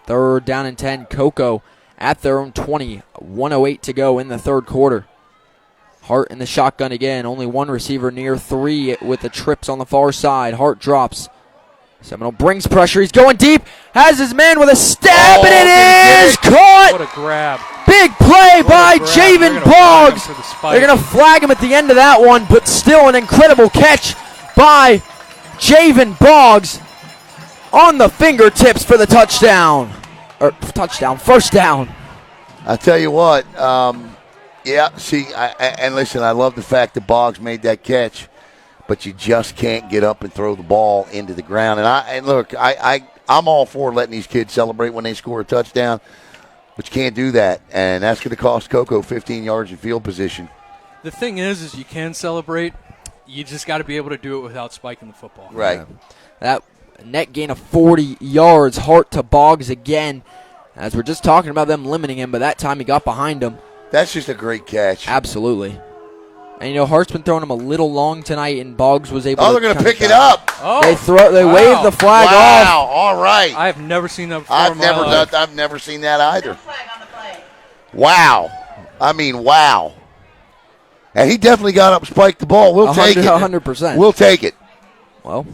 Speaker 3: 3rd down and 10. Cocoa at their own 20. 1:08 to go in the 3rd quarter. Hart in the shotgun again. Only 1 receiver near 3 with the trips on the far side. Hart drops. Seminole brings pressure. He's going deep. Has his man with a stab, and it is caught.
Speaker 2: What a grab.
Speaker 3: Big play by Jayvan Boggs. They're going to flag him at the end of that one, but still an incredible catch by Jayvan Boggs on the fingertips for the touchdown. First down.
Speaker 1: I tell you what, and listen, I love the fact that Boggs made that catch, but you just can't get up and throw the ball into the ground. And I'm all for letting these kids celebrate when they score a touchdown, but you can't do that, and that's going to cost Cocoa 15 yards in field position.
Speaker 2: The thing is you can celebrate. You just got to be able to do it without spiking the football.
Speaker 1: Right.
Speaker 3: Yeah. That net gain of 40 yards. Hart to Boggs again, as we're just talking about them limiting him, but that time he got behind him.
Speaker 1: That's just a great catch.
Speaker 3: Absolutely. And, Hart's been throwing him a little long tonight, and Boggs was able to.
Speaker 1: they're going to pick it up.
Speaker 2: Oh,
Speaker 3: They wave the flag off.
Speaker 1: Wow, all right.
Speaker 2: I have never seen that before.
Speaker 1: I've never seen that either. Wow. I mean, wow. And he definitely got up and spiked the ball. We'll take it.
Speaker 3: 100%.
Speaker 1: We'll take it.
Speaker 3: Well,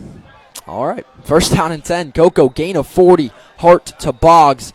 Speaker 3: all right. 1st down and 10. Cocoa gain of 40. Hart to Boggs.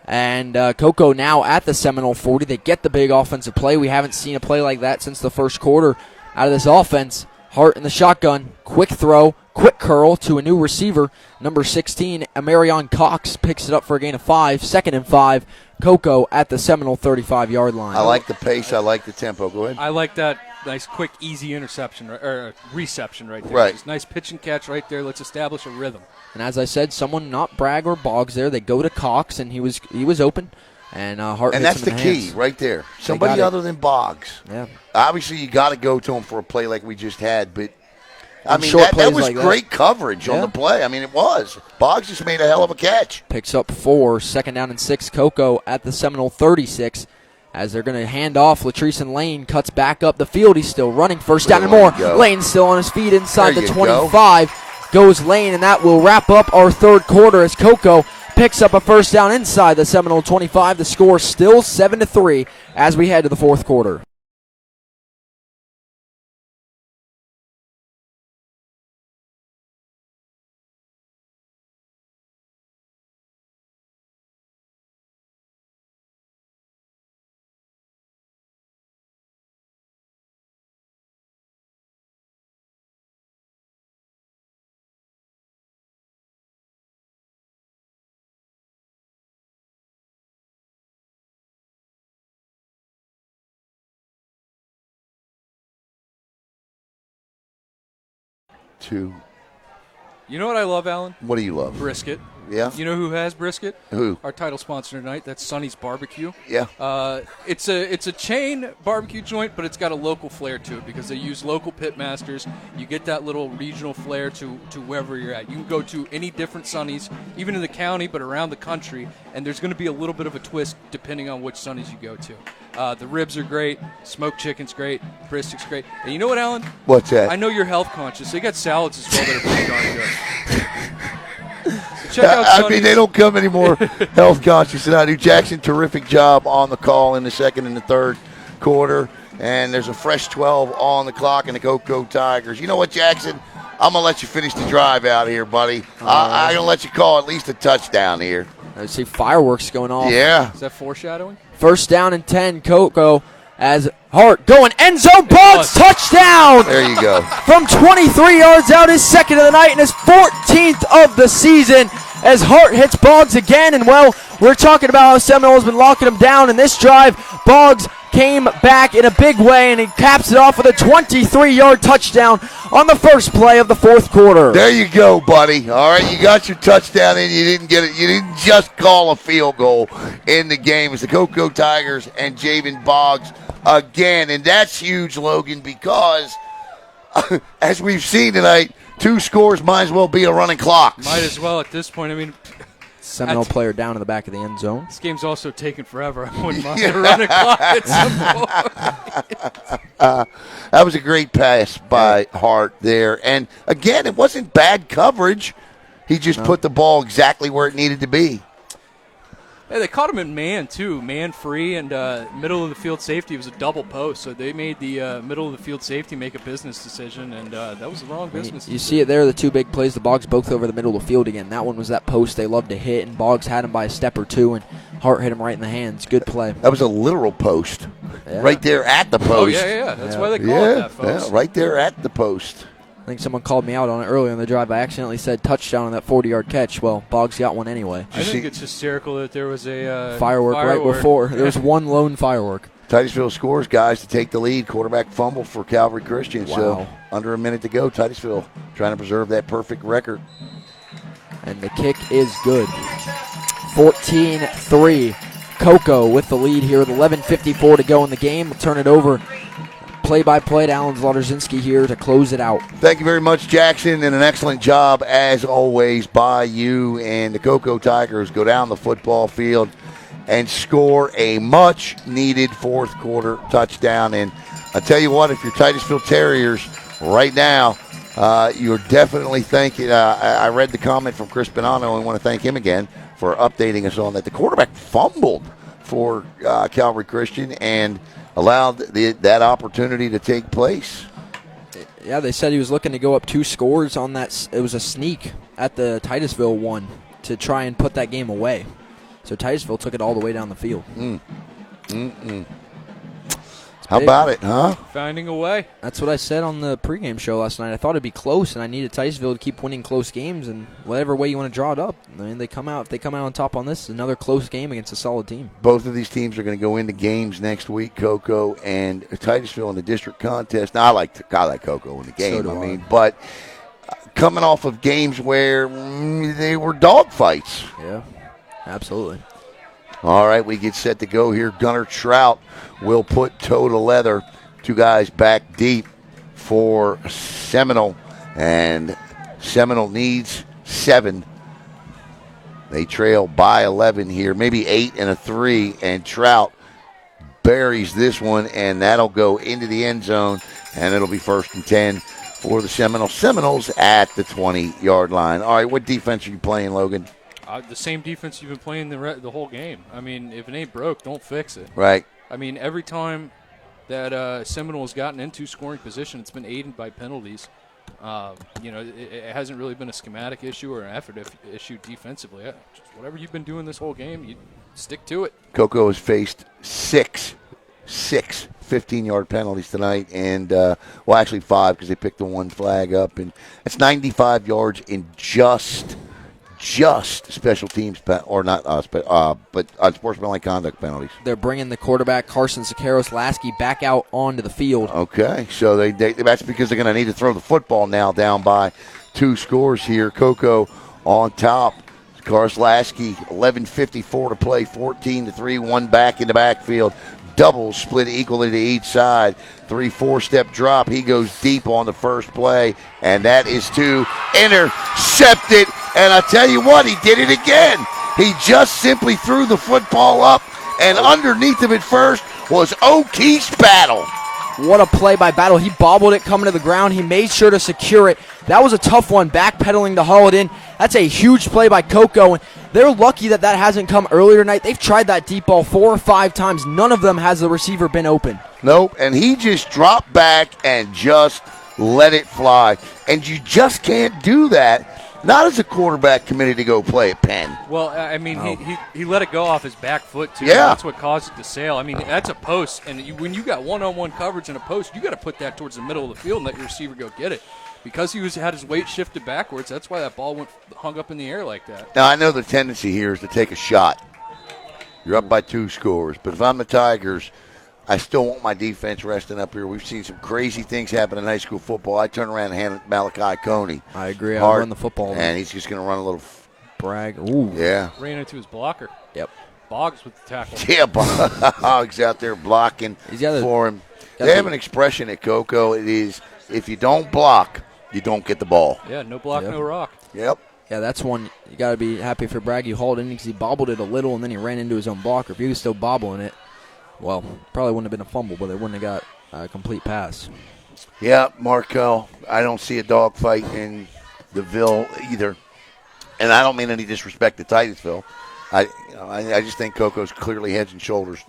Speaker 3: And Cocoa now at the Seminole 40. They get the big offensive play. We haven't seen a play like that since the 1st quarter out of this offense. Hart in the shotgun. Quick throw. Quick curl to a new receiver. Number 16, Amarion Cox picks it up for a gain of 5. 2nd and 5. Cocoa at the Seminole 35-yard line.
Speaker 1: I like the pace. I like the tempo. Go ahead.
Speaker 2: I like that nice, quick, easy interception or reception right there.
Speaker 1: Right.
Speaker 2: Just nice pitch and catch right there. Let's establish a rhythm.
Speaker 3: And as I said, someone not Bragg or Boggs there. They go to Cox, and he was open. And Hart.
Speaker 1: And that's the key right there. Somebody other than Boggs.
Speaker 3: Yeah.
Speaker 1: Obviously, you got to go to him for a play like we just had, but I mean,
Speaker 3: short
Speaker 1: that
Speaker 3: plays
Speaker 1: was
Speaker 3: like that.
Speaker 1: great coverage on the play. I mean, it was. Boggs just made a hell of a catch.
Speaker 3: Picks up 4, 2nd down and 6. Cocoa at the Seminole 36. As they're going to hand off, Latrice and Lane cuts back up the field. He's still running. 1st down and more. Lane's still on his feet inside the 25. Goes Lane, and that will wrap up our 3rd quarter as Cocoa picks up a 1st down inside the Seminole 25. The score still 7-3 as we head to the 4th quarter.
Speaker 1: Two.
Speaker 2: You know what I love, Alan?
Speaker 1: What do you love?
Speaker 2: Brisket.
Speaker 1: Yeah.
Speaker 2: You know who has brisket?
Speaker 1: Who?
Speaker 2: Our title sponsor tonight. That's Sonny's Barbecue.
Speaker 1: Yeah.
Speaker 2: It's a chain barbecue joint, but it's got a local flair to it because they use local pit masters. You get that little regional flair to wherever you're at. You can go to any different Sonny's, even in the county, but around the country, and there's going to be a little bit of a twist depending on which Sonny's you go to. The ribs are great. Smoked chicken's great. Brisket's great. And you know what, Alan?
Speaker 1: What's that?
Speaker 2: I know you're health conscious. They got salads as well that are pretty darn good. Check out
Speaker 1: I mean, they don't come any more health conscious than I do. Jackson, terrific job on the call in the 2nd and the 3rd quarter. And there's a fresh 12 on the clock in the Cocoa Tigers. You know what, Jackson? I'm going to let you finish the drive out here, buddy. I'm going to let you call at least a touchdown here.
Speaker 3: I see fireworks going off.
Speaker 1: Yeah.
Speaker 2: Is that foreshadowing?
Speaker 3: 1st down and 10, Cocoa as Hart going end zone, Boggs, touchdown!
Speaker 1: There you go.
Speaker 3: From 23 yards out, his 2nd of the night and his 14th of the season as Hart hits Boggs again. And, well, we're talking about how Seminole has been locking him down in this drive. Boggs came back in a big way, and he caps it off with a 23-yard touchdown on the first play of the 4th quarter.
Speaker 1: There you go, buddy. All right, you got your touchdown in. You didn't get it. You didn't just call a field goal in the game. It's the Cocoa Tigers and Jayvan Boggs again, and that's huge, Logan, because as we've seen tonight, 2 scores might as well be a running clock.
Speaker 2: Might as well at this point. I mean,
Speaker 3: Seminole player down in the back of the end zone.
Speaker 2: this game's also taken forever. I wouldn't mind a running clock at some point.
Speaker 1: That was a great pass by Hart there. And, again, it wasn't bad coverage. He just put the ball exactly where it needed to be.
Speaker 2: Hey, they caught him in man, too. Man free, and middle of the field safety was a double post. So they made the middle of the field safety make a business decision, and that was the wrong business decision.
Speaker 3: You see it there, the 2 big plays, the Boggs both over the middle of the field again. That one was that post they love to hit, and Boggs had him by a step or 2, and Hart hit him right in the hands. Good play.
Speaker 1: That was a literal post right there at the post.
Speaker 2: Oh, yeah. That's why they call it that, folks.
Speaker 1: Yeah, right there at the post.
Speaker 3: I think someone called me out on it earlier in the drive. I accidentally said touchdown on that 40-yard catch. Well, Boggs got one anyway.
Speaker 2: I think it's hysterical that there was a
Speaker 3: firework right before. There was one lone firework.
Speaker 1: Titusville scores, guys, to take the lead. Quarterback fumble for Calvary Christian.
Speaker 3: Wow.
Speaker 1: So under a minute to go. Titusville trying to preserve that perfect record.
Speaker 3: And the kick is good. 14-3. Cocoa with the lead here with 11:54 to go in the game. We'll turn it over play-by-play to Alan Zlodzinski here to close it out.
Speaker 1: Thank you very much, Jackson, and an excellent job, as always, by you. And the Cocoa Tigers go down the football field and score a much-needed 4th quarter touchdown. And I tell you what, if you're Titusville Terriers right now, you're definitely thinking, I read the comment from Chris Bonanno and want to thank him again for updating us on that. The quarterback fumbled for Calvary Christian and allowed that opportunity to take place.
Speaker 3: Yeah, they said he was looking to go up 2 scores on that. It was a sneak at the Titusville one to try and put that game away. So Titusville took it all the way down the field.
Speaker 1: How about it, huh?
Speaker 2: Finding a way.
Speaker 3: That's what I said on the pregame show last night. I thought it'd be close, and I needed Titusville to keep winning close games, and whatever way you want to draw it up. I mean, if they come out on top on this, another close game against a solid team.
Speaker 1: Both of these teams are going to go into games next week, Cocoa and Titusville in the district contest. Now, I like Cocoa in the game.
Speaker 3: So do I.
Speaker 1: But coming off of games where they were dogfights.
Speaker 3: Yeah, absolutely.
Speaker 1: All right, we get set to go here. Gunnar Trout will put toe to leather. 2 guys back deep for Seminole And Seminole needs 7. They trail by 11 here, maybe 8 and a 3, and Trout buries this one, and that'll go into the end zone, and it'll be 1st and 10 for the Seminoles at the 20-yard line. All right, what defense are you playing, Logan?
Speaker 2: The same defense you've been playing the whole game. I mean, if it ain't broke, don't fix it.
Speaker 1: Right.
Speaker 2: I mean, every time that Seminole has gotten into scoring position, it's been aided by penalties. It hasn't really been a schematic issue or an effort issue defensively. Just whatever you've been doing this whole game, you stick to it.
Speaker 1: Cocoa has faced six 15-yard penalties tonight, and actually 5 because they picked the one flag up, and it's 95 yards in just special teams, or not us, but unsportsmanlike conduct penalties.
Speaker 3: They're bringing the quarterback, Carson Sakaros-Lasky, back out onto the field.
Speaker 1: Okay, so that's because they're going to need to throw the football now, down by 2 scores here. Cocoa on top. Sakaros-Lasky, 11:54 to play, 14-3, one back in the backfield. Doubles split equally to each side. 3-4-step drop. He goes deep on the first play, and that is to intercept it. And I tell you what, he did it again. He just simply threw the football up, and underneath of it first was O'Keefe's Battle.
Speaker 3: What a play by Battle. He bobbled it coming to the ground. He made sure to secure it. That was a tough one, backpedaling to haul it in. That's a huge play by Cocoa, and they're lucky that hasn't come earlier tonight. They've tried that deep ball 4 or 5 times. None of them has the receiver been open.
Speaker 1: Nope, and he just dropped back and just let it fly. And you just can't do that. Not as a quarterback committed to go play at Penn.
Speaker 2: Well, I mean, he let it go off his back foot, too.
Speaker 1: Yeah.
Speaker 2: That's what caused it to sail. I mean, that's a post, and when you got one-on-one coverage in a post, you got to put that towards the middle of the field and let your receiver go get it. Because he had his weight shifted backwards, that's why that ball hung up in the air like that.
Speaker 1: Now, I know the tendency here is to take a shot. You're up by 2 scores. But if I'm the Tigers, I still want my defense resting up here. We've seen some crazy things happen in high school football. I turn around and hand it to Malachi Coney.
Speaker 3: I agree. I'll run the football.
Speaker 1: And he's just going to run a little.
Speaker 3: Bragg. Ooh.
Speaker 1: Yeah.
Speaker 2: Ran into his blocker.
Speaker 3: Yep.
Speaker 2: Boggs with the tackle.
Speaker 1: Yeah, Boggs out there blocking for him. They have an expression at Cocoa. It is, if you don't block, you don't get the ball.
Speaker 2: Yeah, no block, no rock.
Speaker 1: Yep.
Speaker 3: Yeah, that's one you got to be happy for Bragg. He hauled in because he bobbled it a little, and then he ran into his own blocker. If he was still bobbling it, well, probably wouldn't have been a fumble, but they wouldn't have got a complete pass.
Speaker 1: Yeah, Markel, I don't see a dogfight in the Ville either. And I don't mean any disrespect to Titusville. I just think Cocoa's clearly heads and shoulders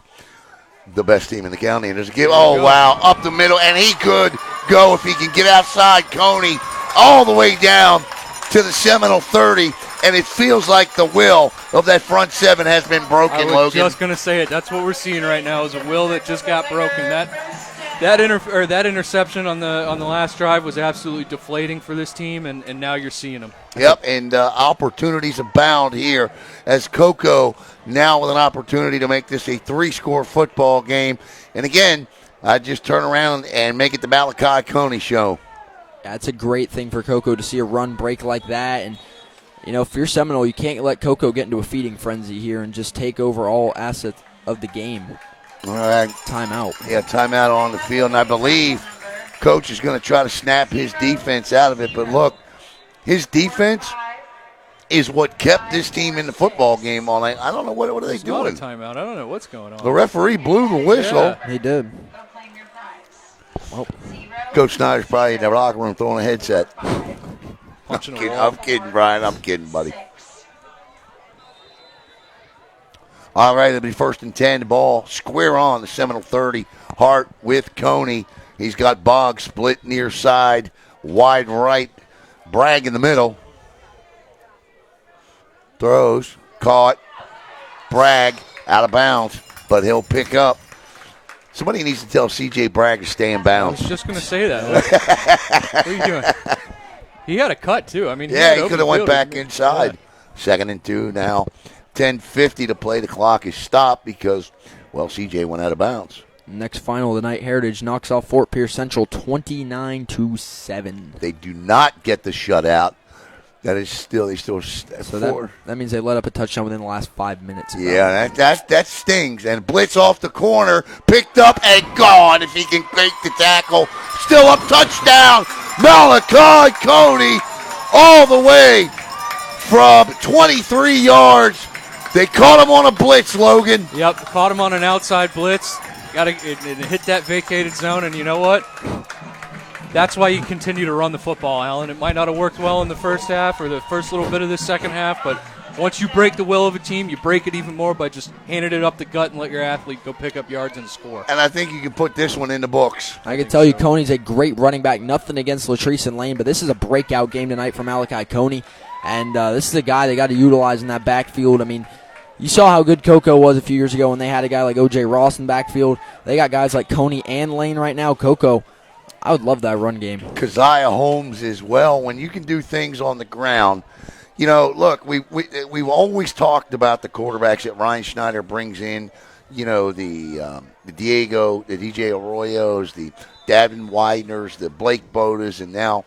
Speaker 1: the best team in the county. And there's a give. Oh, wow, up the middle. And he could go if he can get outside Coney all the way down to the Seminole 30. And it feels like the will of that front 7 has been broken, Logan.
Speaker 2: I was just going to say it. That's what we're seeing right now is a will that just got broken. That interception on the last drive was absolutely deflating for this team, and now you're seeing them.
Speaker 1: Yep, and opportunities abound here as Cocoa now with an opportunity to make this a 3-score football game. And again, I just turn around and make it the Malachi Coney show.
Speaker 3: Yeah, it's a great thing for Cocoa to see a run break like that. And, if you're Seminole, you can't let Cocoa get into a feeding frenzy here and just take over all assets of the game.
Speaker 1: All right.
Speaker 3: Timeout.
Speaker 1: Yeah, timeout on the field. And I believe Coach is going to try to snap his defense out of it. But look, his defense is what kept this team in the football game all night. I don't know, what are they doing?
Speaker 2: Not a timeout. I don't know what's going on.
Speaker 1: The referee blew the whistle.
Speaker 2: Yeah.
Speaker 3: He did.
Speaker 1: Well, Coach Snyder's probably in the locker room throwing a headset. I'm kidding, Brian. I'm kidding, buddy. All right, it'll be 1st and 10. The ball square on the Seminole 30. Hart with Coney. He's got Boggs split near side, wide right. Bragg in the middle. Throws, caught. Bragg out of bounds, but he'll pick up. Somebody needs to tell C.J. Bragg to stay in bounds.
Speaker 2: I was just going to say that. What are you doing? He had a cut, too. I mean,
Speaker 1: he could have went back inside. Yeah. 2nd and 2 now. 10:50 to play. The clock is stopped because, C.J. went out of bounds.
Speaker 3: Next final of the night, Heritage knocks off Fort Pierce Central 29-7.
Speaker 1: They do not get the shutout. That
Speaker 3: means they let up a touchdown within the last 5 minutes.
Speaker 1: Yeah, that stings. And blitz off the corner, picked up and gone if he can break the tackle. Still up, touchdown. Malachi Coney all the way from 23 yards. They caught him on a blitz, Logan.
Speaker 2: Yep, caught him on an outside blitz. Got to hit that vacated zone, and you know what? That's why you continue to run the football, Alan. It might not have worked well in the first half or the first little bit of this second half, but once you break the will of a team, you break it even more by just handing it up the gut and let your athlete go pick up yards and score.
Speaker 1: And I think you can put this one in the books.
Speaker 3: I can tell you Coney's a great running back. Nothing against Latrice and Lane, but this is a breakout game tonight for Malachi Coney. And this is a guy they got to utilize in that backfield. I mean, you saw how good Cocoa was a few years ago when they had a guy like O.J. Ross in the backfield. They got guys like Coney and Lane right now. Cocoa, I would love that run game.
Speaker 1: Keziah Holmes as well. When you can do things on the ground, you know, look, we've always talked about the quarterbacks that Ryan Schneider brings in. You know, the Diego, the DJ Arroyos, the Davion Wideners, the Blake Bodas, and now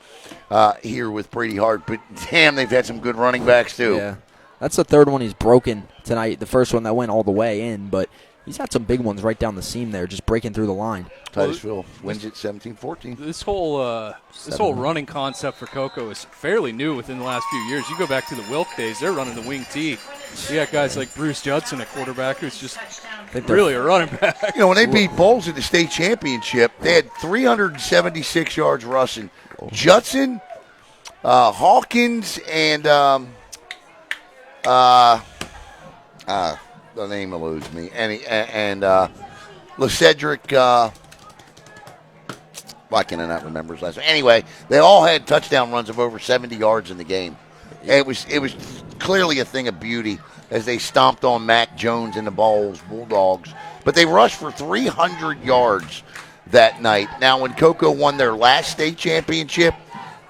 Speaker 1: here with Brady Hart. But damn, they've had some good running backs too.
Speaker 3: Yeah, that's the third one he's broken tonight. The first one that went all the way in, but he's had some big ones right down the seam there, just breaking through the line.
Speaker 1: Titusville wins it 17-14.
Speaker 2: This whole running concept for Cocoa is fairly new within the last few years. You go back to the Wilk days, they're running the wing T. You got guys like Bruce Judson, a quarterback who's just really a running back.
Speaker 1: You know, when they beat Bowles in the state championship, they had 376 yards rushing. Judson, Hawkins, and the name eludes me. And LeCedric, why can I not remember his last name? Anyway, they all had touchdown runs of over 70 yards in the game. It was clearly a thing of beauty as they stomped on Mac Jones and the Bulldogs. But they rushed for 300 yards that night. Now, when Cocoa won their last state championship,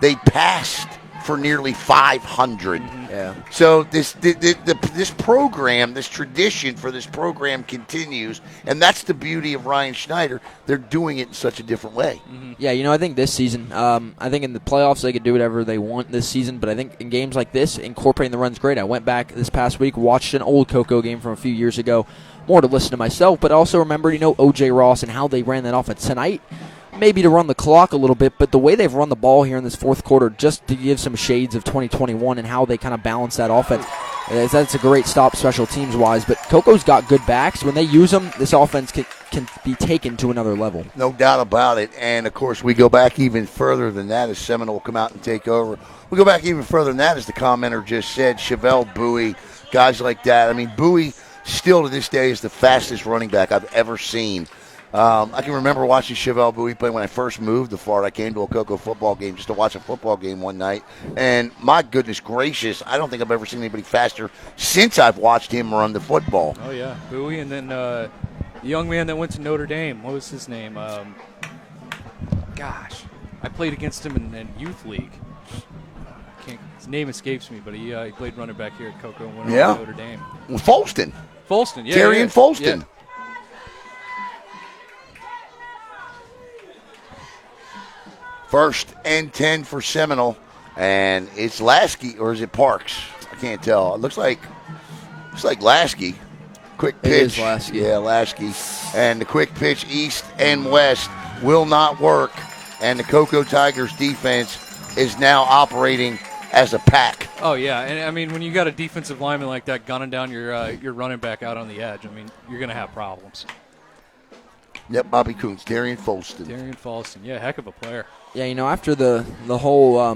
Speaker 1: they passed for nearly 500.
Speaker 3: Yeah.
Speaker 1: So this program, this tradition for this program continues, and that's the beauty of Ryan Schneider. They're doing it in such a different way.
Speaker 3: Mm-hmm. Yeah, you know, I think this season, I think in the playoffs they could do whatever they want this season, but I think in games like this, incorporating the run's great. I went back this past week, watched an old Cocoa game from a few years ago, more to listen to myself, but also remember, you know, O.J. Ross and how they ran that offense tonight. Maybe to run the clock a little bit, but the way they've run the ball here in this fourth quarter, just to give some shades of 2021 and how they kind of balance that offense, that's a great stop special teams-wise. But Coco's got good backs. When they use them, this offense can be taken to another level.
Speaker 1: No doubt about it. And, of course, we go back even further than that as Seminole come out and take over. We go back even further than that, as the commenter just said, Chevelle Bowie, guys like that. I mean, Bowie still to this day is the fastest running back I've ever seen. I can remember watching Chevelle Bowie play when I first moved to Florida. I came to a Cocoa football game just to watch a football game one night. And my goodness gracious, I don't think I've ever seen anybody faster since I've watched him run the football.
Speaker 2: Oh, yeah. Bowie, and then the young man that went to Notre Dame. What was his name? Gosh. I played against him in youth league. His name escapes me, but he played running back here at Cocoa and went on to Notre Dame.
Speaker 1: Folston.
Speaker 2: Yeah.
Speaker 1: Darian Folston.
Speaker 2: Yeah.
Speaker 1: First and 10 for Seminole, and it's Lasky, or is it Parks? I can't tell. It looks like Lasky. Quick pitch.
Speaker 3: It is Lasky.
Speaker 1: Yeah, Lasky. And the quick pitch east and west will not work, and the Cocoa Tigers defense is now operating as a pack.
Speaker 2: Oh, yeah. And, I mean, when you got a defensive lineman like that gunning down your running back out on the edge, I mean, you're going to have problems.
Speaker 1: Yep, Bobby Coons, Darian Folston.
Speaker 2: Yeah, heck of a player.
Speaker 3: Yeah, you know, after the whole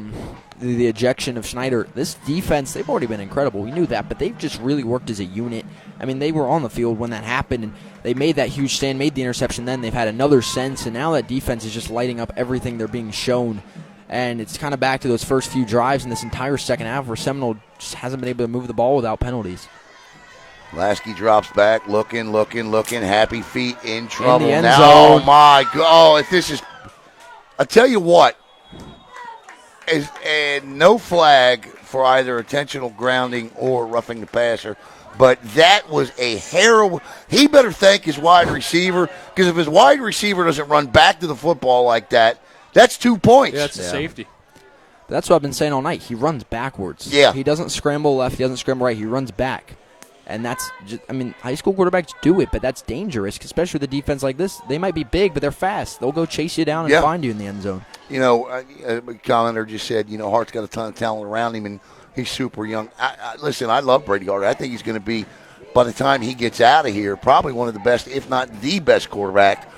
Speaker 3: the ejection of Schneider, this defense, they've already been incredible. We knew that, but they've just really worked as a unit. I mean, they were on the field when that happened, and they made that huge stand, made the interception then. They've had another sense, and now that defense is just lighting up everything they're being shown. And it's kind of back to those first few drives in this entire second half where Seminole just hasn't been able to move the ball without penalties.
Speaker 1: Lasky drops back, looking, happy feet, in trouble.
Speaker 3: In the end
Speaker 1: now.
Speaker 3: zone.
Speaker 1: Oh, my God. If this is – I tell you what, and no flag for either intentional grounding or roughing the passer, but that was a harrowing – he better thank his wide receiver, because if his wide receiver doesn't run back to the football like that, that's 2 points.
Speaker 2: Yeah, that's a safety.
Speaker 3: That's what I've been saying all night. He runs backwards.
Speaker 1: Yeah.
Speaker 3: He doesn't scramble left. He doesn't scramble right. He runs back. And that's just, high school quarterbacks do it, but that's dangerous, especially with a defense like this. They might be big, but they're fast. They'll go chase you down and find you in the end zone.
Speaker 1: A commenter just said, Hart's got a ton of talent around him, and he's super young. Listen, I love Brady Hart. I think he's going to be, by the time he gets out of here, probably one of the best, if not the best quarterback,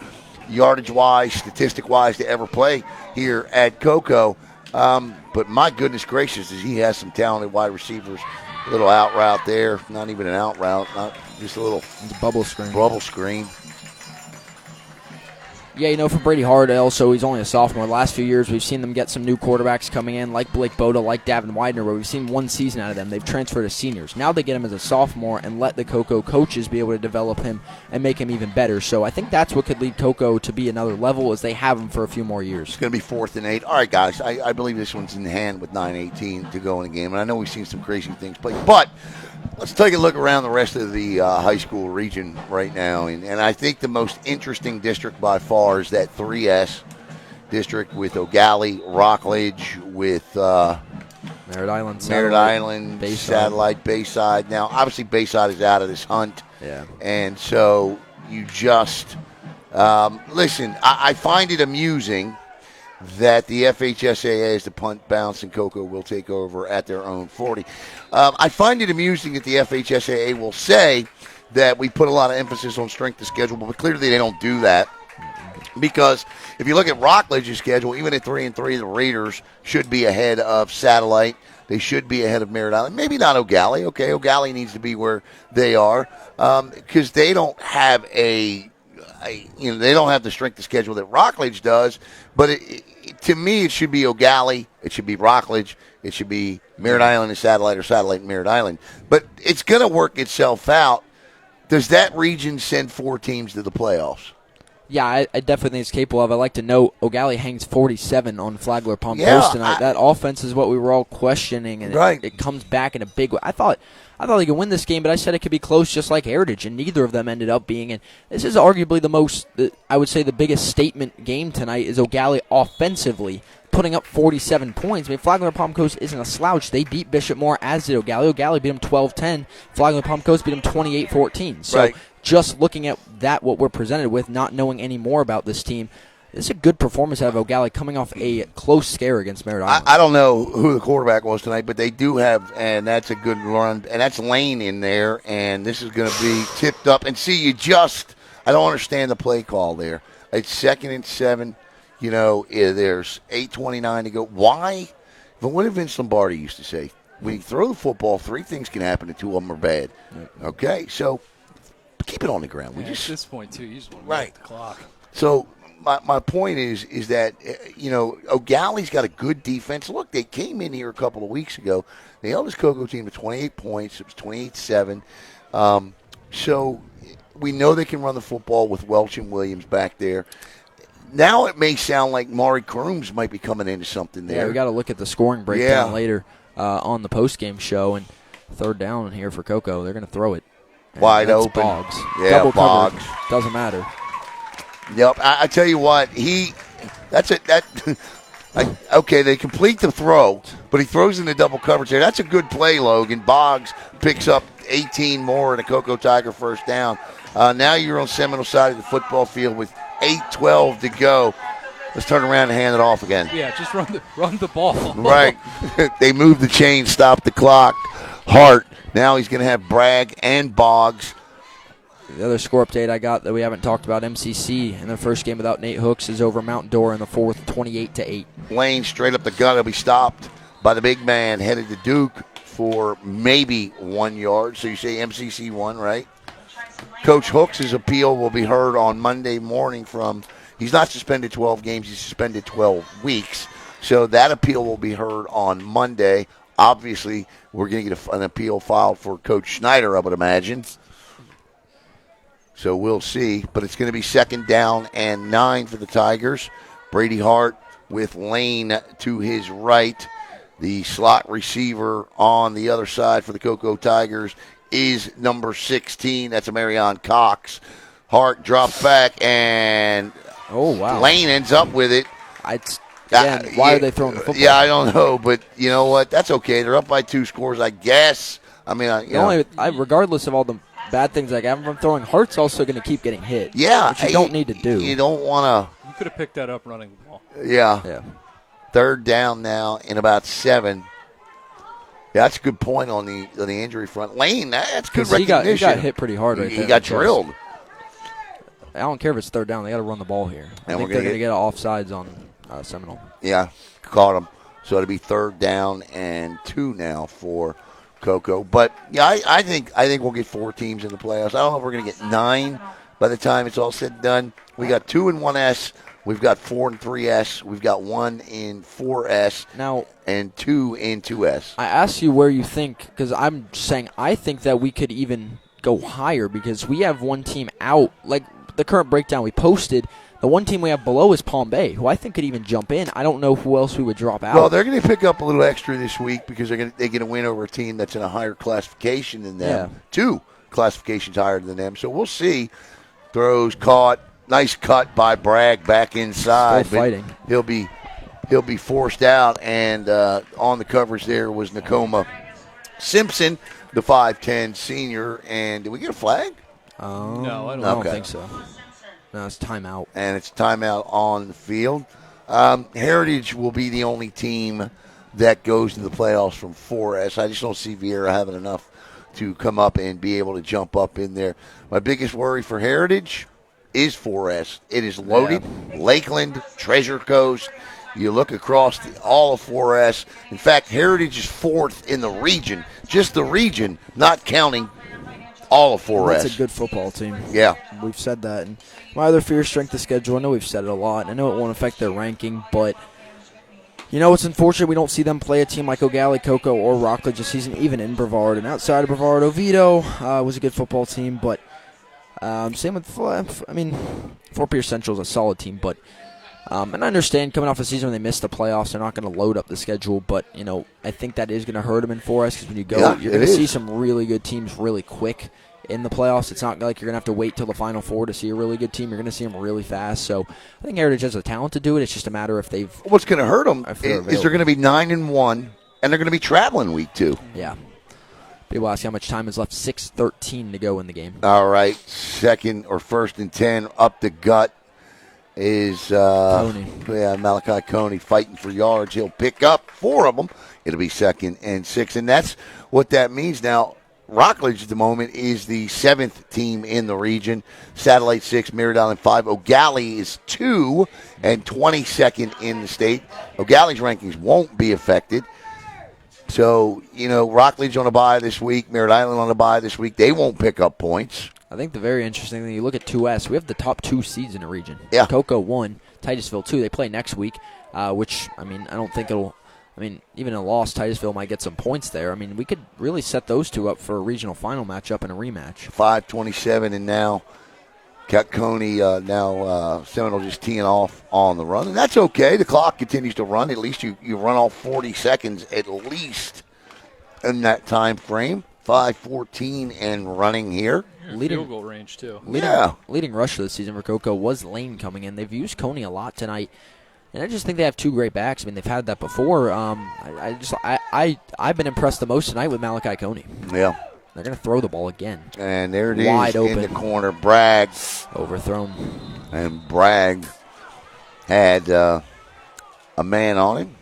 Speaker 1: yardage-wise, statistic-wise, to ever play here at Cocoa. But my goodness gracious, he has some talented wide receivers. A little out route there. Not even an out route. Not just a little
Speaker 3: bubble screen. Yeah, for Brady Hart, also, he's only a sophomore. The last few years, we've seen them get some new quarterbacks coming in, like Blake Boda, like Davion, where we've seen one season out of them. They've transferred as seniors. Now they get him as a sophomore and let the Cocoa coaches be able to develop him and make him even better. So I think that's what could lead Cocoa to be another level, as they have him for a few more years.
Speaker 1: It's going to be 4th and 8. All right, guys, I believe this one's in hand with 9:18 to go in the game. And I know we've seen some crazy things play, but let's take a look around the rest of the high school region right now. And I think the most interesting district by far is that 3S district with O'Galley, Rockledge, with
Speaker 3: Merritt Island,
Speaker 1: Bayside. Satellite, Bayside. Now, obviously, Bayside is out of this hunt.
Speaker 3: Yeah.
Speaker 1: And so you just listen, I find it amusing that the FHSAA is the punt, bounce, and Cocoa will take over at their own 40. I find it amusing that the FHSAA will say that we put a lot of emphasis on strength of schedule, but clearly they don't do that. Because if you look at Rockledge's schedule, even at 3-3, the Raiders should be ahead of Satellite. They should be ahead of Merritt Island. Maybe not O'Galley. Okay, O'Galley needs to be where they are because they don't have they don't have the strength of schedule that Rockledge does. But to me, it should be O'Galley. It should be Rockledge. It should be Merritt Island and Satellite, or Satellite and Merritt Island. But it's going to work itself out. Does that region send 4 teams to the playoffs?
Speaker 3: Yeah, I definitely think it's capable of. I like to note O'Galley hangs 47 on Flagler Palm Coast tonight. That offense is what we were all questioning, and it comes back in a big way. I thought they could win this game, but I said it could be close, just like Heritage, and neither of them ended up being. And this is arguably I would say the biggest statement game tonight is O'Galley offensively, putting up 47 points. Flagler Palm Coast isn't a slouch. They beat Bishop Moore, as did O'Galley. O'Galley beat them 12-10. Flagler Palm Coast beat them 28-14. So just looking at that, what we're presented with, not knowing any more about this team, this is a good performance out of O'Galley coming off a close scare against Merritt Island.
Speaker 1: I don't know who the quarterback was tonight, but they do have, and that's a good run, and that's Lane in there, and this is going to be tipped up. And see, I don't understand the play call there. It's 2nd and 7. There's 8:29 to go. Why? But what did Vince Lombardi used to say? When you throw the football, 3 things can happen and 2 of them are bad. Okay, so keep it on the ground.
Speaker 2: At this point, too, you just want to
Speaker 1: right
Speaker 2: the clock.
Speaker 1: So my point is that O'Galley's got a good defense. Look, they came in here a couple of weeks ago. They held this Cocoa team to 28 points. It was 28-7. So we know they can run the football with Welch and Williams back there. Now it may sound like Maury Crooms might be coming into something there.
Speaker 3: Yeah, we got to look at the scoring breakdown later on the postgame show. And 3rd down here for Cocoa. They're going to throw it. And
Speaker 1: wide open.
Speaker 3: Boggs.
Speaker 1: Yeah,
Speaker 3: double
Speaker 1: Boggs.
Speaker 3: coverage. Doesn't matter.
Speaker 1: Yep. I tell you what, okay, they complete the throw, but he throws into double coverage there. That's a good play, Logan. Boggs picks up 18 more and a Cocoa Tiger 1st down. Now you're on Seminole side of the football field with 8:12 to go. Let's turn around and hand it off again.
Speaker 2: Yeah, just run the ball.
Speaker 1: Right. They move the chain, stop the clock. Hart. Now he's going to have Bragg and Boggs.
Speaker 3: The other score update I got that we haven't talked about, MCC in their first game without Nate Hooks is over Mount Dora in the 4th, 28-8.
Speaker 1: Lane straight up the gut. He'll be stopped by the big man headed to Duke for maybe 1 yard. So you say MCC 1, right? Coach Hooks' appeal will be heard on Monday morning he's not suspended 12 games, he's suspended 12 weeks. So that appeal will be heard on Monday. Obviously, we're going to get an appeal filed for Coach Schneider, I would imagine. So we'll see. But it's going to be 2nd down and 9 for the Tigers. Brady Hart with Lane to his right. The slot receiver on the other side for the Cocoa Tigers is number 16. That's a Marion Cox. Hart drops back, and Lane ends up with it.
Speaker 3: Why are they throwing the football?
Speaker 1: Yeah, I don't know, but you know what? That's okay. They're up by 2 scores. I guess I mean,
Speaker 3: regardless of all the bad things I have from throwing, Hart's also going to keep getting hit.
Speaker 1: Yeah.
Speaker 3: Which you don't need to do.
Speaker 1: You don't want to.
Speaker 2: You could have picked that up running the ball.
Speaker 1: Yeah. Third down now in about 7. Yeah, that's a good point on the injury front. Lane, that's good recognition.
Speaker 3: He got hit pretty hard right there.
Speaker 1: He got drilled.
Speaker 3: I don't care if it's third down. They got to run the ball here. I think they're going to get offsides on Seminole.
Speaker 1: Yeah, caught him. So it'll be 3rd down and 2 now for Cocoa. But, yeah, I think we'll get 4 teams in the playoffs. I don't know if we're going to get 9 by the time it's all said and done. We got 2 in 1S. We've got 4 in 3S. We've got 1 in 4S.
Speaker 3: Now,
Speaker 1: and 2 in 2S.
Speaker 3: I asked you where you think, because I'm saying I think that we could even go higher because we have one team out. Like the current breakdown we posted, the one team we have below is Palm Bay, who I think could even jump in. I don't know who else we would drop out.
Speaker 1: Well, they're going to pick up a little extra this week because they're going to win over a team that's in a higher classification than them. Yeah. 2 classifications higher than them. So we'll see. Throws caught. Nice cut by Bragg back inside.
Speaker 3: Still fighting.
Speaker 1: He'll be forced out, and on the coverage there was Nakoma Simpson, the 5'10 senior. And did we get a flag?
Speaker 2: No, I
Speaker 3: don't think so. No, it's timeout.
Speaker 1: And it's timeout on the field. Heritage will be the only team that goes to the playoffs from 4S. I just don't see Vieira having enough to come up and be able to jump up in there. My biggest worry for Heritage is 4S. It is loaded. Yeah. Lakeland, Treasure Coast. You look across all of 4S. In fact, Heritage is 4th in the region. Just the region, not counting all of 4S.
Speaker 3: That's a good football team.
Speaker 1: Yeah.
Speaker 3: We've said that. And my other fear is strength of schedule. I know we've said it a lot. I know it won't affect their ranking, but it's unfortunate we don't see them play a team like O'Galley, Cocoa, or Rockledge this season, even in Brevard. And outside of Brevard, Oviedo was a good football team, but same with, Fort Pierce Central is a solid team, but and I understand coming off a season when they missed the playoffs, they're not going to load up the schedule, but, I think that is going to hurt them in 4S because when you go, you're going to see some really good teams really quick in the playoffs. It's not like you're going to have to wait till the Final Four to see a really good team. You're going to see them really fast, so I think Heritage has the talent to do it. It's just a matter if they've...
Speaker 1: What's going to hurt them is they're going to be 9-1, and they're going to be traveling week 2.
Speaker 3: Yeah. People ask how much time is left. 6:13 to go in the game.
Speaker 1: All right. 1st and 10 up the gut is
Speaker 3: Coney.
Speaker 1: Malachi Coney fighting for yards. He'll pick up 4 of them. It'll be 2nd and 6. And that's what that means now. Rockledge at the moment is the 7th team in the region. Satellite 6, Merritt Island 5. O'Galley is 2 and 22nd in the state. O'Galley's rankings won't be affected. So, Rockledge on a bye this week, Merritt Island on a bye this week. They won't pick up points.
Speaker 3: I think the very interesting thing, you look at 2S, we have the top 2 seeds in the region.
Speaker 1: Yeah.
Speaker 3: Cocoa 1, Titusville 2. They play next week, which, I don't think it'll, even a loss, Titusville might get some points there. We could really set those 2 up for a regional final matchup and a rematch.
Speaker 1: 5:27, and now got Coney, Seminole just teeing off on the run. And that's okay. The clock continues to run. At least you run all 40 seconds at least in that time frame. 5:14 and running here.
Speaker 2: Leading field goal range, too.
Speaker 3: Leading rusher this season for Cocoa was Lane coming in. They've used Coney a lot tonight. And I just think they have 2 great backs. They've had that before. I've been impressed the most tonight with Malachi Coney.
Speaker 1: Yeah.
Speaker 3: They're going to throw the ball again.
Speaker 1: And there it is
Speaker 3: wide open
Speaker 1: in the corner. Bragg.
Speaker 3: Overthrown.
Speaker 1: And Bragg had a man on him.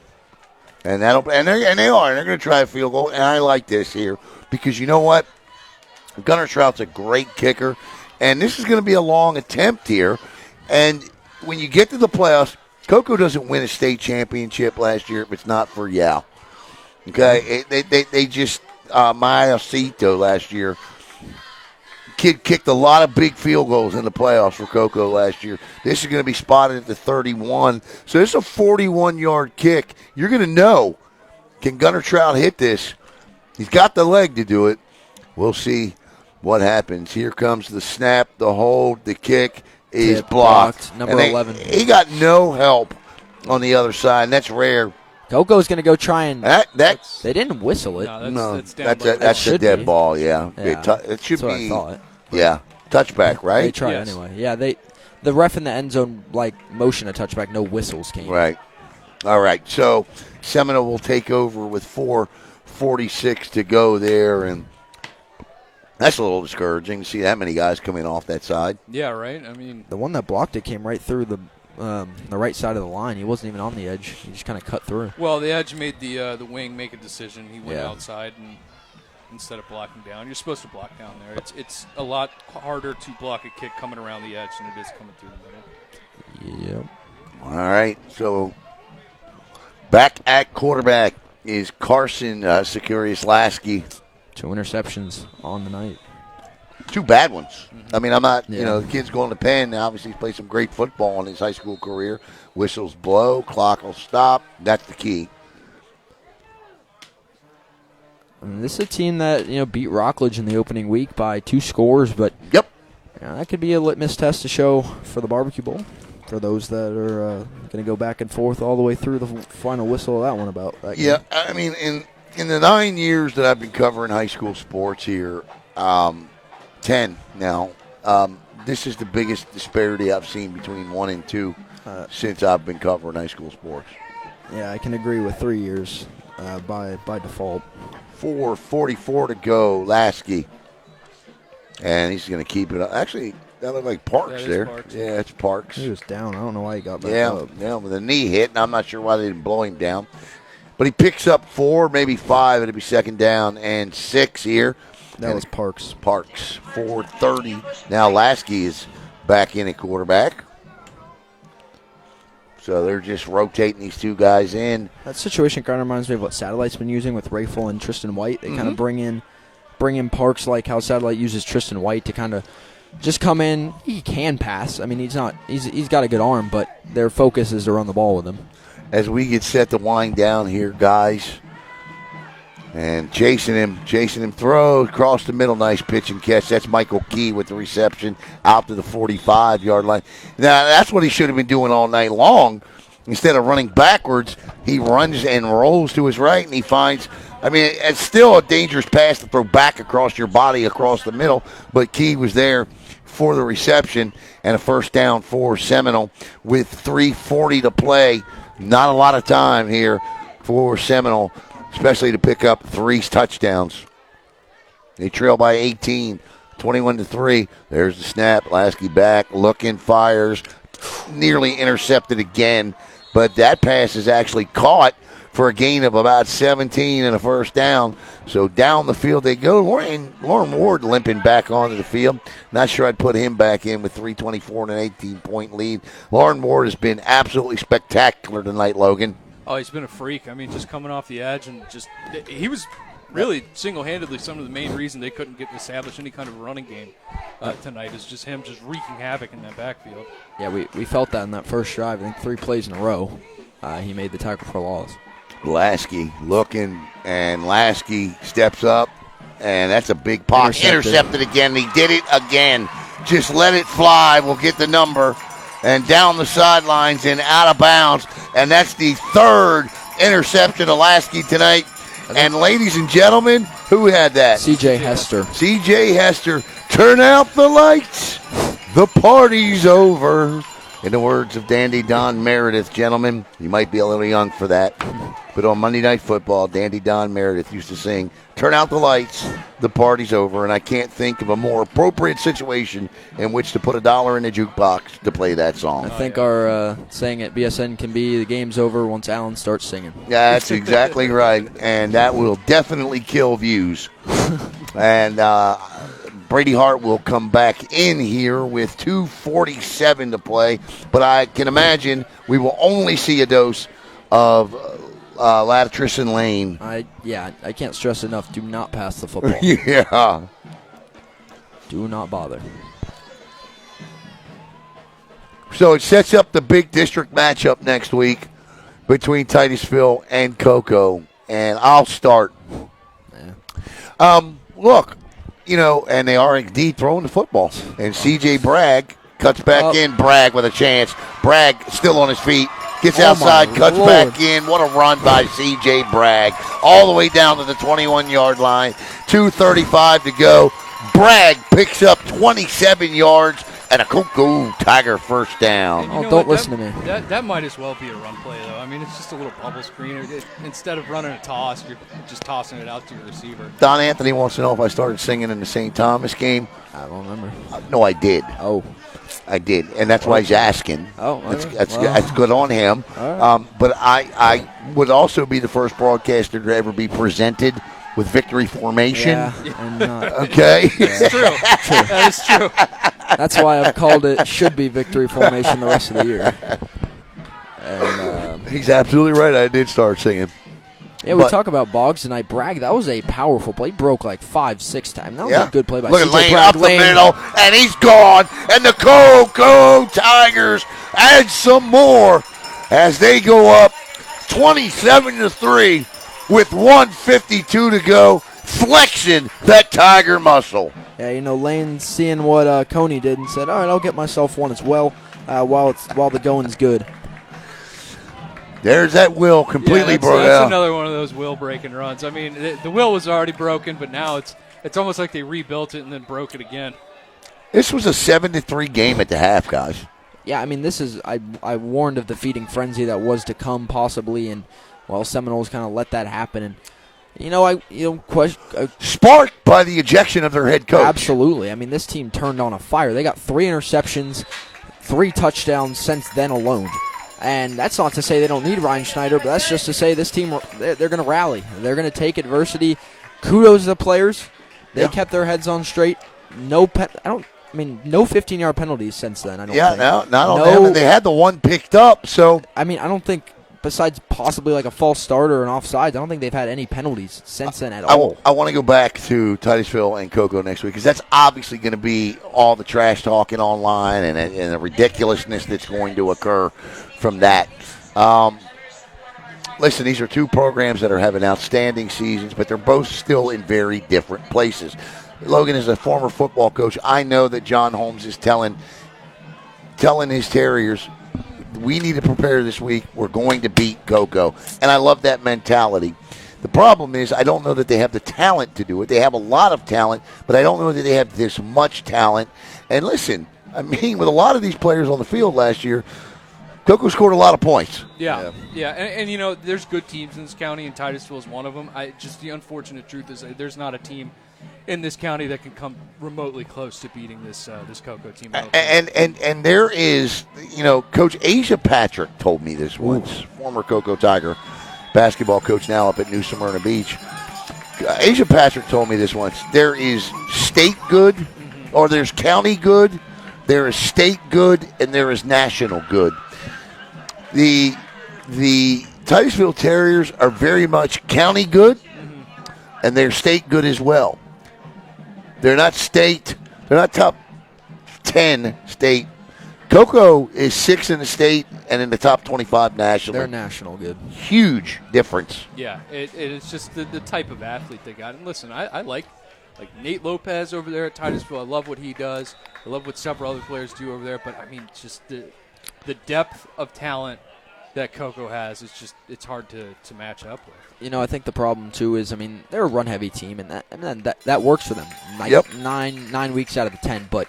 Speaker 1: And they are. They're going to try a field goal. And I like this here because you know what? Gunnar Trout's a great kicker. And this is going to be a long attempt here. And when you get to the playoffs, Cocoa doesn't win a state championship last year if it's not for Yao. Okay? They just, Mayacito last year, kid kicked a lot of big field goals in the playoffs for Cocoa last year. This is going to be spotted at the 31. So this is a 41-yard kick. You're going to know, can Gunnar Trout hit this? He's got the leg to do it. We'll see what happens. Here comes the snap, the hold, the kick is blocked.
Speaker 3: Number 11.
Speaker 1: He got no help on the other side, and that's rare.
Speaker 3: Coco's going to go try and they didn't whistle it.
Speaker 2: No,
Speaker 1: that's a dead ball, yeah. It should
Speaker 3: that's what
Speaker 1: be.
Speaker 3: I thought.
Speaker 1: Yeah, touchback, right?
Speaker 3: They tried anyway. Yeah, the ref in the end zone motion a touchback, no whistles came.
Speaker 1: Right. All right. So Seminole will take over with 4 4:46 to go there, and that's a little discouraging to see that many guys coming off that side.
Speaker 2: Yeah, right. I mean,
Speaker 3: The one that blocked it came right through the right side of the line. He wasn't even on the edge. He just kind of cut through.
Speaker 2: well, the edge made the wing make a decision. He went
Speaker 3: Yeah.
Speaker 2: outside and instead of blocking down. You're supposed to block down there. It's a lot harder to block a kick coming around the edge than it is coming through the middle.
Speaker 3: Yep.
Speaker 1: All right, so back at quarterback is Carson Securius Lasky.
Speaker 3: 2 interceptions on the night.
Speaker 1: 2 bad ones. I mean, I'm not,
Speaker 3: Yeah.
Speaker 1: the kid's going to Penn. Obviously, he's played some great football in his high school career. Whistles blow, clock will stop. That's the key.
Speaker 3: I mean, this is a team that beat Rockledge in the opening week by 2 scores, but
Speaker 1: Yep.
Speaker 3: that could be a litmus test to show for the Barbecue Bowl for those that are going to go back and forth all the way through the final whistle of that one about that game.
Speaker 1: Yeah, I mean, in the 9 years that I've been covering high school sports here, 10 now, this is the biggest disparity I've seen between 1 and 2 since I've been covering high school sports.
Speaker 3: Yeah, I can agree with 3 years by default.
Speaker 1: 4:44 to go, Lasky. And he's going to keep it up. Actually, that looked like Parks
Speaker 2: That is
Speaker 1: there.
Speaker 2: Parks.
Speaker 1: Yeah, it's Parks.
Speaker 3: He was down. I don't know why he got back
Speaker 1: Yeah,
Speaker 3: up.
Speaker 1: yeah, with a knee hit, and I'm not sure why they didn't blow him down. But he picks up 4, maybe 5. It'll be 2nd down and 6 here.
Speaker 3: That was Parks.
Speaker 1: Parks, 4:30. Now Lasky is back in at quarterback. So they're just rotating these 2 guys in.
Speaker 3: That situation kind of reminds me of what Satellite's been using with Rayful and Tristan White. They kind of bring in Parks like how Satellite uses Tristan White to kind of just come in. He can pass. I mean, he's got a good arm, but their focus is to run the ball with him.
Speaker 1: As we get set to wind down here, guys. And chasing him throw across the middle, nice pitch and catch. That's Michael Key with the reception out to the 45-yard line. Now, that's what he should have been doing all night long. Instead of running backwards, he runs and rolls to his right, and he finds, I mean, it's still a dangerous pass to throw back across your body across the middle, but Key was there for the reception and a 1st down for Seminole with 3:40 to play. Not a lot of time here for Seminole, especially to pick up 3 touchdowns. They trail by 18, 21-3. There's the snap. Lasky back, looking, fires, nearly intercepted again. But that pass is actually caught for a gain of about 17 and a 1st down. So down the field they go. Lauren Ward limping back onto the field. Not sure I'd put him back in with 3:24 and an 18-point lead. Lauren Ward has been absolutely spectacular tonight, Logan.
Speaker 2: Oh, he's been a freak. I mean, just coming off the edge and he was really single-handedly some of the main reason they couldn't establish any kind of running game tonight is just him just wreaking havoc in that backfield.
Speaker 3: Yeah, we felt that in that first drive. I think 3 plays in a row. He made the tackle for loss.
Speaker 1: Lasky looking, and Lasky steps up, and that's a big pop. Intercepted again. He did it again. Just let it fly. We'll get the number. And down the sidelines and out of bounds. And that's the 3rd interception of Lasky tonight. And ladies and gentlemen, who had that?
Speaker 3: C.J. Hester.
Speaker 1: C.J. Hester. Turn out the lights. The party's over. In the words of Dandy Don Meredith, gentlemen, you might be a little young for that. But on Monday Night Football, Dandy Don Meredith used to sing, "Turn out the lights, the party's over." And I can't think of a more appropriate situation in which to put $1 in a jukebox to play that song.
Speaker 3: I think our saying at BSN can be the game's over once Allen starts singing.
Speaker 1: Yeah, that's exactly right. And that will definitely kill views. And Brady Hart will come back in here with 2:47 to play. But I can imagine we will only see a dose of Latrice Lane.
Speaker 3: I can't stress enough, do not pass the football.
Speaker 1: Yeah.
Speaker 3: Do not bother.
Speaker 1: So it sets up the big district matchup next week between Titusville and Cocoa. And I'll start.
Speaker 3: Yeah.
Speaker 1: Look, and they are indeed throwing the football. And C.J. Bragg cuts back in. Bragg with a chance. Bragg still on his feet. Gets outside, cuts back in. What a run by C.J. Bragg. All the way down to the 21-yard line. 2:35 to go. Bragg picks up 27 yards and a Cocoa Tiger first down.
Speaker 2: You
Speaker 3: Oh,
Speaker 2: know
Speaker 3: don't
Speaker 2: what?
Speaker 3: listen to me.
Speaker 2: That might as well be a run play, though. I mean, it's just a little bubble screener. Instead of running a toss, you're just tossing it out to your receiver.
Speaker 1: Don Anthony wants to know if I started singing in the St. Thomas game.
Speaker 3: I don't remember.
Speaker 1: No, I did.
Speaker 3: Oh.
Speaker 1: I did, and that's why he's asking.
Speaker 3: Oh,
Speaker 1: that's good on him.
Speaker 3: Right.
Speaker 1: But I would also be the first broadcaster to ever be presented with victory formation.
Speaker 3: Yeah. And,
Speaker 1: Okay.
Speaker 2: It's true. That is true.
Speaker 3: that's why I've called it should be victory formation the rest of the year. And,
Speaker 1: He's absolutely right. I did start singing.
Speaker 3: yeah, we
Speaker 1: But-
Speaker 3: talk about Boggs tonight. Bragg, that was a powerful play. He broke like 5-6 times. That was
Speaker 1: Yeah.
Speaker 3: a good play by
Speaker 1: Look at
Speaker 3: CJ
Speaker 1: Lane
Speaker 3: Bragg.
Speaker 1: up the middle, and he's gone. And the Cocoa Tigers add some more as they go up 27-3 with 1:52 to go, flexing that Tiger muscle.
Speaker 3: Yeah, Lane seeing what Coney did and said, all right, I'll get myself one as well while the going's good.
Speaker 1: There's that will completely
Speaker 2: yeah,
Speaker 1: broke
Speaker 2: that's
Speaker 1: out.
Speaker 2: another one of those will breaking runs. I mean, the will was already broken, but now it's almost like they rebuilt it and then broke it again.
Speaker 1: This was a 7-3 game at the half, guys.
Speaker 3: Yeah, I mean, this is I warned of the feeding frenzy that was to come possibly, and Seminoles kind of let that happen. And
Speaker 1: Sparked by the ejection of their head coach.
Speaker 3: absolutely. I mean, this team turned on a fire. They got 3 interceptions, 3 touchdowns since then alone. And that's not to say they don't need Ryan Schneider, but that's just to say this team, they're going to rally. They're going to take adversity. Kudos to the players. They kept their heads on straight. No 15-yard penalties since then. I don't think.
Speaker 1: Not on them. And they had the one picked up, so.
Speaker 3: I mean, I don't think, besides possibly like a false start or an offside, I don't think they've had any penalties since then at all.
Speaker 1: I want to go back to Titusville and Cocoa next week because that's obviously going to be all the trash talking online and the ridiculousness that's going to occur from that. Listen, these are two programs that are having outstanding seasons, but they're both still in very different places. Logan is a former football coach. I know that John Holmes is telling his Terriers, we need to prepare this week. We're going to beat Cocoa. And I love that mentality. The problem is I don't know that they have the talent to do it. They have a lot of talent, but I don't know that they have this much talent. And listen, I mean, with a lot of these players on the field last year, Cocoa scored a lot of points.
Speaker 2: Yeah. And there's good teams in this county, and Titusville is one of them. The unfortunate truth is there's not a team in this county that can come remotely close to beating this Cocoa team.
Speaker 1: And there is, Coach Asia Patrick told me this once, former Cocoa Tiger basketball coach now up at New Smyrna Beach. Asia Patrick told me this once. There is state good, or there's county good, there is state good, and there is national good. The Titusville Terriers are very much county good, and they're state good as well. They're not top 10 state. Cocoa is 6 in the state and in the top 25 nationally.
Speaker 3: They're national good.
Speaker 1: Huge difference.
Speaker 2: Yeah, it's just the type of athlete they got. And listen, I like Nate Lopez over there at Titusville. I love what he does. I love what several other players do over there. But, I mean, just the depth of talent that Cocoa has, it's hard to match up with.
Speaker 3: I think the problem too is, they're a run-heavy team, and that works for them. Nine weeks out of the 10, but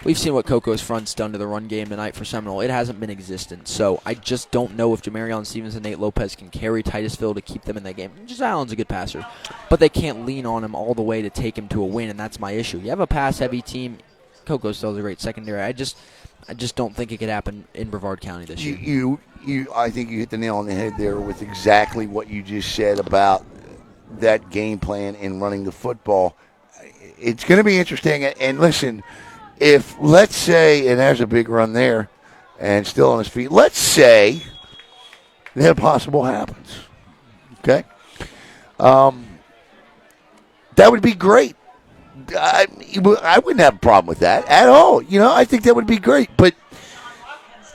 Speaker 3: we've seen what Cocoa's front's done to the run game tonight for Seminole. It hasn't been existent, so I just don't know if Jamarion Stevens and Nate Lopez can carry Titusville to keep them in that game. Just Allen's a good passer, but they can't lean on him all the way to take him to a win, and that's my issue. You have a pass-heavy team. Cocoa still has a great secondary. I just don't think it could happen in Brevard County this year.
Speaker 1: I think you hit the nail on the head there with exactly what you just said about that game plan in running the football. It's going to be interesting. And listen, if let's say, and there's a big run there, and still on his feet, let's say the impossible happens. Okay? That would be great. I wouldn't have a problem with that at all. I think that would be great, but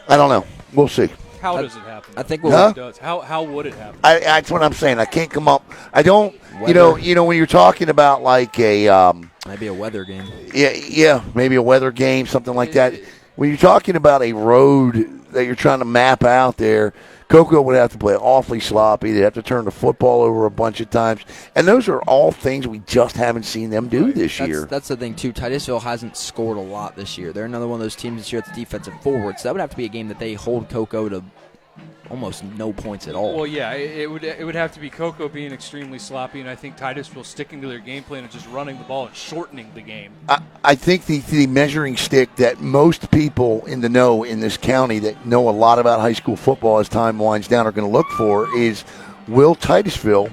Speaker 1: I don't know. We'll see.
Speaker 2: How does it happen?
Speaker 3: I think
Speaker 2: it does. How would it happen?
Speaker 1: That's what I'm saying. I can't come up. I don't. Weather. When you're talking about like a
Speaker 3: maybe a weather game.
Speaker 1: Yeah, maybe a weather game, something like that. when you're talking about a road that you're trying to map out there, Cocoa would have to play awfully sloppy. They'd have to turn the football over a bunch of times. And those are all things we just haven't seen them do this year.
Speaker 3: That's the thing, too. Titusville hasn't scored a lot this year. They're another one of those teams this year that's defensive forward. So that would have to be a game that they hold Cocoa to almost no points at all.
Speaker 2: Well, yeah, it would have to be Cocoa being extremely sloppy, and I think Titusville sticking to their game plan and just running the ball and shortening the game.
Speaker 1: I think the measuring stick that most people in the know in this county that know a lot about high school football as time winds down are going to look for is, will Titusville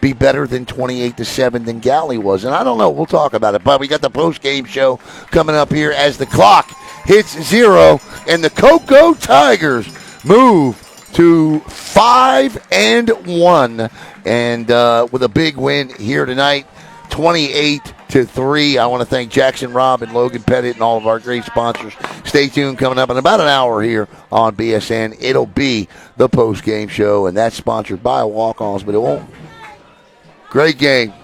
Speaker 1: be better than 28-7 than Galley was? And I don't know. We'll talk about it. But we got the post-game show coming up here as the clock hits 0 and the Cocoa Tigers move to 5-1, and with a big win here tonight, 28-3. I want to thank Jackson Robb and Logan Pettit and all of our great sponsors. Stay tuned. Coming up in about an hour here on BSN, it'll be the post-game show, and that's sponsored by Walk-Ons, but it won't. Great game.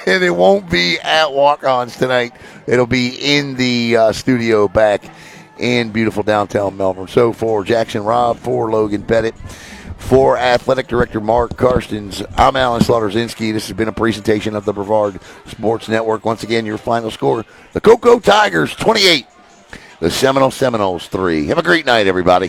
Speaker 1: And it won't be at Walk-Ons tonight. It'll be in the studio back in beautiful downtown Melbourne. So for Jackson Robb, for Logan Pettit, for Athletic Director Mark Karstens, I'm Alan Slaughter-Zinski. This has been a presentation of the Brevard Sports Network. Once again, your final score, the Cocoa Tigers 28, the Seminole Seminoles 3. Have a great night, everybody.